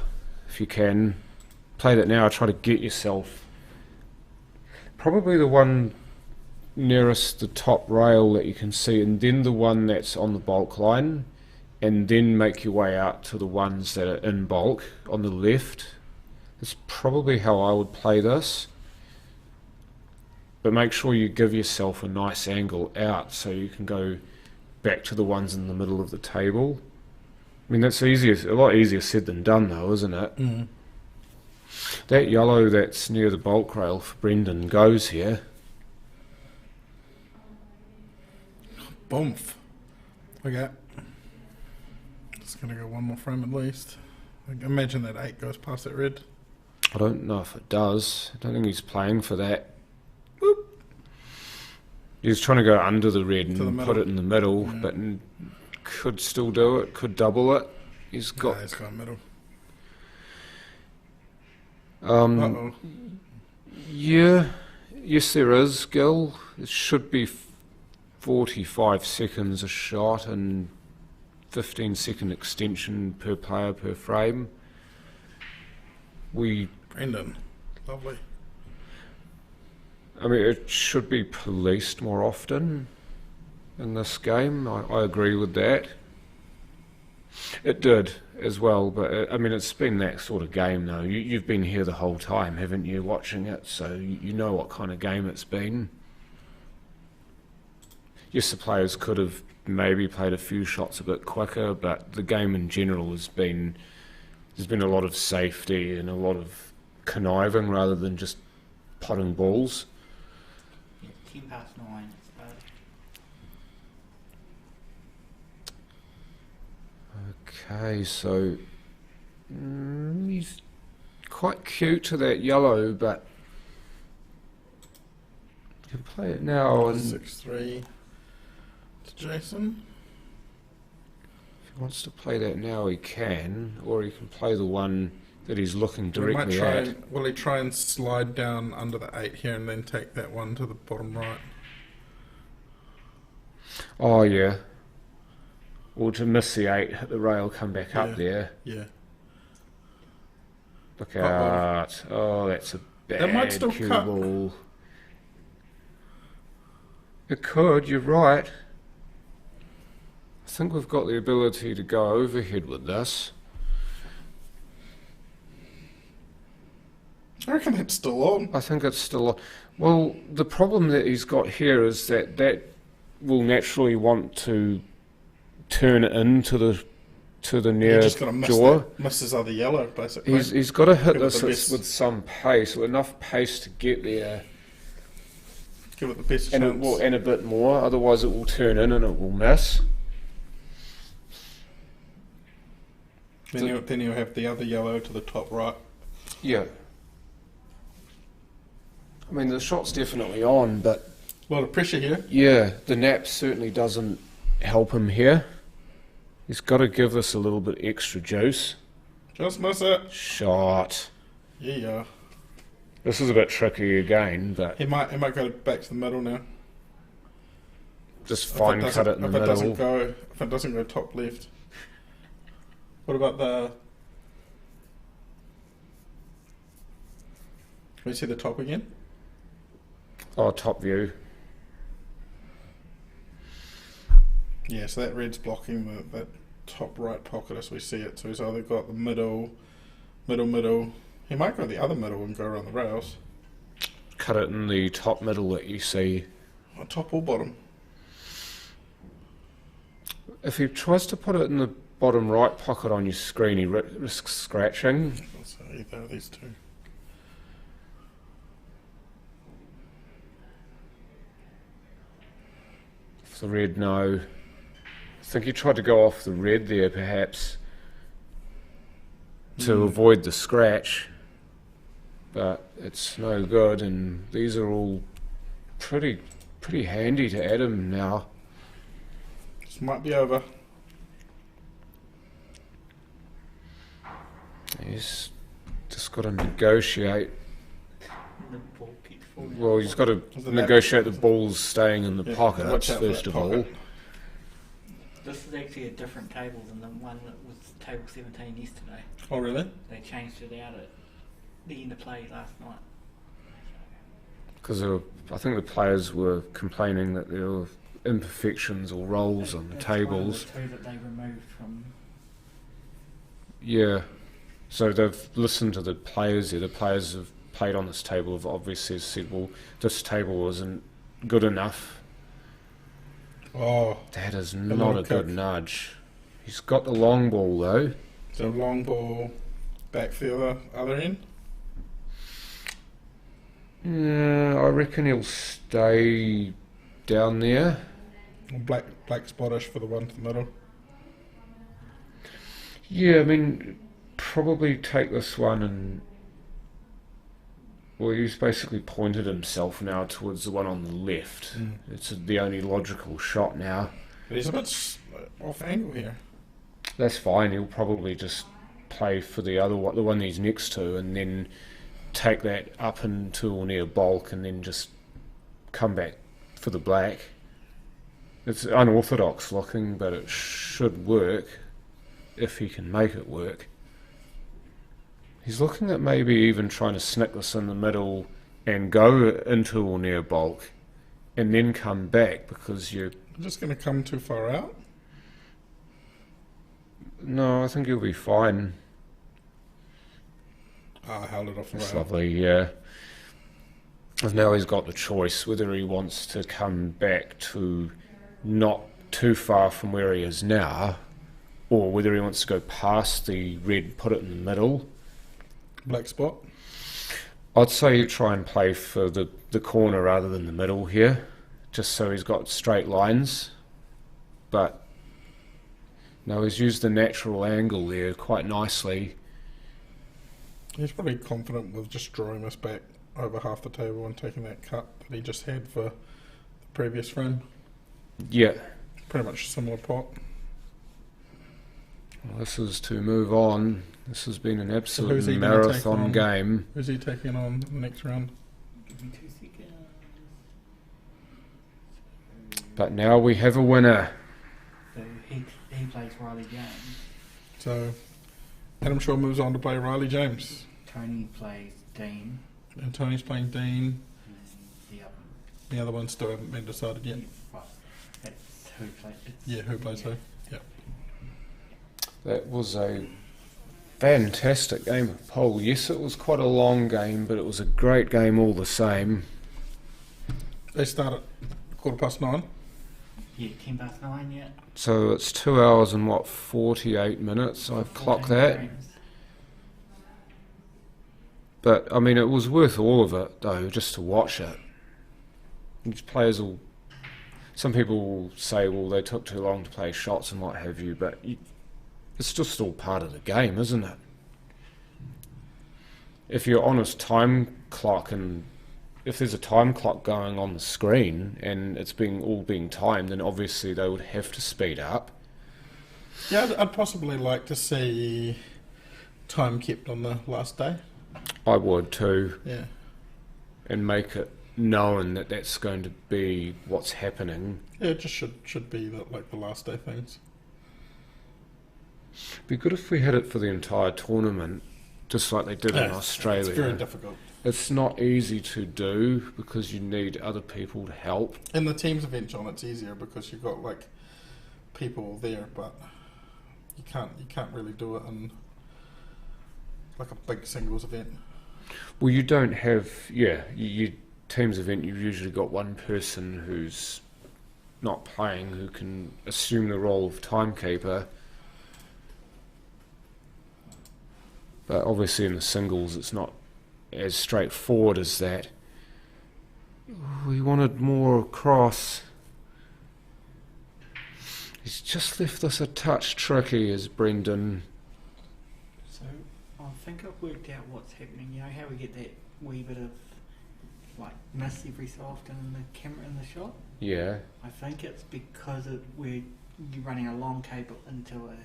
if you can. Play that now, try to get yourself. Probably the one nearest the top rail that you can see, and then the one that's on the bulk line, and then make your way out to the ones that are in bulk on the left. That's probably how I would play this. But make sure you give yourself a nice angle out so you can go back to the ones in the middle of the table. I mean, that's easier, a lot easier said than done though, isn't it? Mm. That yellow that's near the bulk rail for Brendan goes here. Boomf. Okay. Just going to go one more frame at least. I imagine that 8 goes past that red. I don't know if it does. I don't think he's playing for that. Boop. He's trying to go under the red and the put it in the middle, Yeah. but could still do it, could double it. He's got... He's got middle. Uh-oh. Yeah, yes there is, Gil. It should be 45 seconds a shot and 15-second extension per player per frame. Brendan, lovely. I mean, it should be policed more often in this game. I agree with that. It did as well, but I mean, it's been that sort of game though. You've been here the whole time, haven't you, watching it? So you know what kind of game it's been. Yes, the players could have maybe played a few shots a bit quicker, but the game in general has been... There's been a lot of safety and a lot of conniving rather than just potting balls. Yeah, 10 past 9. Okay, so he's quite cute to that yellow, but you can play it now. And 6-3 to Jason. if he wants to play that now, he can, or he can play the one that he's looking Will he directly at. will he try and slide down under the 8 here and then take that one to the bottom right? Oh yeah. Or to miss the 8, hit the rail, come back up there. Yeah. Look out. Oh, that's a That might bad still cue cut. ball. It could, you're right. I think we've got the ability to go overhead with this. I reckon it's still on. I think it's still on. Well, the problem that he's got here is that that will naturally want to turn it into the near Just got to jaw. miss his other yellow, basically. He's got to hit Give it this the best. with some pace, with enough pace to get there, Give it the best and chance. and a bit more. Otherwise, it will turn in and it will miss. Then you'll have the other yellow to the top right. Yeah. I mean, the shot's definitely on, but A lot of pressure here. yeah, the nap certainly doesn't help him here. He's got to give us a little bit extra juice. Just miss it. Shot. Yeah. This is a bit tricky again, but He might go back to the middle now. just fine cut it in the If it middle. doesn't go top left. What about the? Can we see the top again? Oh, top view. Yeah, so that red's blocking that top right pocket as we see it. So he's either got the middle. He might go the other middle and go around the rails. Cut it in the top middle that you see. Or top or bottom. If he tries to put it in the bottom right pocket on your screen, he risks scratching. So either of these two. If the red, no. I think he tried to go off the red there, perhaps, to avoid the scratch. But it's no good, and these are all pretty handy to Adam now. This might be over. He's just got to negotiate. The ball keeps falling Well, he's got to negotiate the balls staying in the Yeah, pockets, watch out for first that of all. pocket. This is actually a different table than the one that was table 17 yesterday. Oh really? They changed it out at the end of play last night. Because I think the players were complaining that there were imperfections or rolls on the It's tables. one of the two that they removed from. Yeah. So they've listened to the players here. The players have played on this table have obviously said, well, this table isn't good enough. Oh, That is little not a good kick. nudge. He's got the long ball though. so long ball back the other end. Yeah, I reckon he'll stay down there. Black spottish for the one to the middle. Yeah, I mean, probably take this one and... Well, he's basically pointed himself now towards the one on the left. It's the only logical shot now. But he's a bit off angle here. That's fine. He'll probably just play for the other one, the one he's next to, and then take that up into or near bulk, and then just come back for the black. It's unorthodox looking, but it should work if he can make it work. He's looking at maybe even trying to snick this in the middle and go into or near bulk, and then come back because you. I'm just going to come too far out. No, I think you'll be fine. I held it off the That's rail. lovely, yeah. And now he's got the choice whether he wants to come back to not too far from where he is now, or whether he wants to go past the red, put it in the middle. Black spot. I'd say you try and play for the corner rather than the middle here, just so he's got straight lines. But no, he's used the natural angle there quite nicely. He's probably confident with just drawing this back over half the table and taking that cut that he just had for the previous frame. Yeah. Pretty much a similar pot. Well, this is to move on. This has been an who's absolute he gonna take marathon on? game. Who's he taking on the next round? Give me 2 seconds. But now we have a winner. So he plays Riley James. So Adam Shaw moves on to play Riley James. Tony plays Dean. And Tony's playing Dean. And then the other. The other ones still haven't been decided yet. Right. That's who plays. Yeah, who plays who? Yeah. That was a fantastic game of pool. Yes, it was quite a long game, but it was a great game all the same. They start at 9:15. Yeah, 9:10, yeah. So it's 2 hours and 48 minutes. I've clocked 14 that. frames. But I mean, it was worth all of it though, just to watch it. These players will. Some people will say, well, they took too long to play shots and what have you, but it's just all part of the game, isn't it? If you're on a time clock and if there's a time clock going on the screen and it's all being timed, then obviously they would have to speed up. Yeah, I'd possibly like to see time kept on the last day. I would too, Yeah. and make it known that that's going to be what's happening. Yeah, it just should be like the last day things. Be good if we had it for the entire tournament, just like they did in Yeah, Australia. It's very difficult. It's not easy to do because you need other people to help. In the teams event, John, it's easier because you've got like people there, but you can't really do it in like a big singles event. Well, you don't have, you teams event, you've usually got one person who's not playing who can assume the role of timekeeper. But obviously in the singles it's not as straightforward as that. We wanted more across. He's just left us a touch tricky as Brendan. So I think I've worked out what's happening. You know how we get that wee bit of like miss every so often in the camera in the shot? Yeah. I think it's because you're running a long cable into a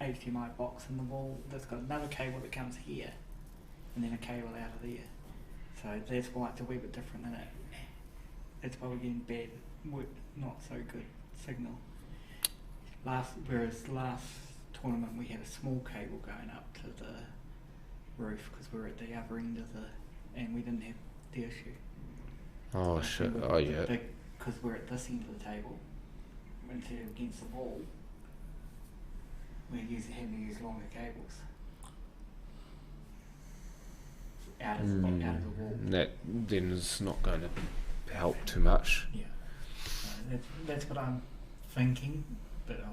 HDMI box in the wall that's got another cable that comes here and then a cable out of there. So that's why it's a wee bit different in it. That's why we're getting bad, not so good signal. Whereas last tournament we had a small cable going up to the roof because we were at the other end of and we didn't have the issue. Oh shit, oh yeah. Because we're at this end of the table instead of against the wall, we're having to use longer cables out of the wall. That then is not going to help too much. Yeah, so that's what I'm thinking, but I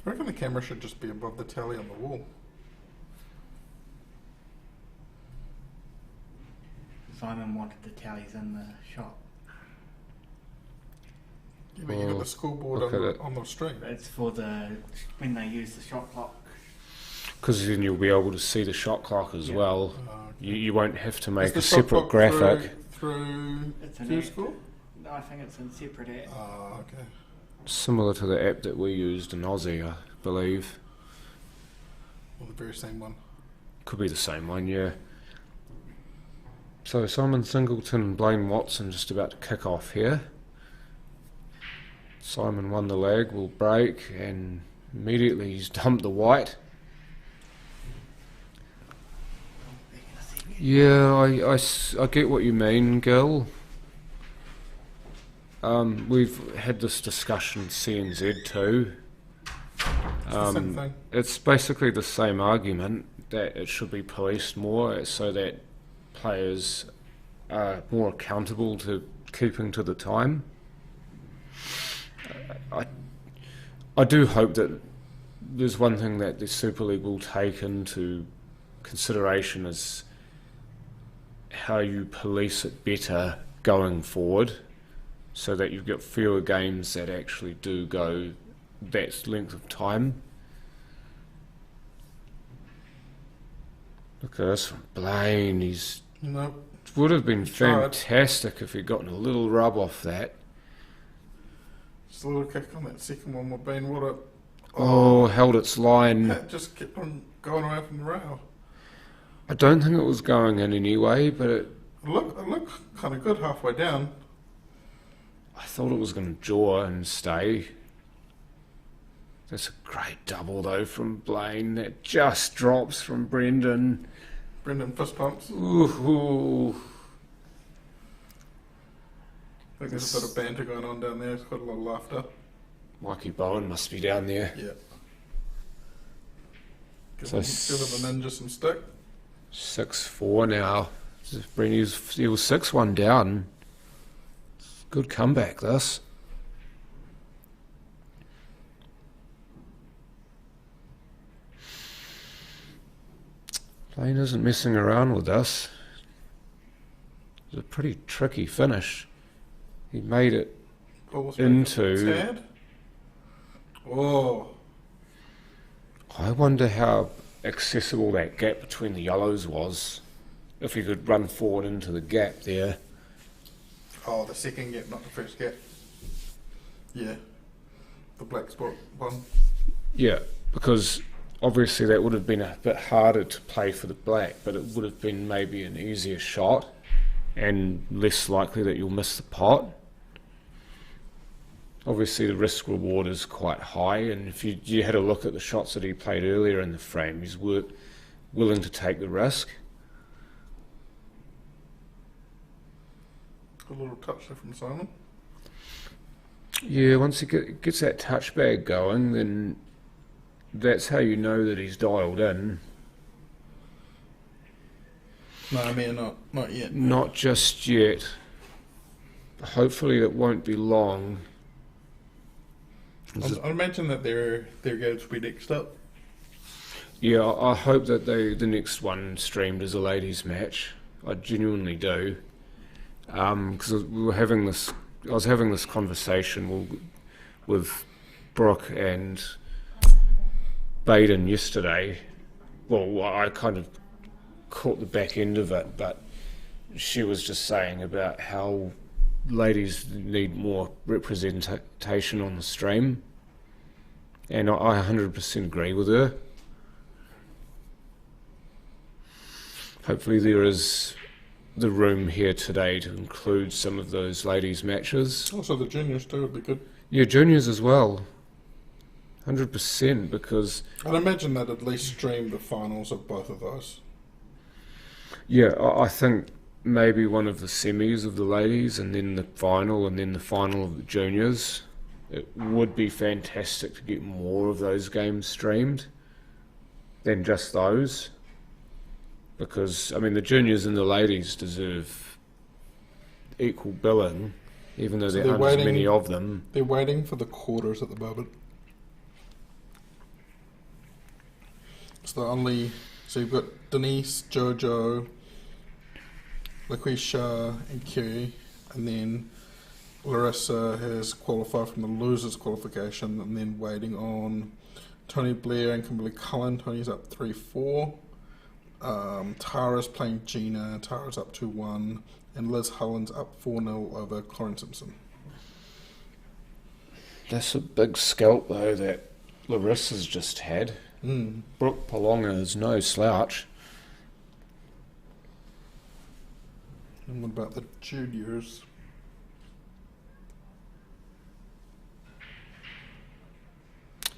reckon the camera should just be above the tally on the wall. Simon wanted the tallies in the shop. You know, you got the scoreboard on the screen. It's for when they use the shot clock. Because then you'll be able to see the shot clock as well. Oh, okay. You won't have to make Is the a shot separate clock graphic. It's Through an score? No, I think it's in separate app. Oh, okay. Similar to the app that we used in Aussie, I believe. Well, the very same one. Could be the same one, yeah. So Simon Singleton and Blaine Watson just about to kick off here. Simon won the leg, will break, and immediately he's dumped the white. Yeah, I get what you mean, Gil. We've had this discussion CNZ too. It's the same thing. It's basically the same argument that it should be policed more so that players are more accountable to keeping to the time. I do hope that there's one thing that the Super League will take into consideration is how you police it better going forward so that you've got fewer games that actually do go that length of time. Look at this from Blaine. He's would have been fantastic if he'd gotten a little rub off that. Just a little kick on that second one with Ben Wood. Held its line. That just kept on going away from the rail. I don't think it was going in anyway, but it looked kind of good halfway down. I thought it was going to jaw and stay. That's a great double though from Blaine. That just drops from Brendan. Brendan fist pumps. Ooh. I think there's a bit of banter going on down there. It's got a lot of laughter. Mikey Bowen must be down there. Yeah. Give So the ninja some stick. 6-4 now. Brendan, he was 6-1 down. Good comeback, this. Blaine isn't messing around with us. It was a pretty tricky finish. He made it into... Tad? Oh. I wonder how accessible that gap between the yellows was. if he could run forward into the gap there. Oh, the second gap, not the first gap. Yeah. The black spot one. Yeah, because obviously that would have been a bit harder to play for the black, but it would have been maybe an easier shot and less likely that you'll miss the pot. Obviously the risk reward is quite high, and if you had a look at the shots that he played earlier in the frame, he's willing to take the risk. A little touch there from Simon. Yeah, once he gets that touch bag going, then that's how you know that he's dialed in. No, I mean not yet. Not just yet. Hopefully it won't be long. I imagine that their games will be next up. Yeah, I hope that the next one streamed as a ladies' match. I genuinely do, because I was having this conversation with Brooke and Baden yesterday. Well, I kind of caught the back end of it, but she was just saying about how ladies need more representation on the stream, and I 100% agree with her. Hopefully there is the room here today to include some of those ladies' matches. Also the juniors too would be good. Yeah, juniors as well. 100%, because I'd imagine that at least stream the finals of both of those. yeah, I think maybe one of the semis of the ladies and then the final of the juniors. It would be fantastic to get more of those games streamed than just those. Because, I mean, the juniors and the ladies deserve equal billing, even though there aren't as many of them. They're waiting for the quarters at the moment. So you've got Denise, Jojo, LaQuisha and Kerry, and then Larissa has qualified from the losers qualification, and then waiting on Tony Blair and Kimberly Cullen. Tony's up 3-4. Tara's playing Gina. Tara's up 2-1, and Liz Hullen's up 4-0 over Corin Simpson. That's a big scalp though that Larissa's just had. Brooke Palonga is no slouch. And what about the juniors?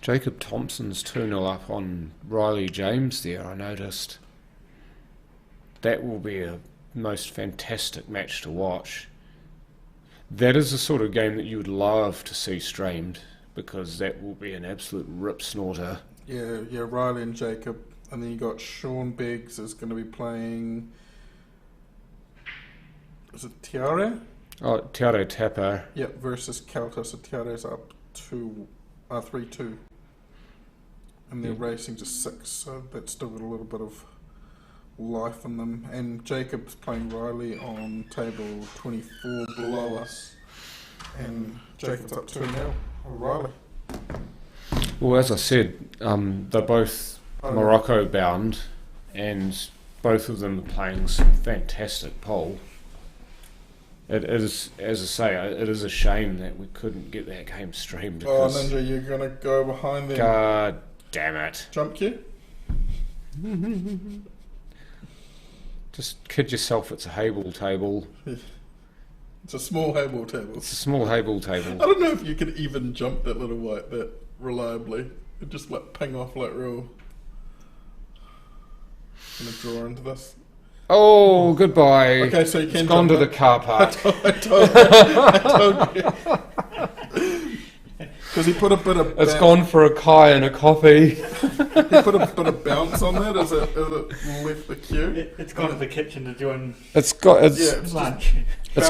Jacob Thompson's 2-0 up on Riley James there, I noticed. That will be a most fantastic match to watch. That is the sort of game that you would love to see streamed, because that will be an absolute rip snorter. Yeah, Riley and Jacob. And then you got Sean Biggs is going to be playing... Is it Tiare? Oh, Tiare Tapper. Yep, versus Calta. So Tiare's up 3-2. And they're racing to 6, so that's still got a little bit of life in them. And Jacob's playing Riley on table 24 below us. And Jacob's up 2-0 on Riley. Well, as I said, they're both Morocco bound, and both of them are playing some fantastic pole. It is, as I say, it is a shame that we couldn't get that game streamed. Oh, Ninja, you're going to go behind them. God damn it. Jump queue? Just kid yourself, it's a Hayball table. It's a small Hayball table. It's a small Hayball table. I don't know if you could even jump that little white that reliably. It just like ping off like real. I'm going to draw into this. Oh, goodbye. Okay, so you can It's gone to jump the car park. I told you. Because he put a bit of... It's gone for a kai and a coffee. He put a bit of bounce on that as it left the queue. It's gone to the kitchen to join It's lunch.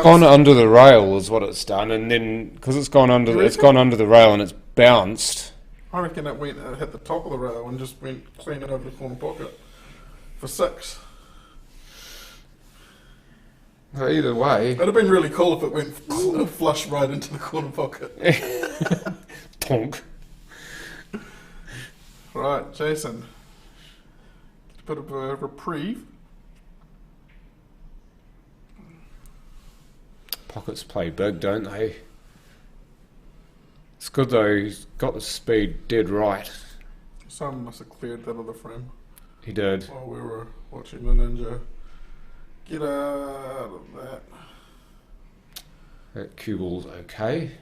gone under the rail is what it's done, and then because it's gone under the rail and it's bounced. I reckon it hit the top of the rail and just went clean over the corner pocket for 6. Well, either way. It'd have been really cool if it went flush right into the corner pocket. Tonk. Right, Jason. A bit of a reprieve. Pockets play big, don't they? It's good though, he's got the speed dead right. Someone must have cleared that other frame He did. while we were watching the ninja. Get out of that. That cue ball's okay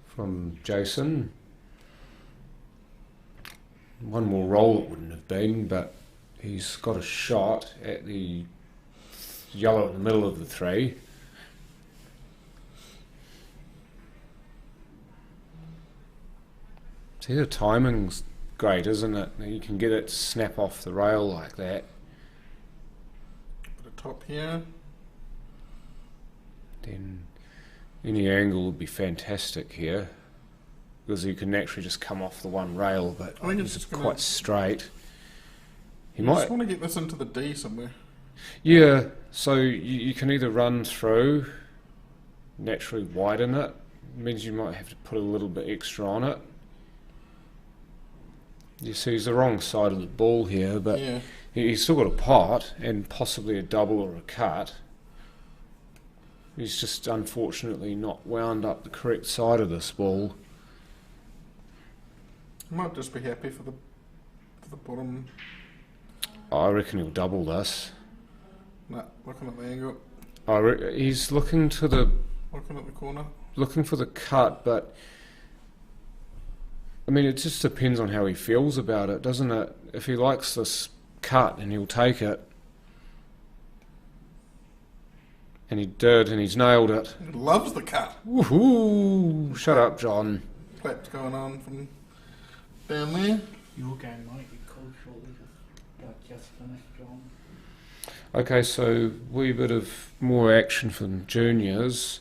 from Jason. One more roll it wouldn't have been, but he's got a shot at the yellow in the middle of the three. See, the timing's great, isn't it? You can get it to snap off the rail like that. Put a top here. Then any angle would be fantastic here, because you can naturally just come off the one rail, but I think it's it's just gonna- quite straight. He You might, just want to get this into the D somewhere. yeah. So you can either run through, naturally widen it. Means you might have to put a little bit extra on it. You see, he's the wrong side of the ball here, but Yeah. he's still got a pot and possibly a double or a cut. He's just unfortunately not wound up the correct side of this ball. I might just be happy for the bottom. I reckon he'll double this. Nah, looking at the angle, He's looking to the looking at the corner. looking for the cut, but I mean, it just depends on how he feels about it, doesn't it? If he likes this cut, and he'll take it. And he did, and he's nailed it. He loves the cut. Woohoo! Shut up, John. Claps going on from down there. Your game might be called shortly. Just finished, John. Okay, so wee bit of more action from juniors.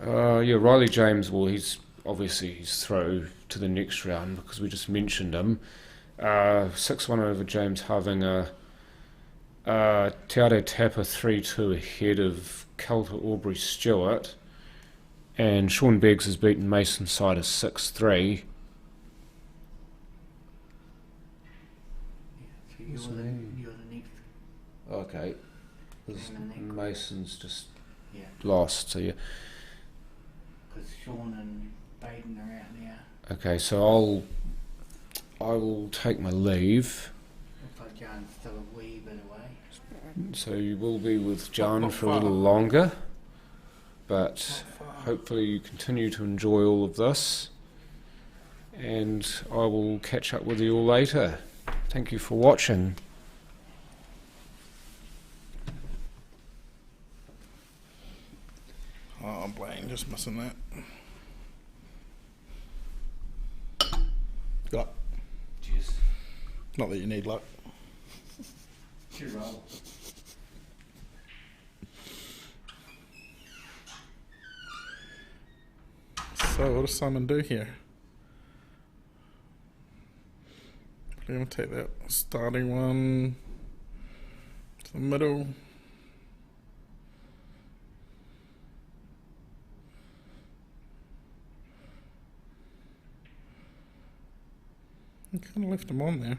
Yeah, Riley James, well, he's through to the next round because we just mentioned him. 6-1 over James Harvinger. Te Ate Tapa 3-2 ahead of Calter Aubrey Stewart. And Sean Beggs has beaten Mason Sider 6-3. So What's you're the name? the next. Okay. 'Cause And then Mason's just Yeah, lost, so yeah. because Sean and Baden are out now. Okay, so I will take my leave. Looks like John's still a wee bit away. So you will be with John Not for a far. little longer, but Not far. hopefully you continue to enjoy all of this, and I will catch up with you all later. Thank you for watching. Oh, Blaine, just missing that. Got. Cheers. Not that you need luck. Cheers, roll. So, what does Simon do here? We're going to take that starting one to the middle. I kind of left him on there.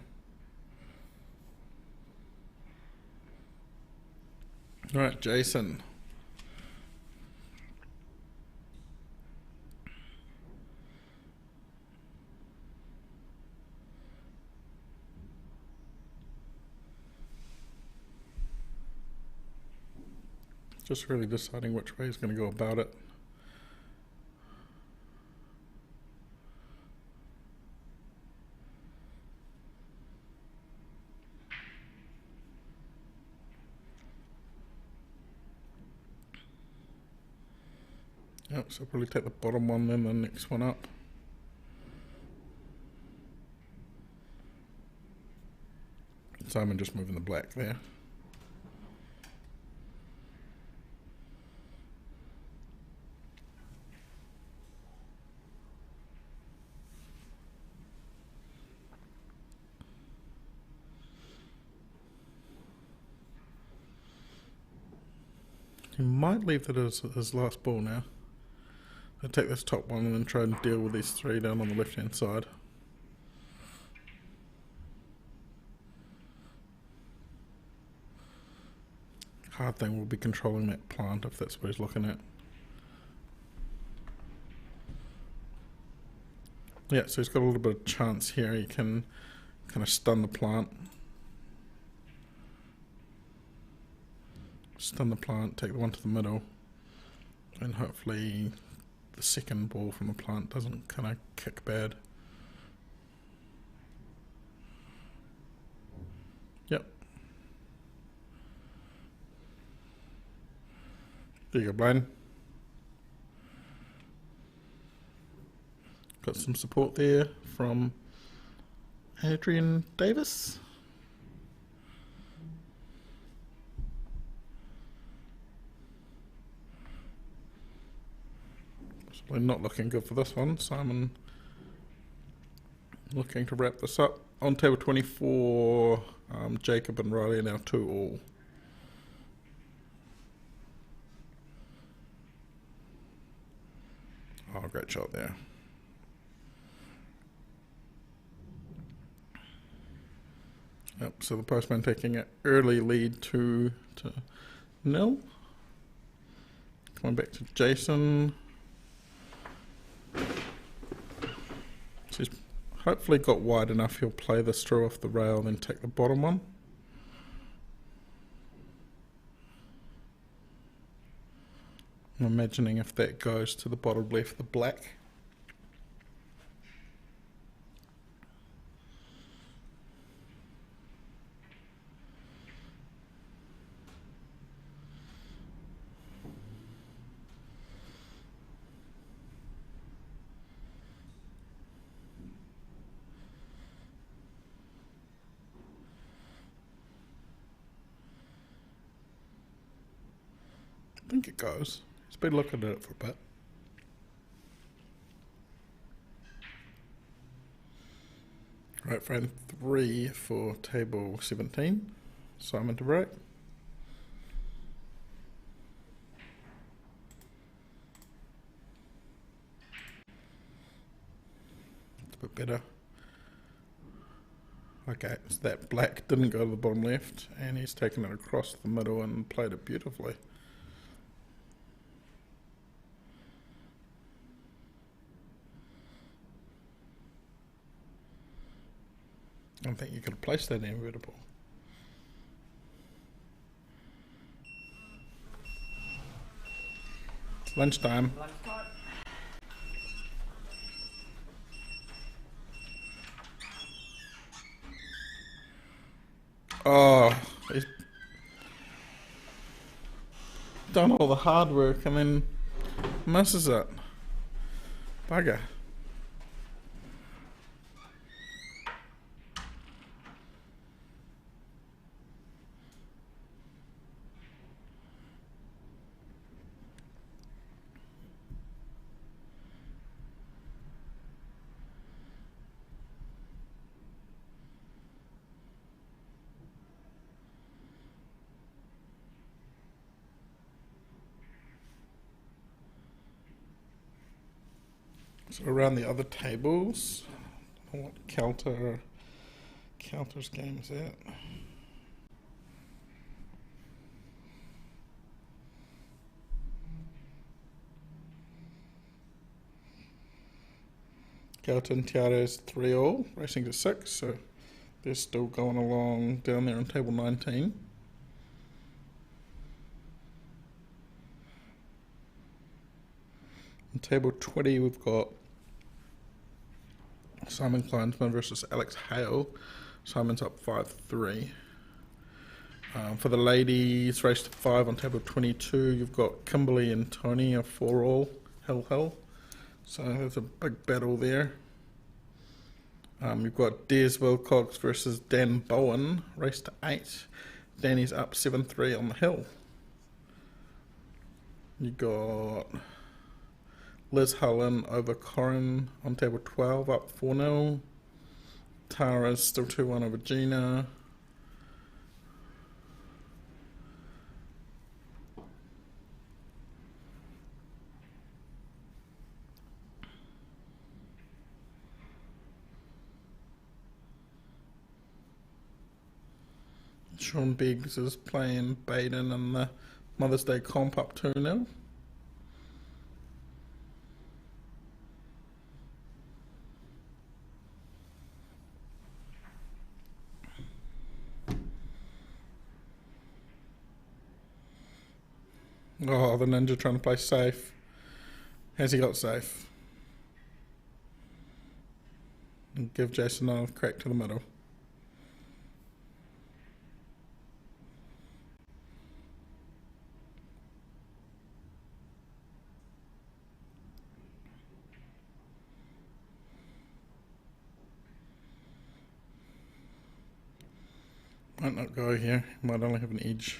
Alright, Jason. Just really deciding which way he's going to go about it. Yep, so probably take the bottom one, then the next one up. Simon just moving the black there. He might leave that as his last ball now. I'll take this top one and then try and deal with these three down on the left hand side. Hard thing will be controlling that plant if that's what he's looking at. Yeah, so he's got a little bit of chance here. He can kind of stun the plant. Stun the plant, take the one to the middle, and hopefully the second ball from the plant doesn't kind of kick bad. Yep. There you go, Blaine. Got some support there from Adrian Davis. We're not looking good for this one. Simon looking to wrap this up. On table 24, Jacob and Riley are now 2-all. Oh, great shot there. Yep, so the postman taking an early lead to 0. Coming back to Jason. So he's hopefully got wide enough he'll play this through off the rail, then take the bottom one. I'm imagining if that goes to the bottom left, the black. I think it goes. He's been looking at it for a bit. Right, frame 3 for table 17. Simon to break. It's a bit better. Okay, so that black didn't go to the bottom left, and he's taken it across the middle and played it beautifully. I think you could have placed that invertible. It's lunchtime. Oh, he's done all the hard work and then misses it. Bugger. So around the other tables, I don't know what Kelter's game is at. Kelter and Tiara's 3-all, racing to 6, so they're still going along down there on table 19. On table 20, we've got Simon Kleinsman versus Alex Hale. Simon's up 5-3. For the ladies, race to 5 on table 22, you've got Kimberly and Tony, a 4-all, Hill. So there's a big battle there. You've got Des Wilcox versus Dan Bowen, race to 8. Danny's up 7-3 on the hill. You got Liz Hullen over Corin on table 12, up 4-0. Tara's still 2-1 over Gina. Sean Biggs is playing Baden in the Mother's Day comp up 2-0. Oh, the Ninja trying to play safe. Has he got safe? And give Jason a crack to the middle. Might not go here. Might only have an edge.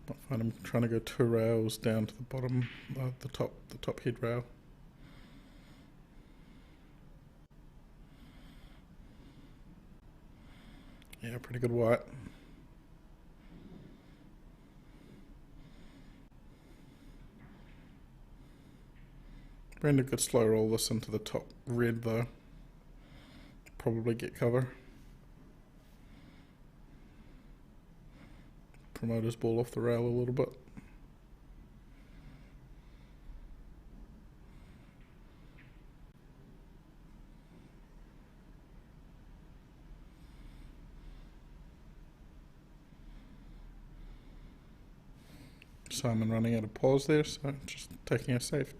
Might find him trying to go 2 rails down to the bottom, the top head rail. Yeah, pretty good white. Brenda could slow roll this into the top red though. Probably get cover. Promoter's ball off the rail a little bit. Simon running out of pause there, so just taking a safe.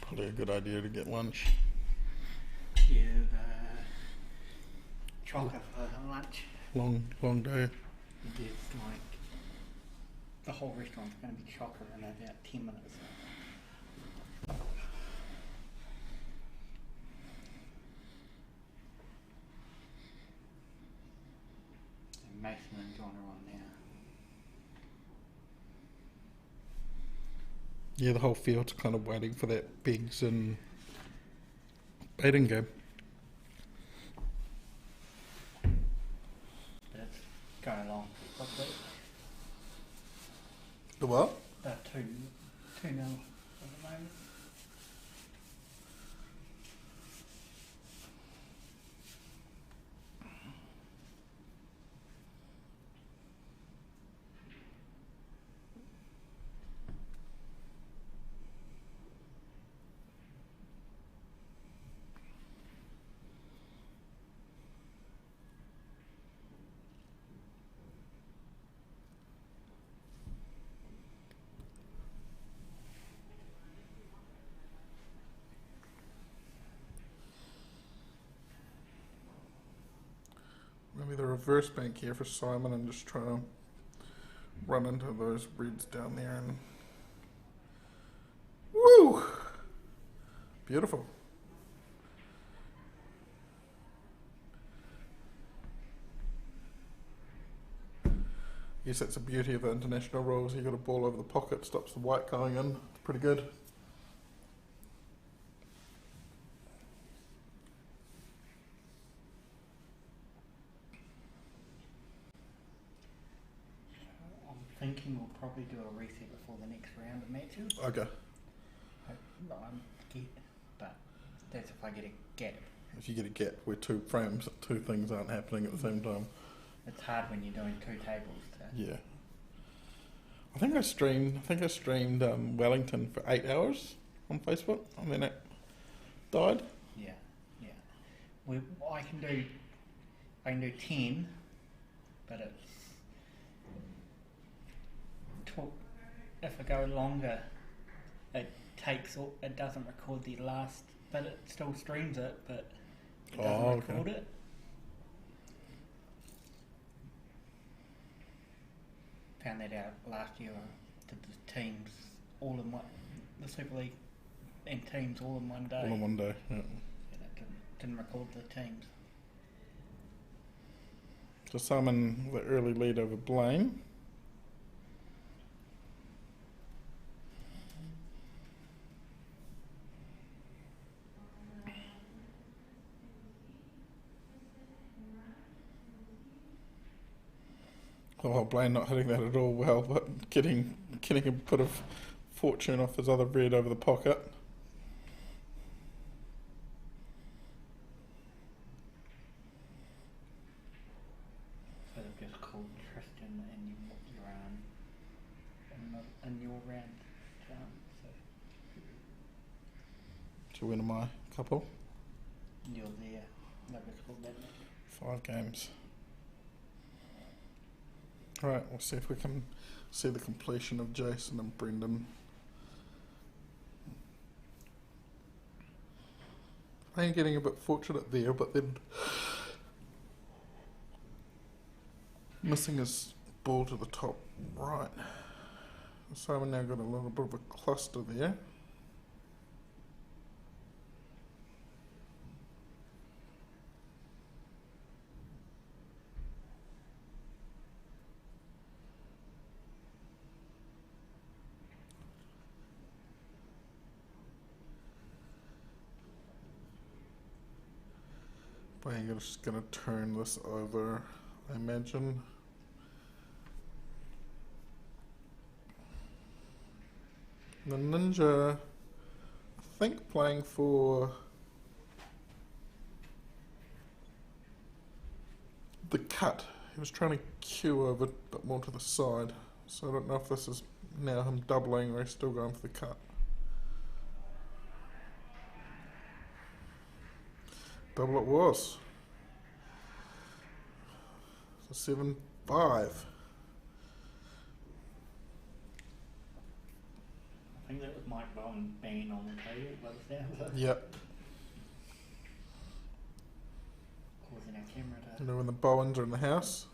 Probably a good idea to get lunch. Yeah, the chocolate for lunch. Long day. It's like the whole restaurant's going to be chocolate in about 10 minutes. And Mason and John are on now. Yeah, the whole field's kind of waiting for that Biggs and Baden game. But it's going along quickly. The what? They're 2-0 at the moment. Maybe the reverse bank here for Simon and just try to run into those reds down there and woo! Beautiful. Yes, that's the beauty of the international rules. You got a ball over the pocket, stops the white going in. It's pretty good. I'm thinking we'll probably do a reset before the next round of matches. Okay. But that's if I get a gap. If you get a gap where two things aren't happening at the same time. It's hard when you're doing two tables to. Yeah. I think I streamed Wellington for 8 hours on Facebook, and then it died. Yeah, yeah. I can do 10, but if I go longer, it doesn't record the last, but it still streams it, but it doesn't record it. Found that out last year. I did the teams all in one, the Super League and teams all in one day. All in one day, yeah. And it didn't record the teams. So Simon, the early lead over Blaine. Oh, Blaine not hitting that at all well, but getting a bit of fortune off his other red over the pocket. So they've just called Tristan and in your round, To win my couple. you're there. They've just called that. 5 games. Alright, we'll see if we can see the completion of Jason and Brendan. I am getting a bit fortunate there, but then missing his ball to the top right. Simon now got a little bit of a cluster there. But I'm just going to turn this over, I imagine. The Ninja, I think, playing for the cut. He was trying to cue over a bit more to the side. So I don't know if this is now him doubling or he's still going for the cut. Double it was. So 7-5. I think that was Mike Bowen banging on the table by the sound of it. Yep. Causing our camera to. You know when the Bowens are in the house.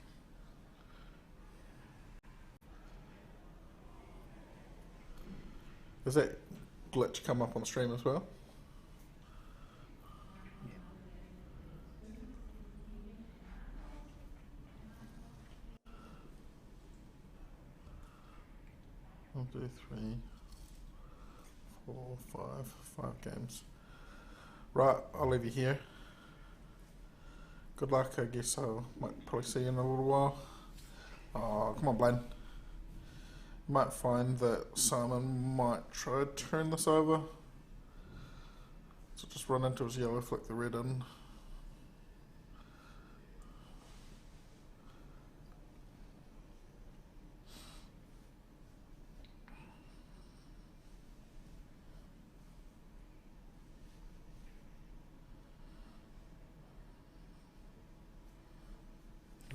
Does that glitch come up on stream as well? Yeah. 1, 2, 3, 4, 5 games. Right, I'll leave you here. Good luck, I guess I might probably see you in a little while. Oh, come on, Blaine. You might find that Simon might try to turn this over. So just run into his yellow, flick the red in.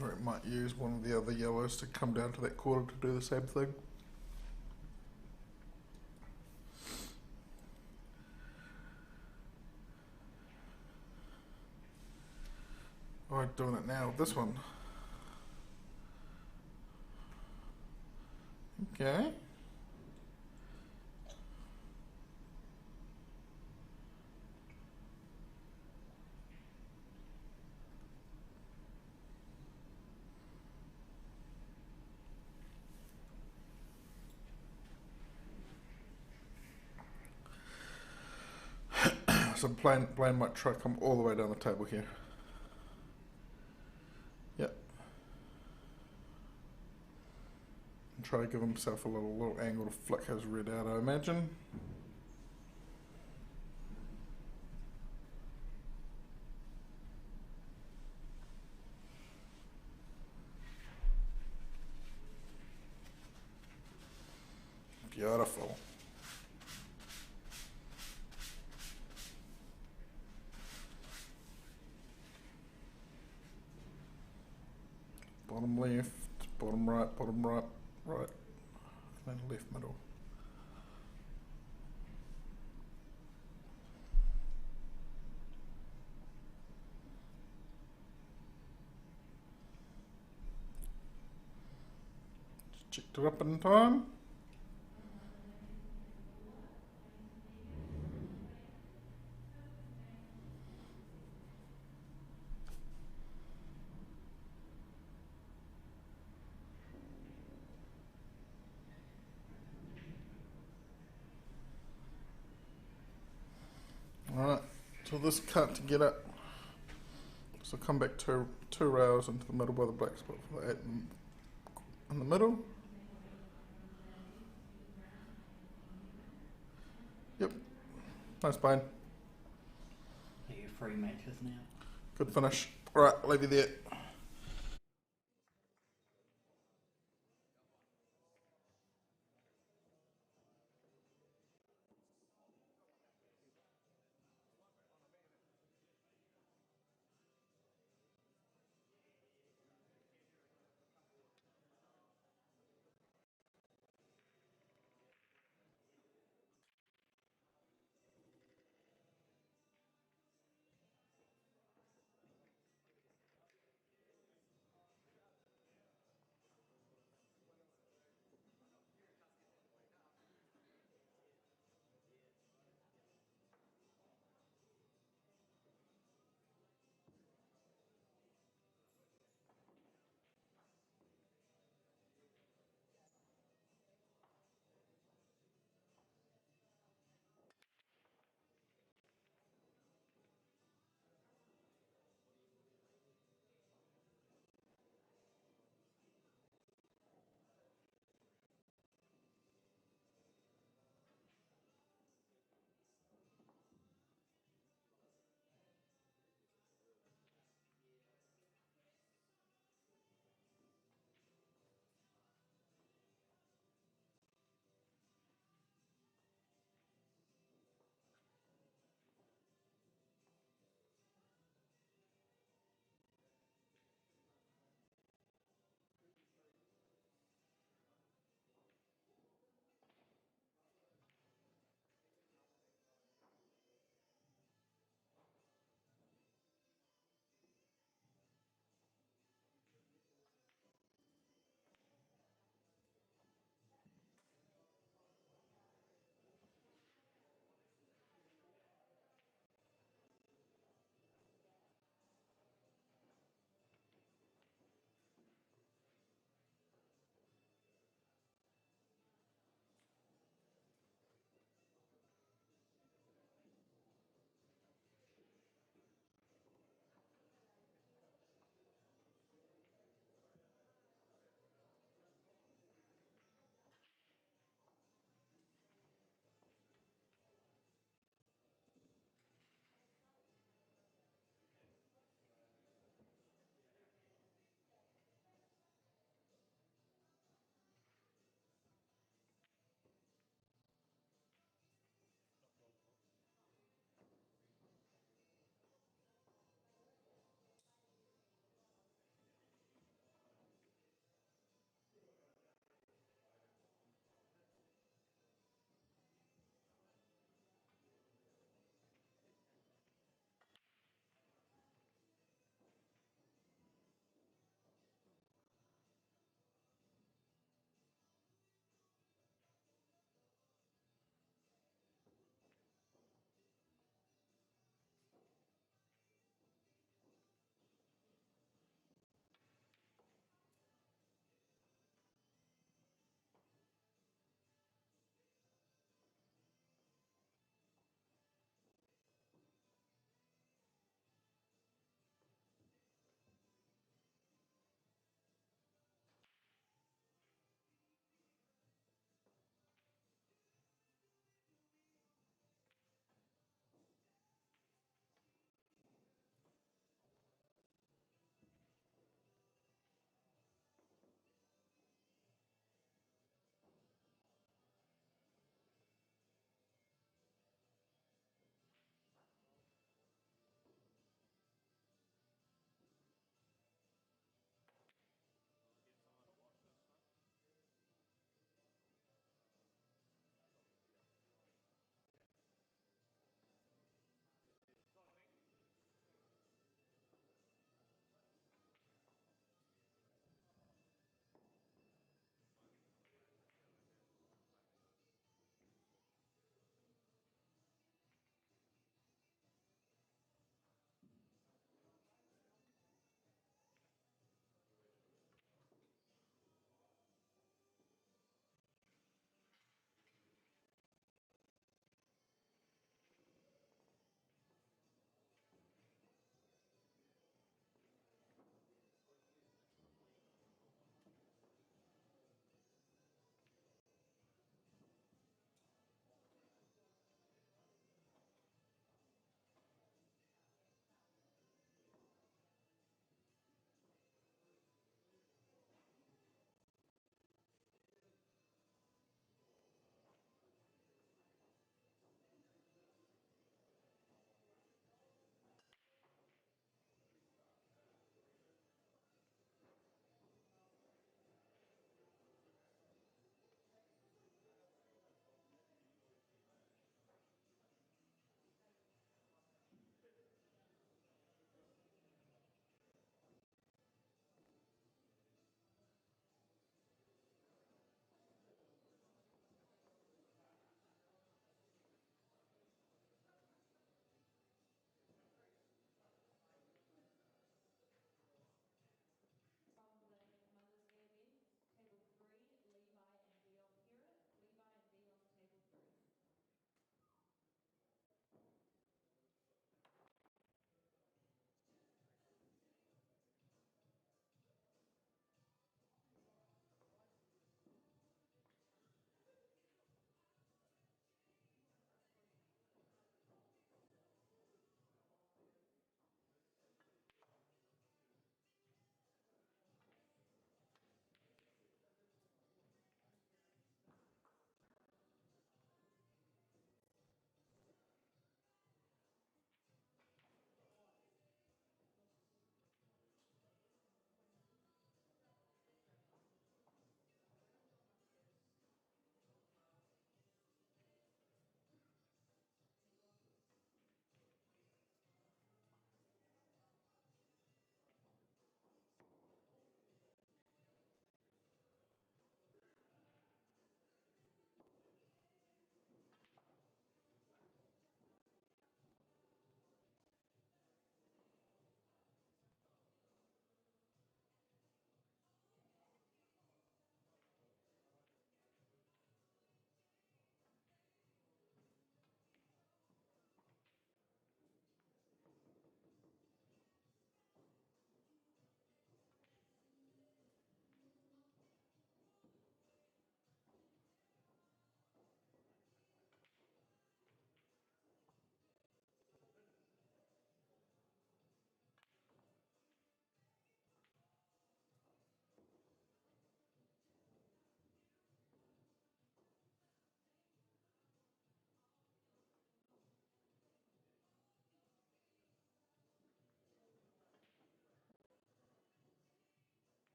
Or it might use one of the other yellows to come down to that quarter to do the same thing. Alright, doing it now with this one. Okay. So Blaine might try to come all the way down the table here. Yep. And try to give himself a little angle to flick his red out, I imagine. Beautiful. Bottom left, bottom right, right, and then left middle. Checked it up in time. Alright, so this cut to get it. So come back two rails into the middle by the black spot for the 8 in the middle. Yep, nice bane. Are you 3 matches now? Good finish. Alright, I'll leave you there.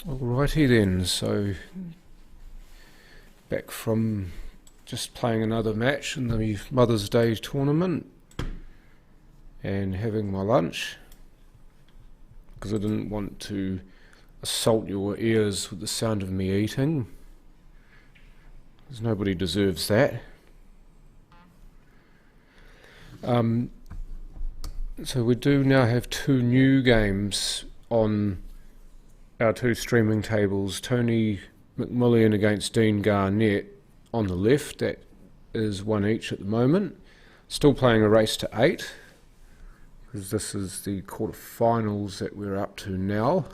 Alrighty then, so back from just playing another match in the Mother's Day tournament and having my lunch, because I didn't want to assault your ears with the sound of me eating, because nobody deserves that. So we do now have 2 new games on our 2 streaming tables. Tony McMillan against Dean Garnett on the left, that is 1 each at the moment. Still playing a race to 8, because this is the quarterfinals that we're up to now.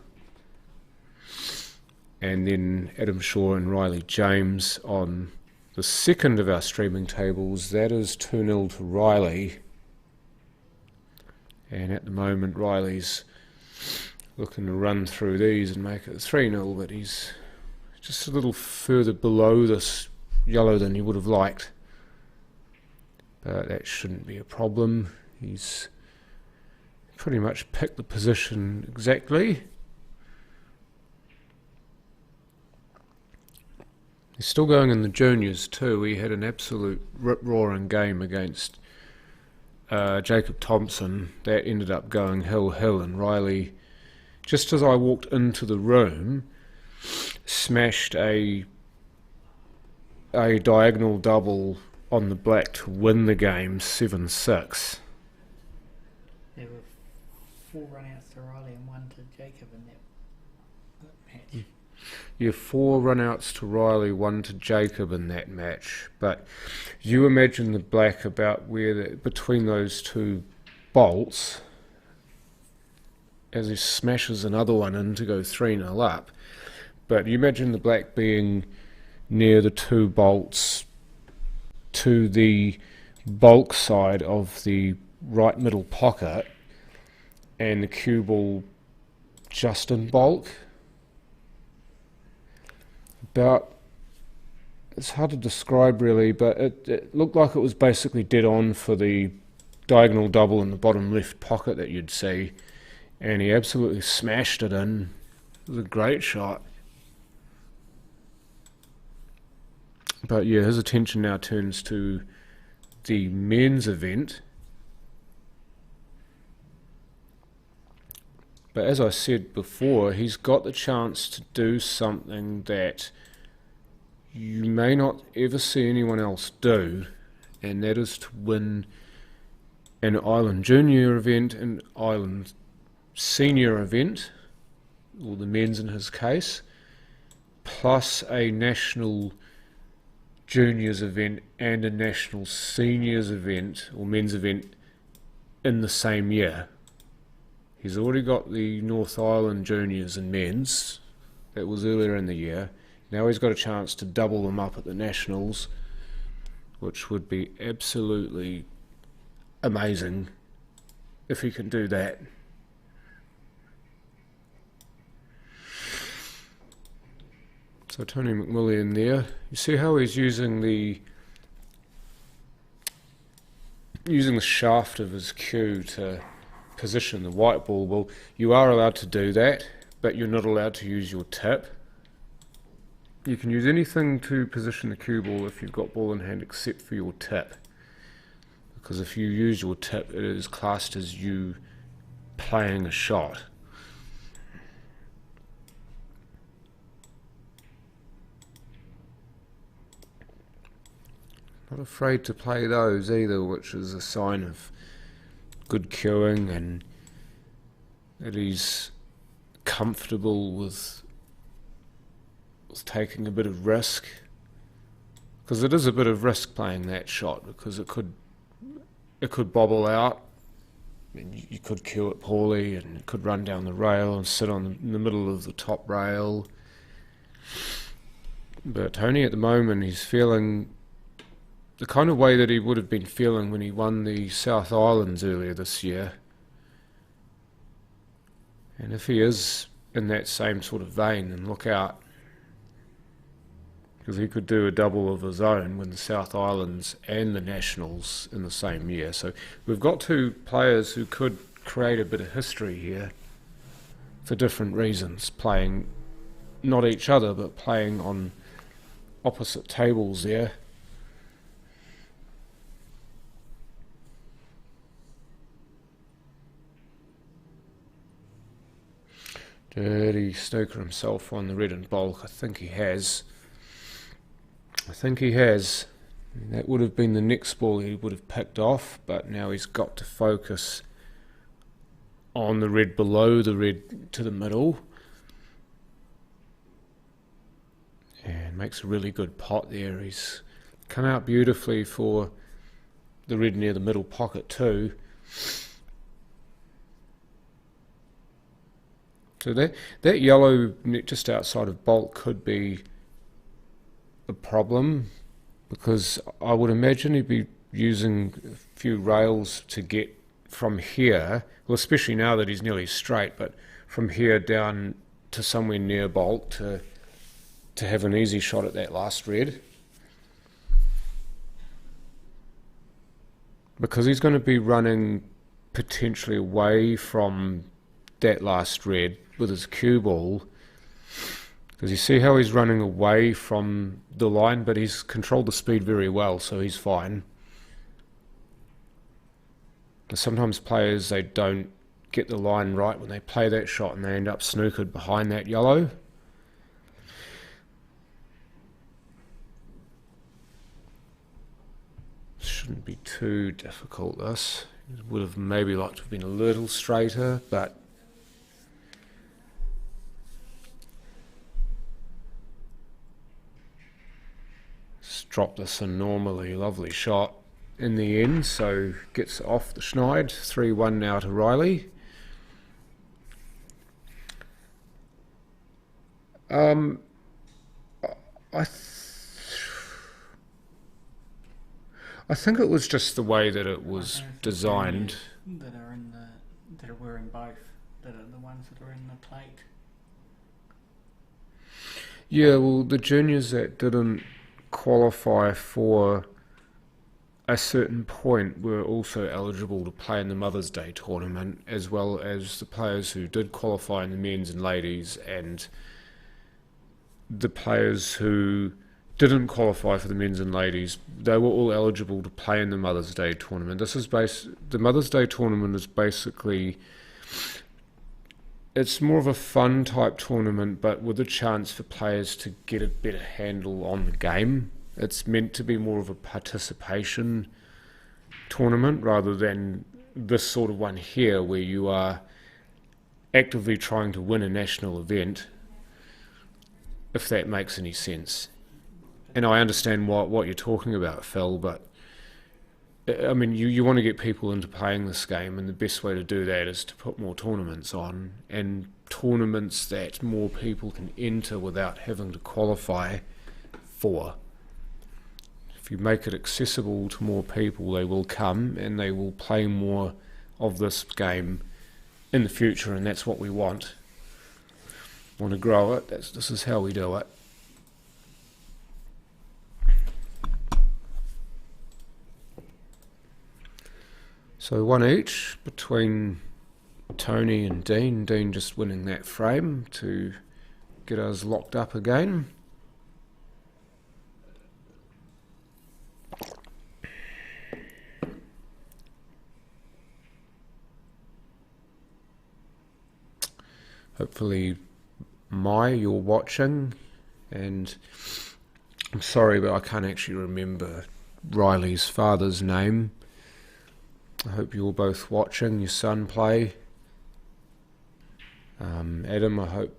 And then Adam Shaw and Riley James on the second of our streaming tables. That is 2-0 to Riley. And at the moment Riley's looking to run through these and make it 3-0, but he's just a little further below this yellow than he would have liked. But that shouldn't be a problem. He's pretty much picked the position exactly. He's still going in the juniors too. He had an absolute rip-roaring game against Jacob Thompson. That ended up going hill, and Riley, just as I walked into the room, smashed a diagonal double on the black to win the game 7-6. There were 4 run-outs to Riley and 1 to Jacob in that match. Yeah, 4 run-outs to Riley, 1 to Jacob in that match. But you imagine the black about where between those 2 bolts, as he smashes another one in to go 3-0 up. But you imagine the black being near the 2 bolts to the bulk side of the right middle pocket, and the cue ball just in bulk. It's hard to describe really, but it looked like it was basically dead on for the diagonal double in the bottom left pocket that you'd see, and he absolutely smashed it in. It was a great shot. But yeah, his attention now turns to the men's event. But as I said before, he's got the chance to do something that you may not ever see anyone else do, and that is to win an Island Junior event, an Island Senior event, or the men's in his case, plus a National Juniors event and a National Seniors event, or men's event, in the same year. He's already got the North Island Juniors and men's. That was earlier in the year. Now he's got a chance to double them up at the Nationals, which would be absolutely amazing if he can do that. So Tony McMillan there. You see how he's using the shaft of his cue to position the white ball. Well, you are allowed to do that, but you're not allowed to use your tip. You can use anything to position the cue ball if you've got ball in hand except for your tip, because if you use your tip, it is classed as you playing a shot. Not afraid to play those either, which is a sign of good cueing and that he's comfortable with taking a bit of risk, because it is a bit of risk playing that shot, because it could bobble out and you could cue it poorly, and it could run down the rail and sit in the middle of the top rail. But Tony at the moment, he's feeling the kind of way that he would have been feeling when he won the South Islands earlier this year. And if he is in that same sort of vein, then look out, because he could do a double of his own, win the South Islands and the Nationals in the same year. So we've got 2 players who could create a bit of history here for different reasons, playing not each other, but playing on opposite tables there. Dirty snooker himself on the red and bulk. I think he has. That would have been the next ball he would have picked off, but now he's got to focus on the red below the red to the middle. And makes a really good pot there. He's come out beautifully for the red near the middle pocket too. So that yellow just outside of bulk could be a problem, because I would imagine he'd be using a few rails to get from here, well, especially now that he's nearly straight, but from here down to somewhere near bulk to have an easy shot at that last red. Because he's going to be running potentially away from that last red with his cue ball, because you see how he's running away from the line, but he's controlled the speed very well, so he's fine. Sometimes players, they don't get the line right when they play that shot and they end up snookered behind that yellow. Shouldn't be too difficult, this. It would have maybe liked to have been a little straighter, but drop this in normally. Lovely shot in the end, so gets off the schneid. 3-1 now to Riley. I think it was just the way that it was designed. That were in both, that are the ones that are in the plate. Yeah, well, the juniors that didn't qualify for a certain point were also eligible to play in the Mother's Day tournament, as well as the players who did qualify in the men's and ladies, and the players who didn't qualify for the men's and ladies. They were all eligible to play in the Mother's Day tournament. The Mother's Day tournament is basically, it's more of a fun type tournament, but with a chance for players to get a better handle on the game. It's meant to be more of a participation tournament rather than this sort of one here where you are actively trying to win a national event, if that makes any sense. And I understand what you're talking about, Phil, but I mean, you want to get people into playing this game, and the best way to do that is to put more tournaments on, and tournaments that more people can enter without having to qualify for. If you make it accessible to more people, they will come and they will play more of this game in the future, and that's what we want. Want to grow it, this is how we do it. So one each between Tony and Dean. Dean just winning that frame to get us locked up again. Hopefully, you're watching, and I'm sorry, but I can't actually remember Riley's father's name. I hope you're both watching your son play. Adam, I hope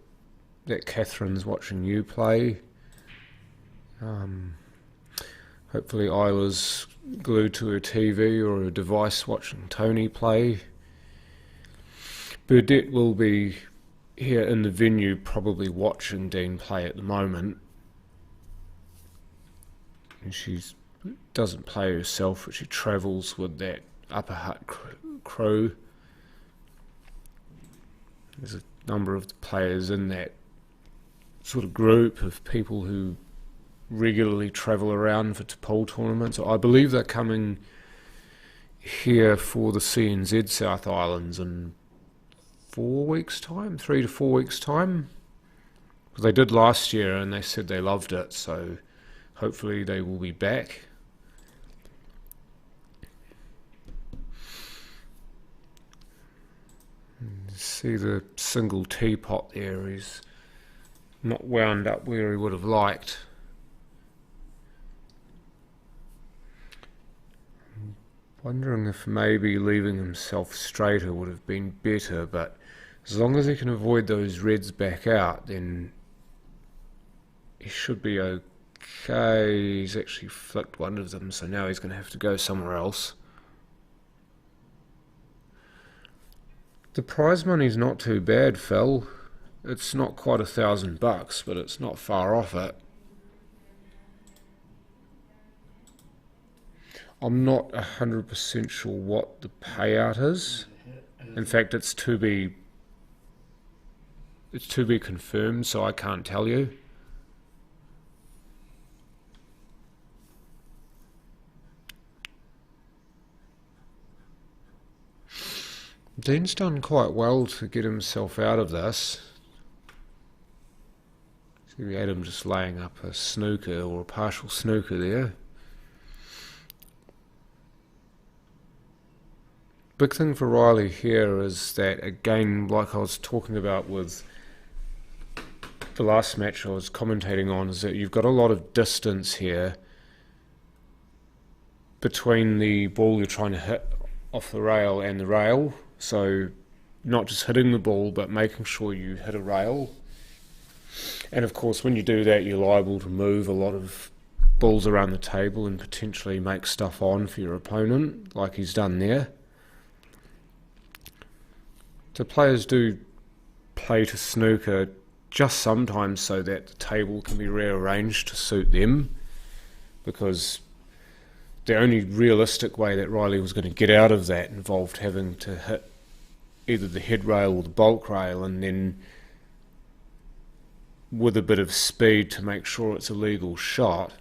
that Catherine's watching you play. Hopefully Isla's glued to her TV or a device watching Tony play. Burdette will be here in the venue probably watching Dean play at the moment. And she doesn't play herself, but she travels with that Upper Hut crew. There's a number of the players in that sort of group of people who regularly travel around for pool tournaments. I believe they're coming here for the CNZ South Islands in 4 weeks' time, 3 to 4 weeks' time. Because they did last year and they said they loved it, so hopefully they will be back. See the single teapot there, he's not wound up where he would have liked. Wondering if maybe leaving himself straighter would have been better, but as long as he can avoid those reds back out, then he should be okay. He's actually flicked one of them, so now he's going to have to go somewhere else. The prize money's not too bad, Phil. It's not quite $1,000, but it's not far off it. I'm not 100% sure what the payout is. In fact, it's to be confirmed, so I can't tell you. Dean's done quite well to get himself out of this. See Adam just laying up a snooker or a partial snooker there. Big thing for Riley here is that, again, like I was talking about with the last match I was commentating on, is that you've got a lot of distance here between the ball you're trying to hit off the rail and the rail. So not just hitting the ball, but making sure you hit a rail. And of course, when you do that, you're liable to move a lot of balls around the table and potentially make stuff on for your opponent, like he's done there. So players do play to snooker just sometimes so that the table can be rearranged to suit them, because the only realistic way that Riley was going to get out of that involved having to hit either the head rail or the bulk rail, and then with a bit of speed to make sure it's a legal shot,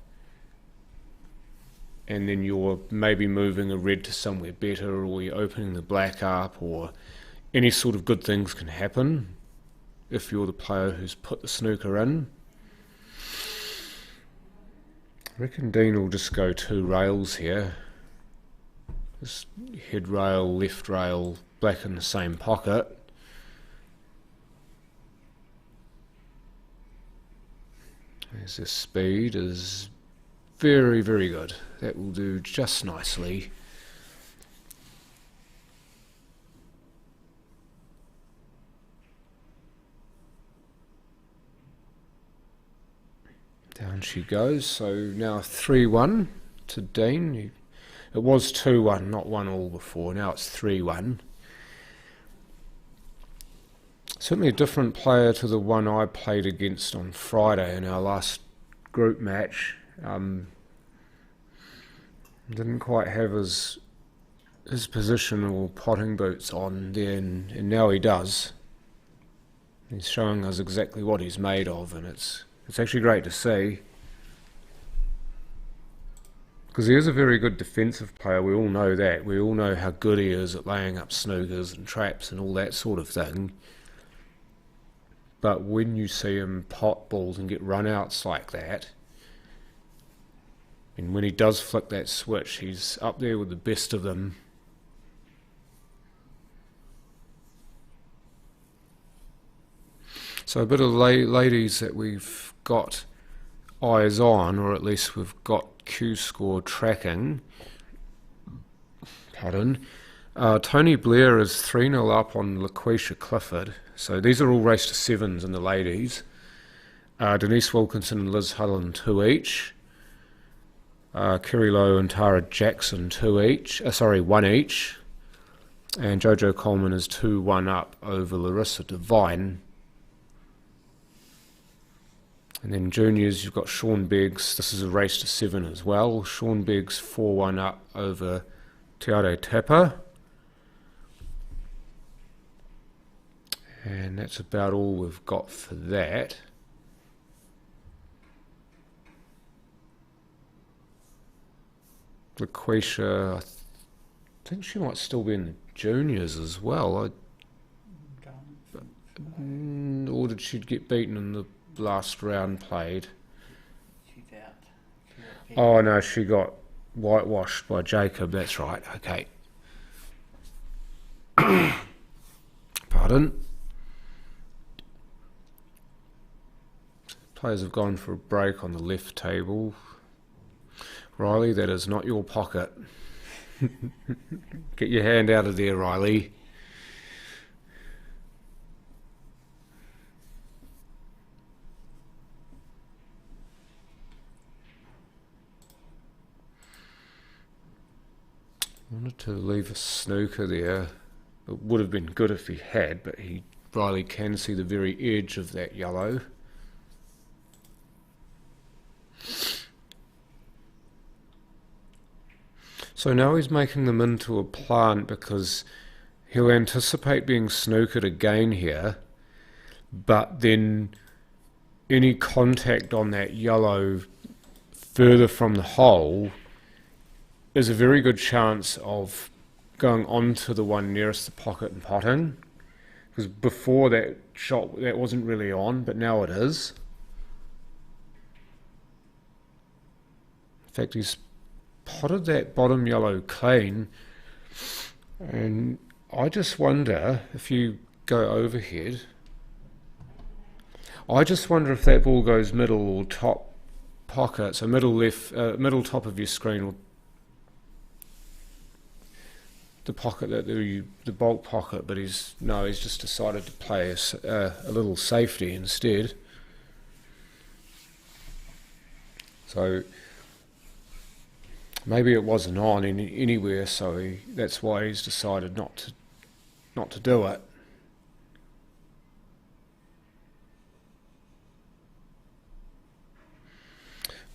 and then you're maybe moving a red to somewhere better, or you're opening the black up, or any sort of good things can happen if you're the player who's put the snooker in. I reckon Dean will just go 2 rails here. Just head rail, left rail, black in the same pocket. There's this speed is very, very good. That will do just nicely. Down she goes. So now 3-1 to Dean. It was 2-1, not 1-1 before. Now it's 3-1. Certainly a different player to the one I played against on Friday in our last group match. Didn't quite have his position or potting boots on there, and now he does. He's showing us exactly what he's made of, and it's actually great to see. Because he is a very good defensive player, we all know that. We all know how good he is at laying up snookers and traps and all that sort of thing. But when you see him pot balls and get run-outs like that, and when he does flick that switch, he's up there with the best of them. So a bit of ladies that we've got eyes on, or at least we've got Q-score tracking. Pardon. Tony Blair is 3-0 up on LaQuisha Clifford. So these are all race to 7s in the ladies. Denise Wilkinson and Liz Hudlin 2 each. Kerry Lowe and Tara Jackson 1 each. And Jojo Coleman is 2-1 up over Larissa Devine. And then juniors, you've got Sean Beggs. This is a race to 7 as well. Sean Beggs 4-1 up over Te Tapper. And that's about all we've got for that. LaQuisha, I think she might still be in the juniors as well. Or did she get beaten in the last round played? She's out. Oh no, she got whitewashed by Jacob, that's right, okay. Pardon? Players have gone for a break on the left table. Riley, that is not your pocket. Get your hand out of there, Riley. Wanted to leave a snooker there. It would have been good if he had, but Riley can see the very edge of that yellow. So now he's making them into a plant because he'll anticipate being snookered again here, but then any contact on that yellow further from the hole is a very good chance of going onto the one nearest the pocket and potting, because before that shot that wasn't really on, but now it is. In fact, he's potted that bottom yellow clean, and I just wonder if you go overhead, I just wonder if that ball goes middle or top pocket, so middle left, middle top of your screen, or the pocket that the bulk pocket, but he's just decided to play a little safety instead. So maybe it wasn't on anywhere, so that's why he's decided not to do it.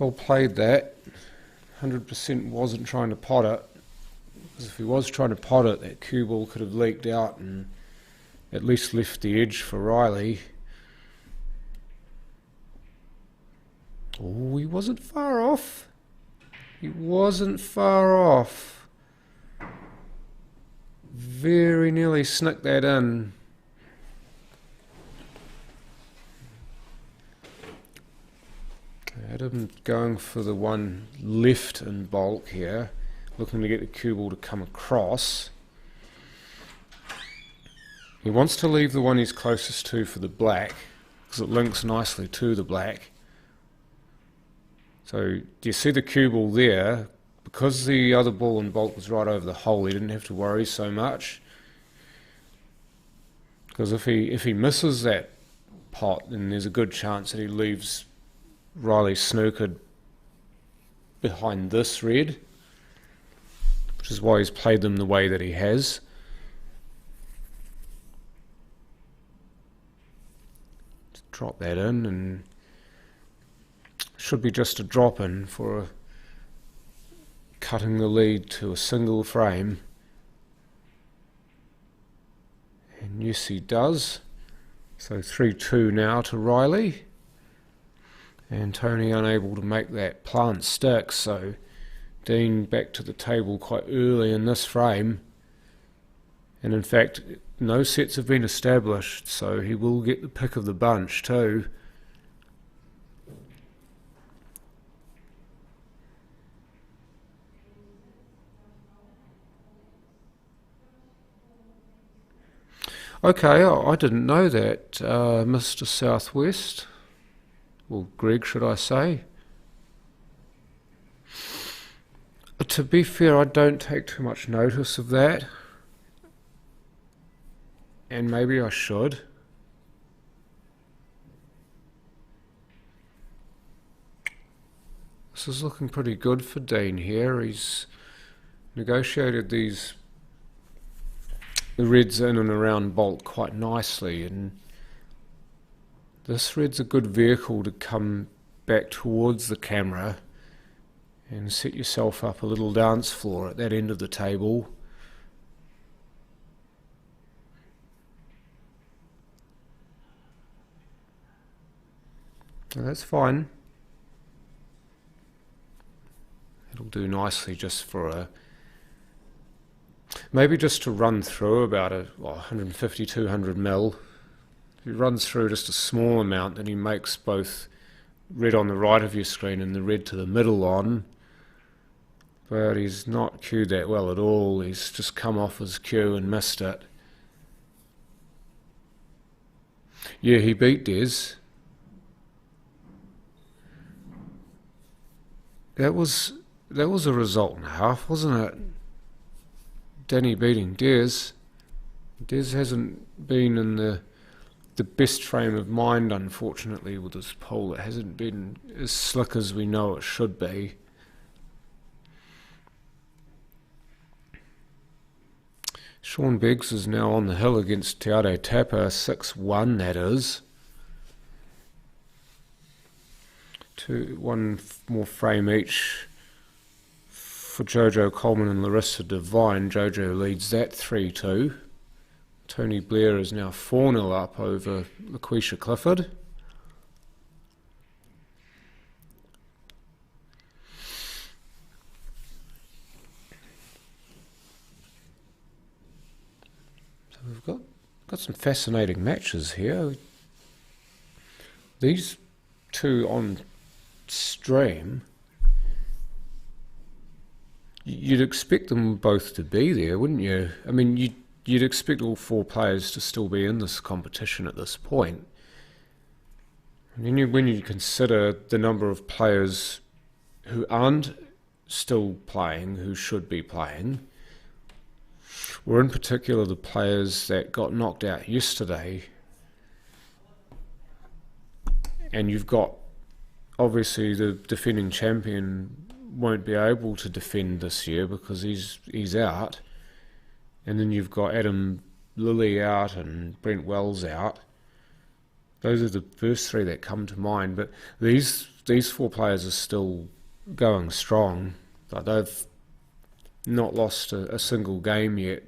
Well played that. 100% wasn't trying to pot it, because if he was trying to pot it, that cue ball could have leaked out and at least left the edge for Riley. Oh, he wasn't far off. He wasn't far off. Very nearly snuck that in. Adam going for the one left in bulk here, looking to get the cue ball to come across. He wants to leave the one he's closest to for the black, because it links nicely to the black. So, do you see the cue ball there? Because the other ball in bulk was right over the hole, he didn't have to worry so much. Because if he misses that pot, then there's a good chance that he leaves Riley snookered behind this red, which is why he's played them the way that he has. Just drop that in, and should be just a drop in for cutting the lead to a single frame. And yes, he does. So 3-2 now to Riley. And Tony unable to make that plant stick, so Dean back to the table quite early in this frame. And in fact, no sets have been established, so he will get the pick of the bunch too. Okay, I didn't know that, Mr. Southwest. Well, Greg, should I say. To be fair, I don't take too much notice of that. And maybe I should. This is looking pretty good for Dean here. He's negotiated the reds in and around bulk quite nicely, and this red's a good vehicle to come back towards the camera and set yourself up a little dance floor at that end of the table. Now that's fine. It'll do nicely just for maybe just to run through about 150-200 mil. If he runs through just a small amount, then he makes both red on the right of your screen and the red to the middle on. But he's not queued that well at all. He's just come off his queue and missed it. Yeah, he beat Des. That was a result and a half, wasn't it? Danny beating Des. Des hasn't been in the best frame of mind, unfortunately, with his pole. It hasn't been as slick as we know it should be. Sean Beggs is now on the hill against Te Aro Tapa, 6-1 that is. One more frame each for Jojo Coleman and Larissa Devine. Jojo leads that 3-2. Tony Blair is now 4-0 up over LaQuisha Clifford. So we've got some fascinating matches here. These two on stream, you'd expect them both to be there, wouldn't you? I mean, you'd expect all four players to still be in this competition at this point. And when you consider the number of players who aren't still playing, who should be playing, or in particular the players that got knocked out yesterday, and you've got, obviously, the defending champion won't be able to defend this year because he's out. And then you've got Adam Lilly out and Brent Wells out. Those are the first three that come to mind. But these four players are still going strong. Like, they've not lost a single game yet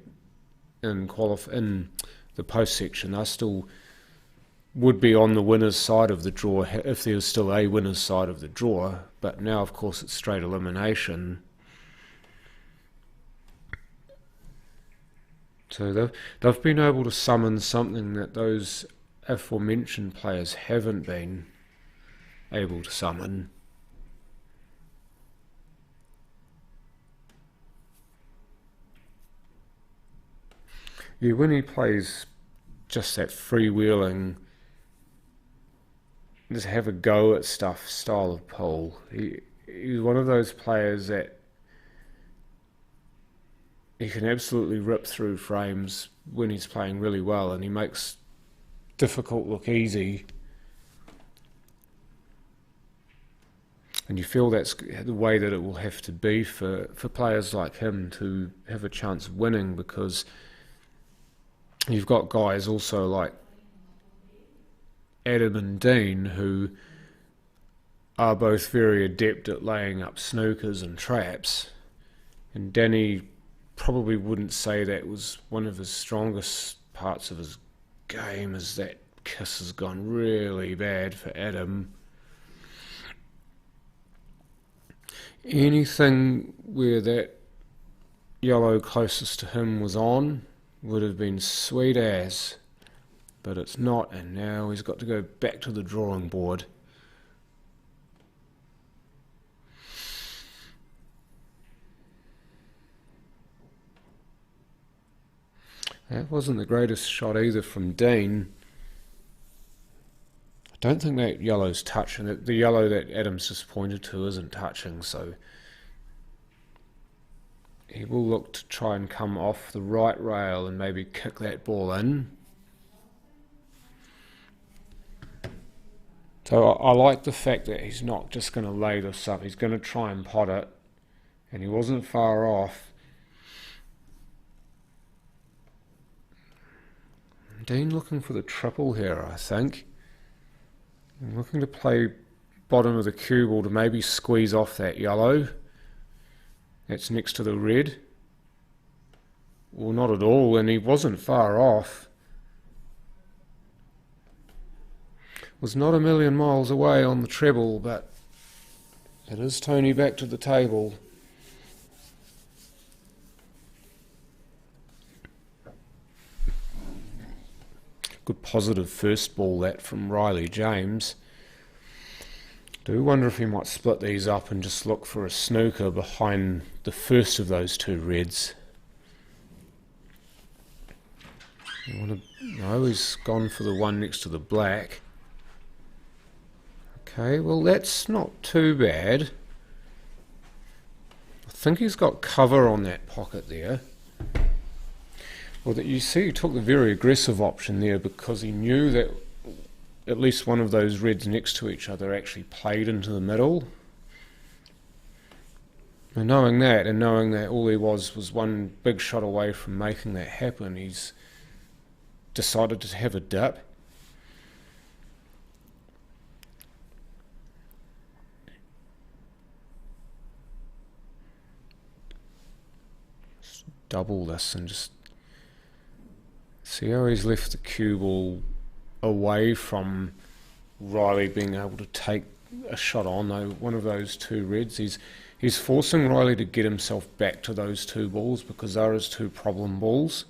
in the post section. They still would be on the winner's side of the draw if there was still a winner's side of the draw. But now, of course, it's straight elimination. So they've been able to summon something that those aforementioned players haven't been able to summon. Yeah, when he plays just that freewheeling, just have a go at stuff style of pole, he's one of those players that he can absolutely rip through frames when he's playing really well, and he makes difficult look easy. And you feel that's the way that it will have to be for players like him to have a chance of winning, because you've got guys also like Adam and Dean who are both very adept at laying up snookers and traps, and Danny probably wouldn't say that was one of his strongest parts of his game, as that kiss has gone really bad for Adam. Anything where that yellow closest to him was on would have been sweet as, but it's not, and now he's got to go back to the drawing board. That wasn't the greatest shot either from Dean. I don't think that yellow's touching. The yellow that Adams just pointed to isn't touching, so he will look to try and come off the right rail and maybe kick that ball in. So I like the fact that he's not just going to lay this up. He's going to try and pot it, and he wasn't far off. Dean looking for the triple here, I think. I'm looking to play bottom of the cue ball to maybe squeeze off that yellow that's next to the red. Well, not at all, and he wasn't far off. Was not a million miles away on the treble, but it is Tony back to the table. Good positive first ball that from Riley James. Do wonder if he might split these up and just look for a snooker behind the first of those two reds. No, he's gone for the one next to the black. Okay, well that's not too bad. I think he's got cover on that pocket there. Well, that you see he took the very aggressive option there because he knew that at least one of those reds next to each other actually played into the middle. And knowing that all he was one big shot away from making that happen, he's decided to have a dip. Just double this and just see how he's left the cue ball away from Riley being able to take a shot on one of those two reds. He's forcing Riley to get himself back to those two balls because they're his two problem balls.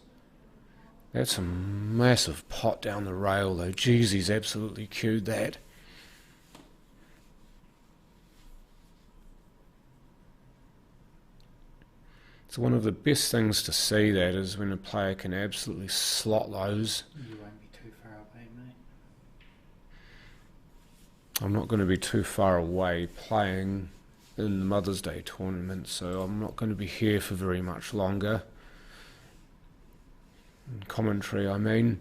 That's a massive pot down the rail though. Jeez, he's absolutely cued that. So one of the best things to see that is when a player can absolutely slot those. You won't be too far away, mate. I'm not going to be too far away playing in the Mother's Day tournament, so I'm not going to be here for very much longer. In commentary, I mean.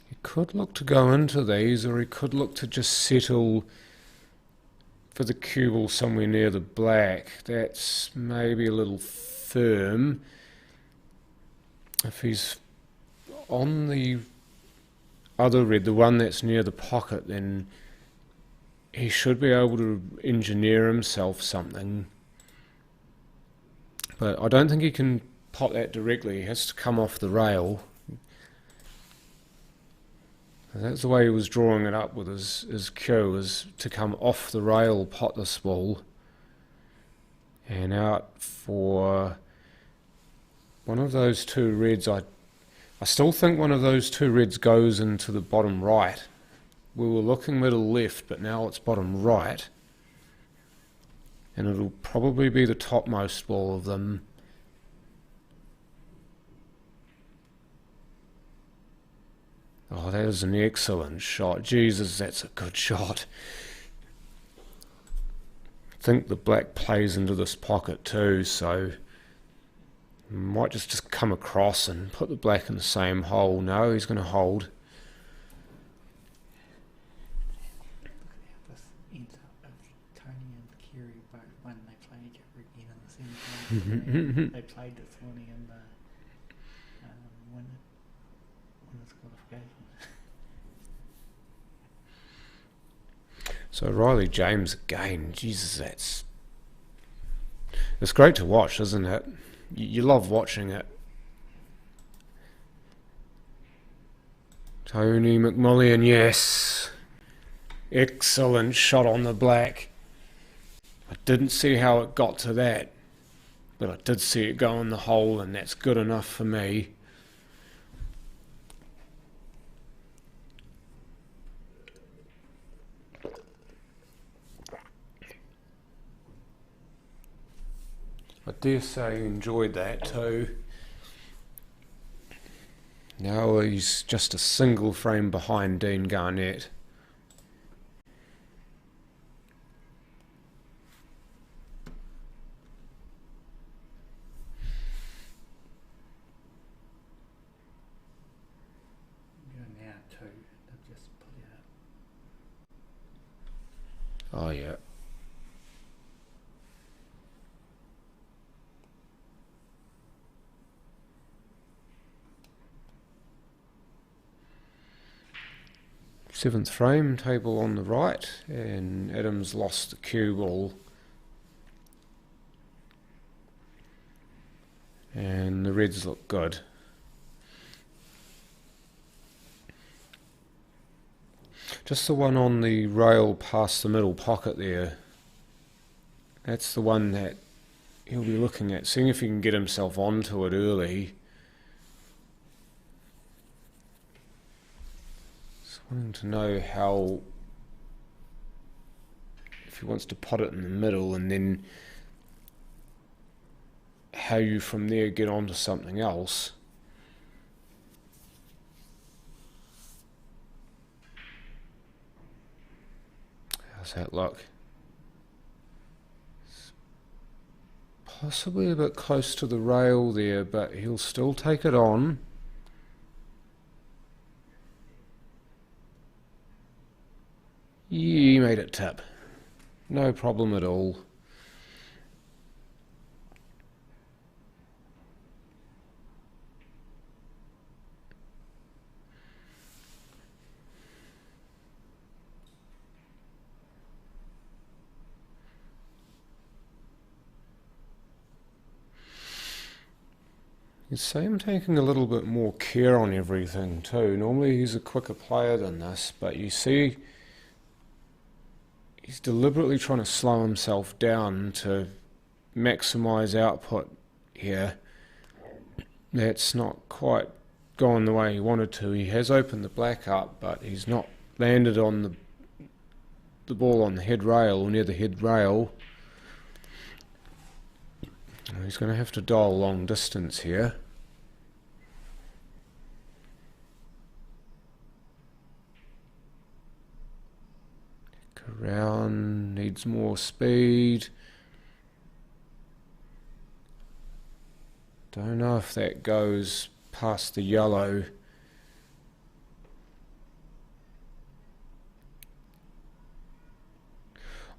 He could look to go into these, or he could look to just settle for the cue ball somewhere near the black. That's maybe a little firm. If he's on the other red, the one that's near the pocket, then he should be able to engineer himself something. But I don't think he can pot that directly. He has to come off the rail. That's the way he was drawing it up with his cue, is to come off the rail, pot this ball, and out for one of those two reds. I still think one of those two reds goes into the bottom right. We were looking middle left, but now it's bottom right. And it'll probably be the topmost ball of them. Oh, that is an excellent shot. Jesus, that's a good shot. I think the black plays into this pocket too, so might just come across and put the black in the same hole. No, he's going to hold. This ends up with Tony and Kiri both when they play each other again in the semi-finals. They played this morning in the winners qualification. So Riley James again, Jesus, it's great to watch, isn't it? You love watching it. Tony McMullion, yes. Excellent shot on the black. I didn't see how it got to that, but I did see it go in the hole, and that's good enough for me. I dare say he enjoyed that too. Now he's just a single frame behind Dean Garnett. You're now two. They've just put it up. Oh yeah. Seventh frame, table on the right, and Adams lost the cue ball. And the reds look good. Just the one on the rail past the middle pocket there. That's the one that he'll be looking at, seeing if he can get himself onto it early. wanting to know how, if he wants to pot it in the middle, and then how you from there get onto something else. How's that look? It's possibly a bit close to the rail there, but he'll still take it on. He made it tip. No problem at all. You see him taking a little bit more care on everything too. Normally he's a quicker player than this, but you see he's deliberately trying to slow himself down to maximise output here. That's not quite gone the way he wanted to. He has opened the black up, but he's not landed on the ball on the head rail, or near the head rail. He's going to have to dial long distance here. Around, needs more speed. Don't know if that goes past the yellow.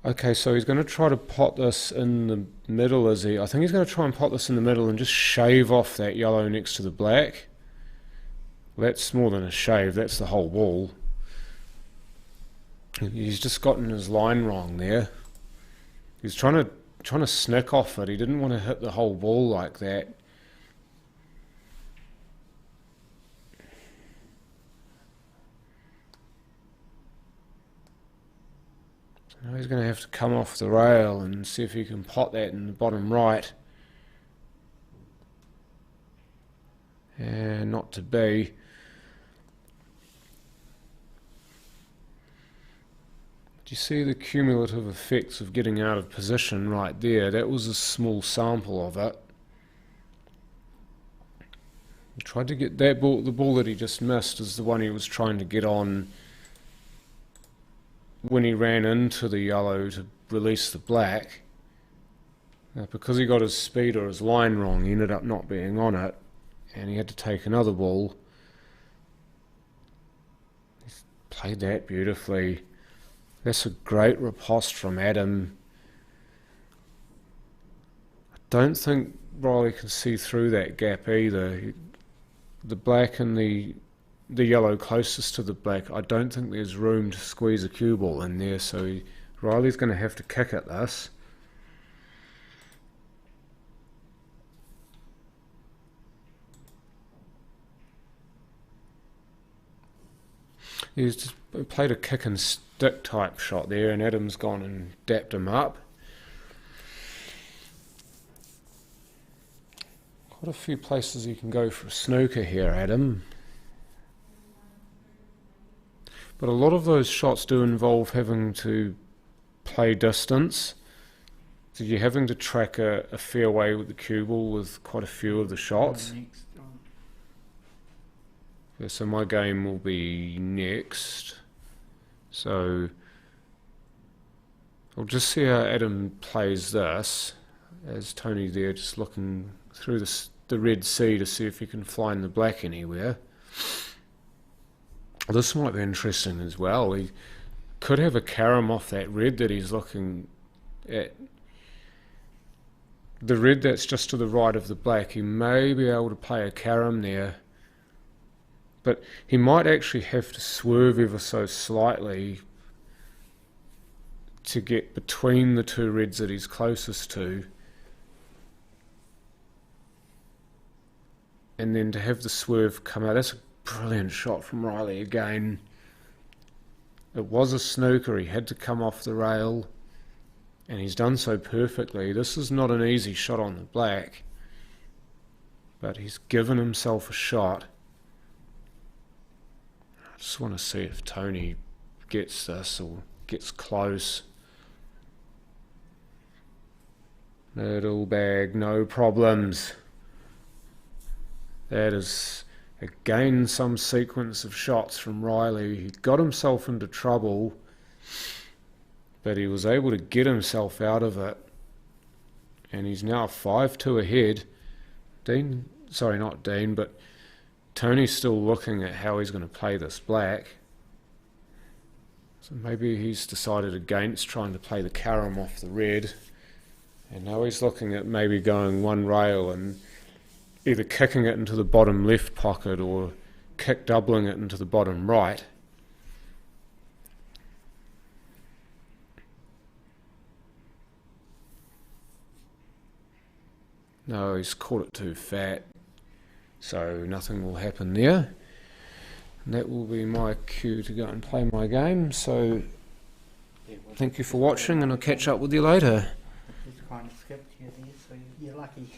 Okay, so he's going to try to pot this in the middle, is he? I think he's going to try and pot this in the middle and just shave off that yellow next to the black. Well, that's more than a shave, that's the whole ball. He's just gotten his line wrong there. He's trying to snick off it. He didn't want to hit the whole ball like that. So now he's going to have to come off the rail and see if he can pot that in the bottom right. And not to be. Do you see the cumulative effects of getting out of position right there? That was a small sample of it. He tried to get that ball, the ball that he just missed is the one he was trying to get on when he ran into the yellow to release the black. Because he got his speed or his line wrong, he ended up not being on it, and he had to take another ball. He's played that beautifully. That's a great riposte from Adam. I don't think Riley can see through that gap either. The black and the yellow closest to the black, I don't think there's room to squeeze a cue ball in there, so Riley's going to have to kick at this. He's just played a kick and stick type shot there, and Adam's gone and dapped him up. Quite a few places you can go for a snooker here, Adam. But a lot of those shots do involve having to play distance. So you're having to track a fairway with the cue ball with quite a few of the shots. Yeah, so my game will be next. So I'll just see how Adam plays this, as Tony there just looking through the red sea to see if he can find the black anywhere. This might be interesting as well. He could have a carom off that red that he's looking at. The red that's just to the right of the black, he may be able to play a carom there. But he might actually have to swerve ever so slightly to get between the two reds that he's closest to. And then to have the swerve come out. That's a brilliant shot from Riley again. It was a snooker. He had to come off the rail. And he's done so perfectly. This is not an easy shot on the black. But he's given himself a shot. I just want to see if Tony gets this or gets close. Middle bag, no problems. That is again some sequence of shots from Riley. He got himself into trouble, but he was able to get himself out of it. And he's now 5-2 ahead. Not Dean, but Tony's still looking at how he's going to play this black. So maybe he's decided against trying to play the carom off the red. And now he's looking at maybe going one rail and either kicking it into the bottom left pocket or kick doubling it into the bottom right. No, he's caught it too fat, so nothing will happen there. And that will be my cue to go and play my game, so thank you for watching and I'll catch up with you later. Just kind of skipped you there, so you're lucky.